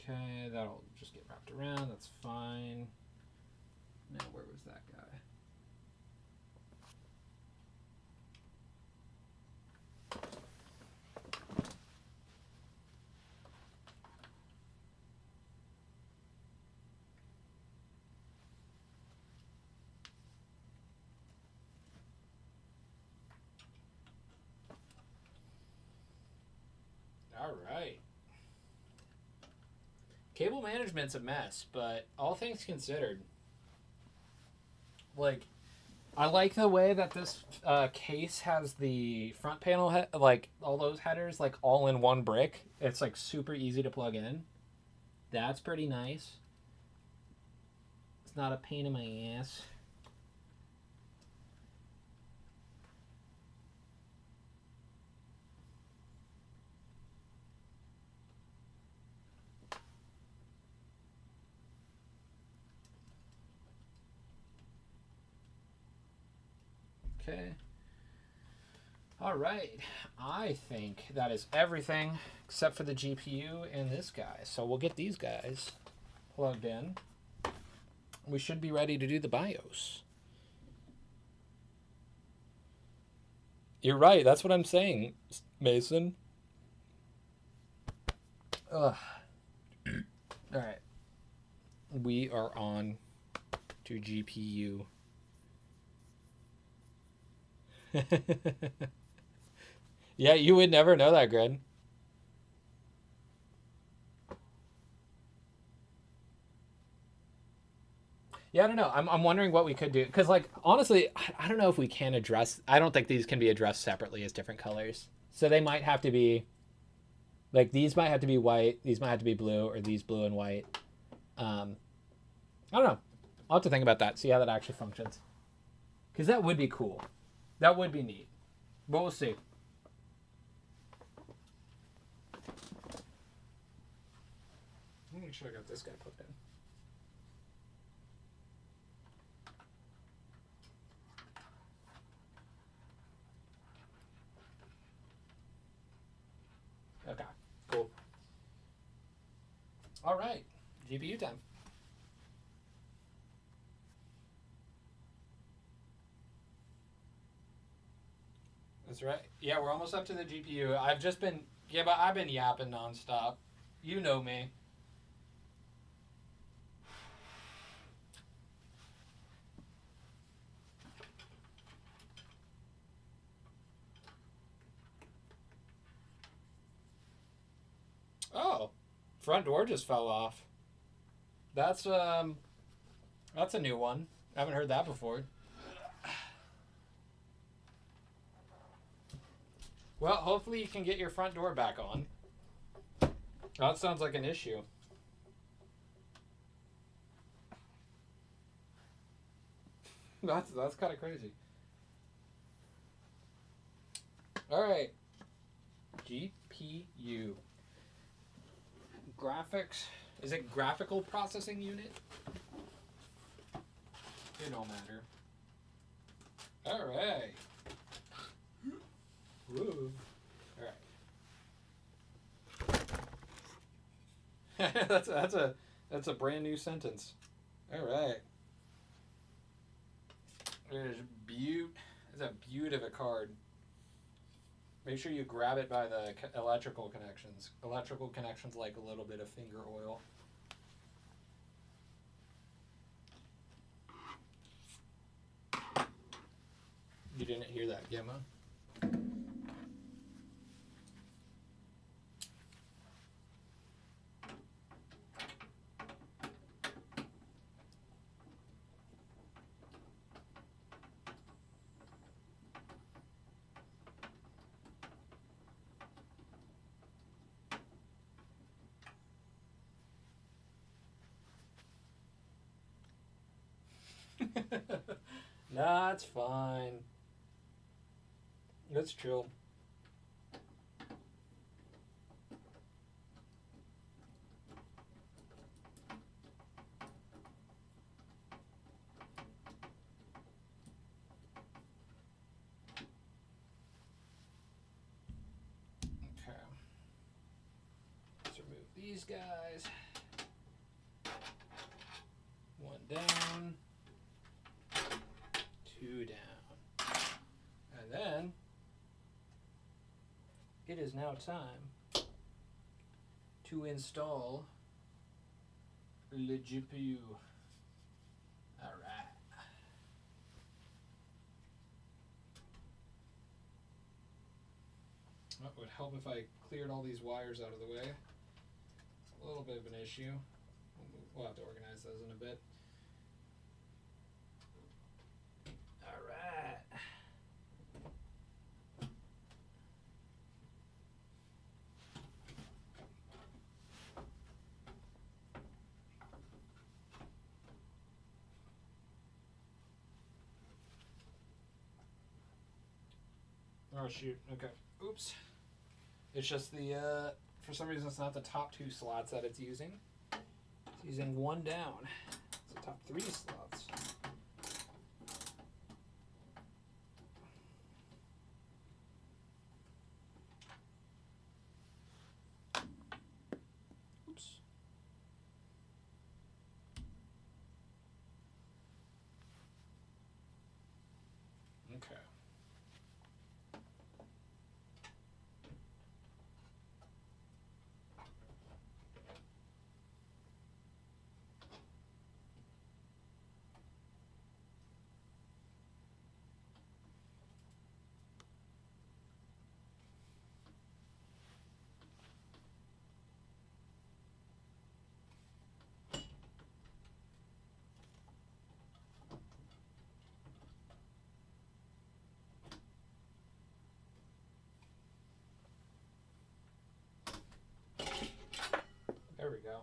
Okay, that'll just get wrapped around. That's fine. Now, where was that guy? All right. Cable management's a mess, but all things considered, like, I like the way that this case has the front panel, like, all those headers, like, all in one brick. It's, like, super easy to plug in. That's pretty nice. It's not a pain in my ass. Okay. All right. I think that is everything except for the GPU and this guy. So we'll get these guys plugged in. We should be ready to do the BIOS. You're right. That's what I'm saying, Mason. Ugh. All right. We are on to GPU. Yeah, you would never know that, Gren. Yeah, I don't know. I'm wondering what we could do. Because, like, honestly, I don't know if we can address... I don't think these can be addressed separately as different colors. So they might have to be... Like, these might have to be white, these might have to be blue, or these blue and white. I don't know. I'll have to think about that, see how that actually functions. Because that would be cool. That would be neat. But we'll see. Let me make sure I got this guy plugged in. Okay, cool. All right, GPU time. That's right. Yeah, we're almost up to the GPU. I've been yapping nonstop. You know me. Oh, front door just fell off. That's a new one. I haven't heard that before. Well, hopefully you can get your front door back on. That sounds like an issue. That's kind of crazy. All right. GPU. Graphics. Is it graphical processing unit? It don't matter. All right. Woo. All right. that's a brand new sentence. All right. It's a beaut of a card. Make sure you grab it by the electrical connections. Electrical connections like a little bit of finger oil. You didn't hear that, Gemma? Nah, it's fine. Let's chill. Okay. Let's remove these guys. One down. Two down. And then it is now time to install le GPU. Alright. Well, it would help if I cleared all these wires out of the way. It's a little bit of an issue. We'll have to organize those in a bit. Alright. Oh shoot, okay. Oops. It's just the, for some reason it's not the top two slots that it's using. It's using one down. It's the top three slots. Oops. Okay. There we go.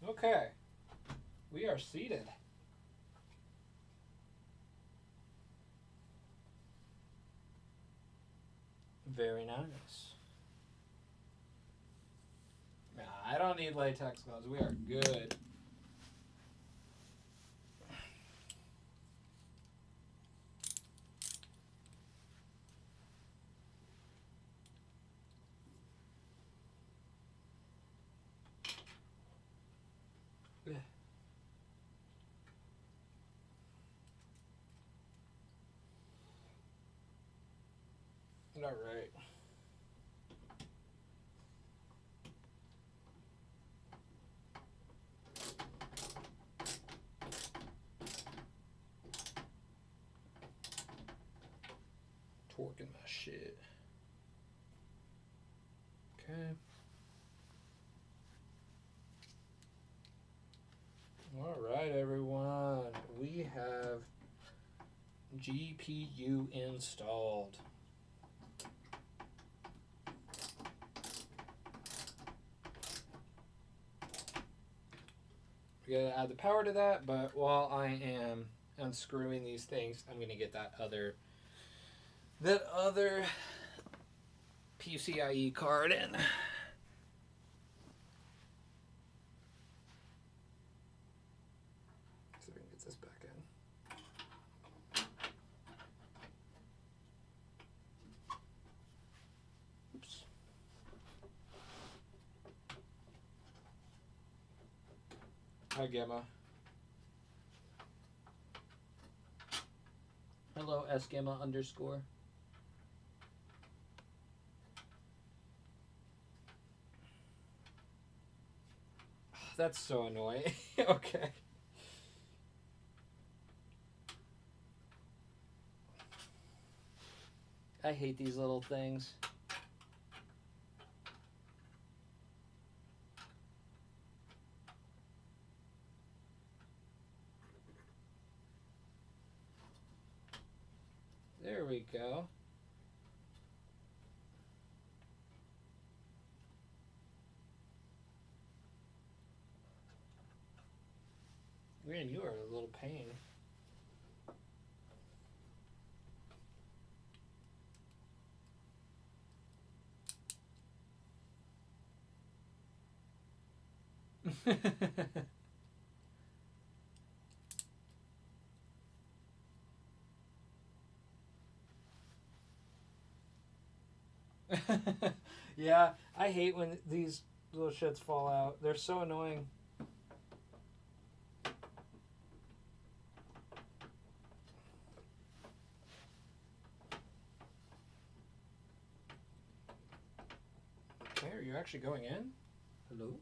Okay. We are seated. Very nice. Nah, I don't need latex gloves. We are good. All right. Torquing my shit. Okay. All right, everyone. We have GPU installed. We gotta add the power to that, but while I am unscrewing these things, I'm gonna get that other PCIe card in. See if we can get this back in. Oops. Hi, Gemma. Hello, sgamma underscore. That's so annoying. Okay. I hate these little things. There we go. Man, you are a little pain. Yeah, I hate when these little shits fall out. They're so annoying. Okay, are you actually going in? Hello?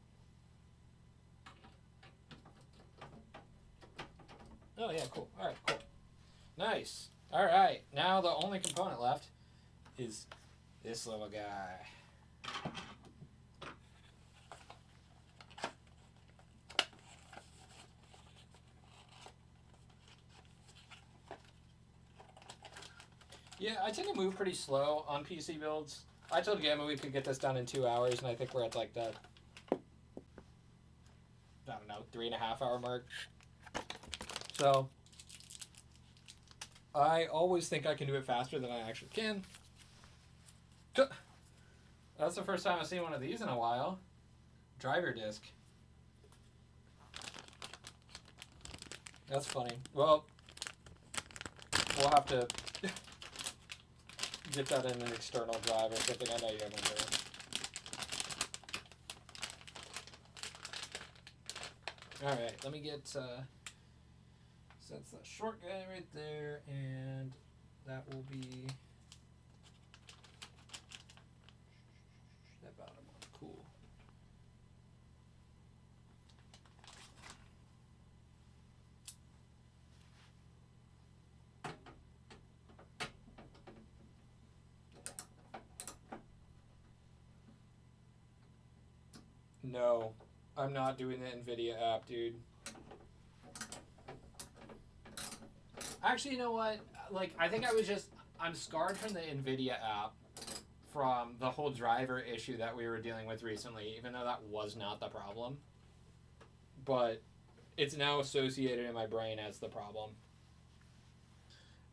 Oh, yeah, cool. Alright, cool. Nice. Alright, now the only component left is this little guy. Yeah, I tend to move pretty slow on PC builds. I told Gamma we could get this done in 2 hours, and I think we're at like the, I don't know, 3.5 hour mark. So, I always think I can do it faster than I actually can. That's the first time I've seen one of these in a while. Driver disc. That's funny. Well, we'll have to get that in an external drive or something. I know you haven't heard. Alright, let me get, so that's that short guy right there, and that will be that bottom one. Cool. No, I'm not doing the NVIDIA app, dude. Actually, you know what? Like, I think I'm scarred from the NVIDIA app from the whole driver issue that we were dealing with recently, even though that was not the problem. But it's now associated in my brain as the problem.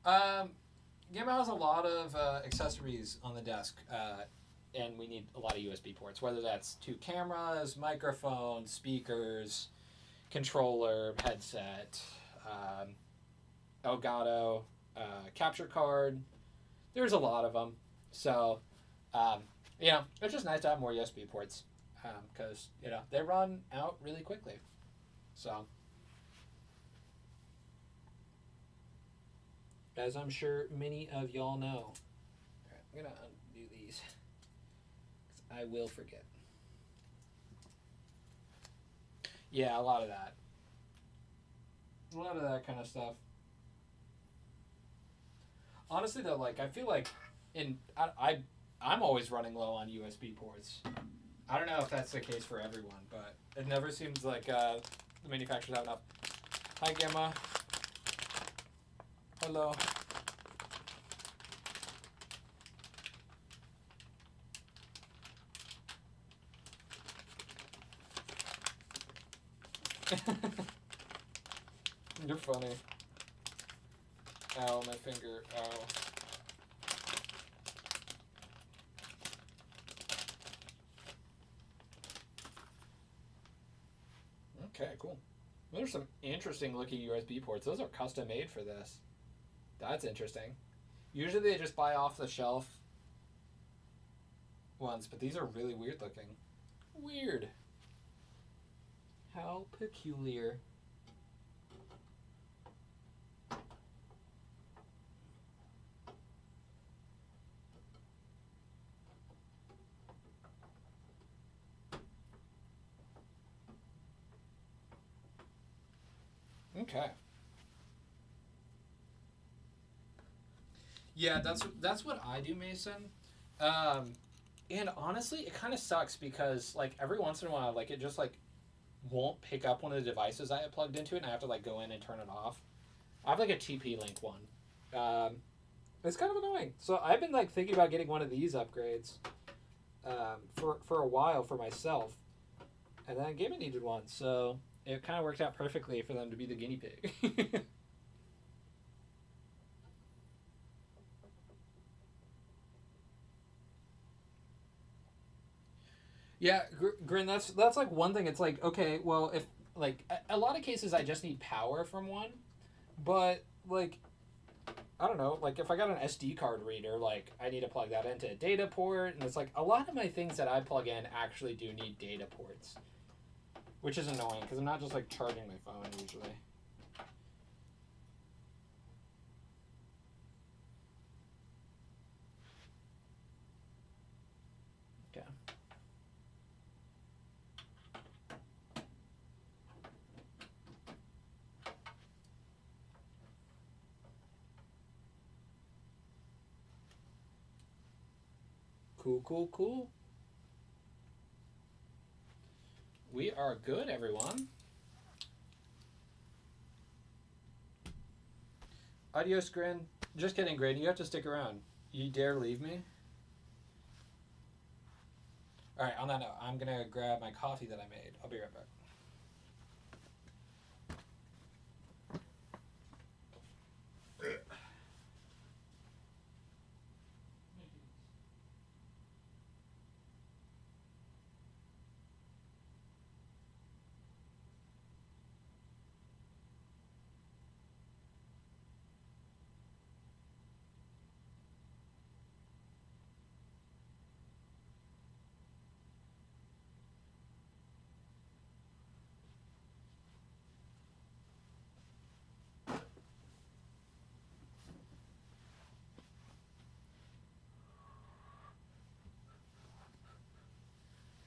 Gamma has a lot of accessories on the desk, and we need a lot of USB ports, whether that's 2 cameras, microphones, speakers, controller, headset, Elgato, capture card. There's a lot of them. So, it's just nice to have more USB ports because, they run out really quickly. So, as I'm sure many of y'all know. All right, I'm going to undo these because I will forget. Yeah, a lot of that. A lot of that kind of stuff. Honestly, though, like, I feel like I'm always running low on USB ports. I don't know if that's the case for everyone, but it never seems like the manufacturers have enough. Hi, Gemma. Hello. You're funny. Ow, my finger. Ow. Okay, cool. There's some interesting looking USB ports. Those are custom made for this. That's interesting. Usually they just buy off the shelf ones, but these are really weird looking. Weird. How peculiar. Okay. Yeah, that's what I do, Mason. And honestly, it kind of sucks because like every once in a while, like it just like won't pick up one of the devices I have plugged into it, and I have to like go in and turn it off. I have like a TP-Link one. It's kind of annoying. So I've been like thinking about getting one of these upgrades for a while for myself, and then Gaming needed one, so it kind of worked out perfectly for them to be the guinea pig. Yeah, Grin, that's like one thing. It's like, okay, well, if like a lot of cases I just need power from one, but like I don't know, like if I got an SD card reader, like I need to plug that into a data port, and it's like a lot of my things that I plug in actually do need data ports, which is annoying because I'm not just like charging my phone usually. Okay. Cool, cool, cool. We are good, everyone. Adios, Grin. Just kidding, Grin. You have to stick around. You dare leave me? Alright, on that note, I'm gonna grab my coffee that I made. I'll be right back.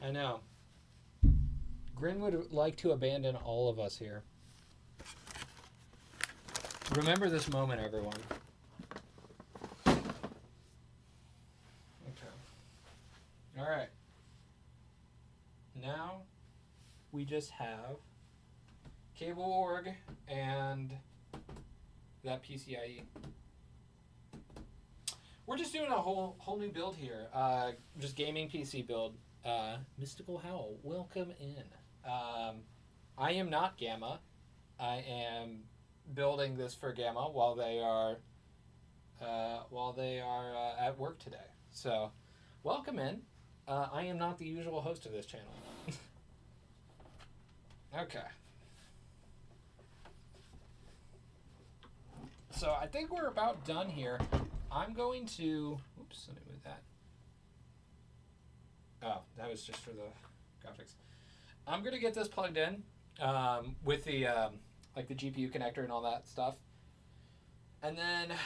I know. Grin would like to abandon all of us here. Remember this moment, everyone. Okay. Alright. Now, we just have cable org and that PCIe. We're just doing a whole new build here. Just gaming PC build. Mystical Howl, welcome in. I am not Gamma. I am building this for Gamma while they are at work today. So, welcome in. I am not the usual host of this channel. Okay. So I think we're about done here. I'm going to. Oops, let me move that. Oh, that was just for the graphics. I'm gonna get this plugged in with the like the GPU connector and all that stuff, and then I'm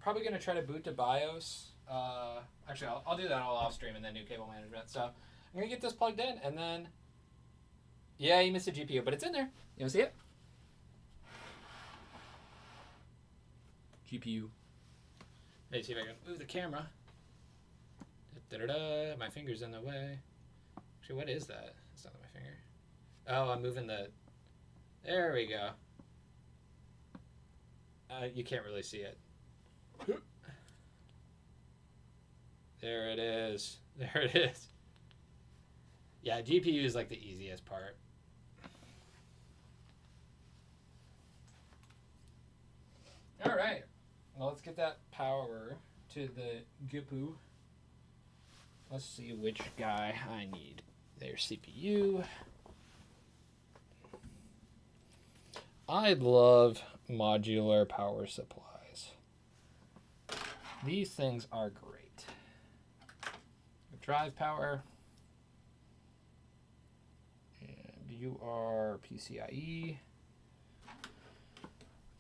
probably gonna try to boot to BIOS. Actually, I'll do that all off stream and then do cable management. So I'm gonna get this plugged in, and then yeah, you missed the GPU, but it's in there. You wanna see it? GPU. Let's see if I can move the camera. Da-da-da, my finger's in the way. Actually, what is that? It's not my finger. Oh, I'm moving the... There we go. You can't really see it. There it is. There it is. Yeah, GPU is like the easiest part. All right. Well, let's get that power to the GPU. Let's see which guy I need. Their CPU. I love modular power supplies. These things are great. Drive power. you are PCIe.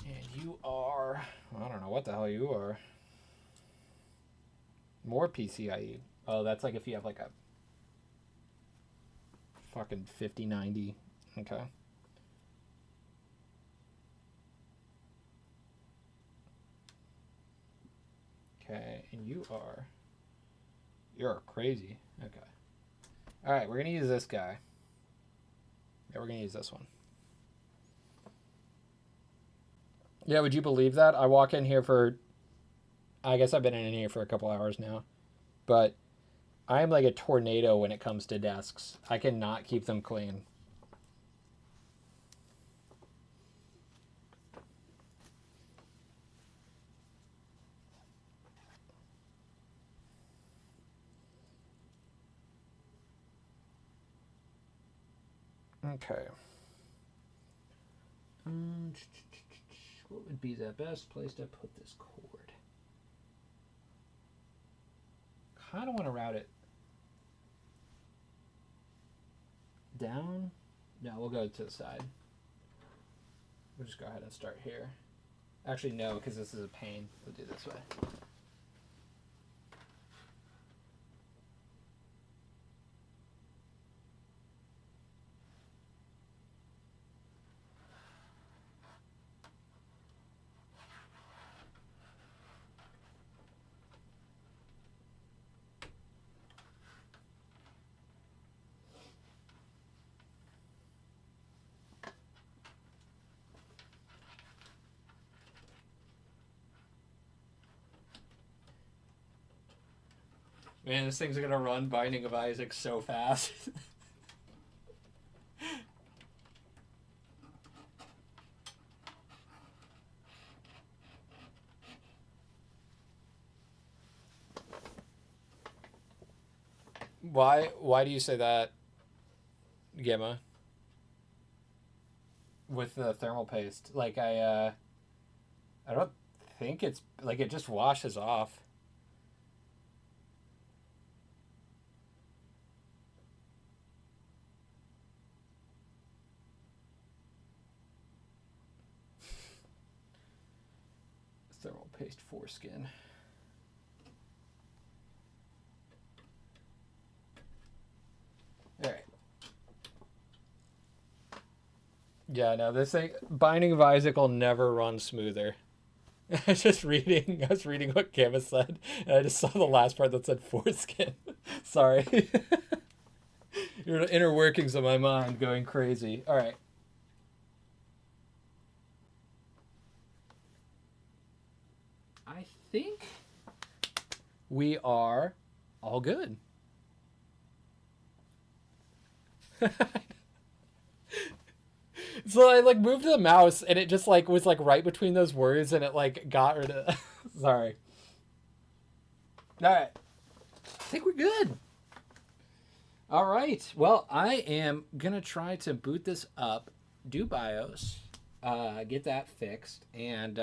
And you are, I don't know what the hell you are. More PCIe. Oh, that's like if you have like a fucking 5090. Okay. Okay, and you're crazy. Okay. All right, we're going to use this guy. Yeah, we're going to use this one. Yeah, would you believe that? I walk in here for, I guess I've been in here for a couple hours now, but I'm like a tornado when it comes to desks. I cannot keep them clean. Okay. What would be the best place to put this cord? Kind of want to route it down. No, we'll go to the side. We'll just go ahead and start here. Actually, no, because this is a pain. We'll do this way. Man, this thing's gonna run Binding of Isaac so fast. Why do you say that, Gemma? With the thermal paste, like I don't think it's like it just washes off. Thermal paste foreskin. All right. Yeah, no, this thing, Binding of Isaac will never run smoother. I was reading what Gamma said, and I just saw the last part that said foreskin. Sorry. Your inner workings of my mind going crazy. All right. I think we are all good. So I like moved the mouse and it just like was like right between those words and it like got rid of sorry. Alright. I think we're good. Alright. Well, I am gonna try to boot this up, do BIOS, get that fixed, and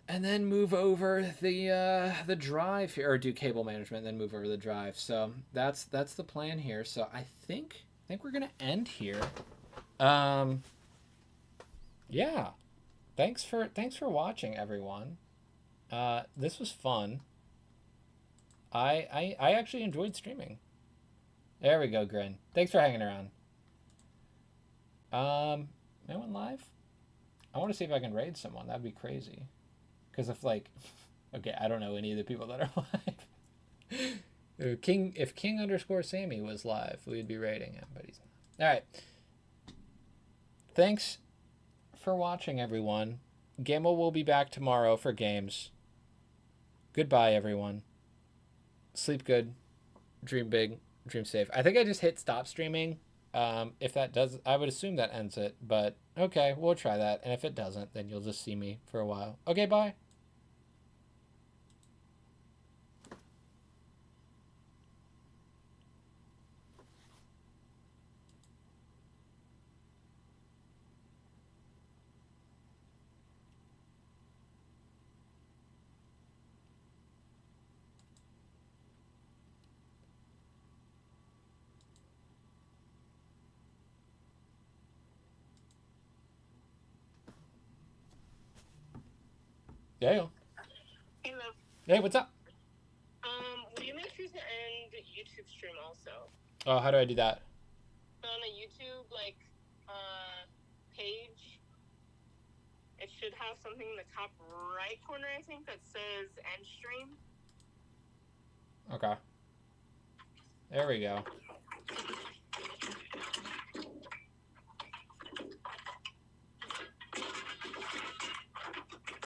then move over the drive here, or do cable management, and then move over the drive. So that's the plan here. So I think we're gonna end here. Yeah. Thanks for watching, everyone. This was fun. I actually enjoyed streaming. There we go, Grin. Thanks for hanging around. Anyone live? I want to see if I can raid someone. That'd be crazy. Because if like, okay, I don't know any of the people that are live. If King_Sammy was live, we'd be raiding him, but he's not. All right. Thanks for watching, everyone. Gamma will be back tomorrow for games. Goodbye, everyone. Sleep good. Dream big. Dream safe. I think I just hit stop streaming. If that does, I would assume that ends it, but okay, we'll try that. And if it doesn't, then you'll just see me for a while. Okay, bye. Yeah. Hey, love. Hey, what's up? Will you make sure to end YouTube stream also? Oh, how do I do that? On a YouTube, page, it should have something in the top right corner, I think, that says end stream. Okay. There we go.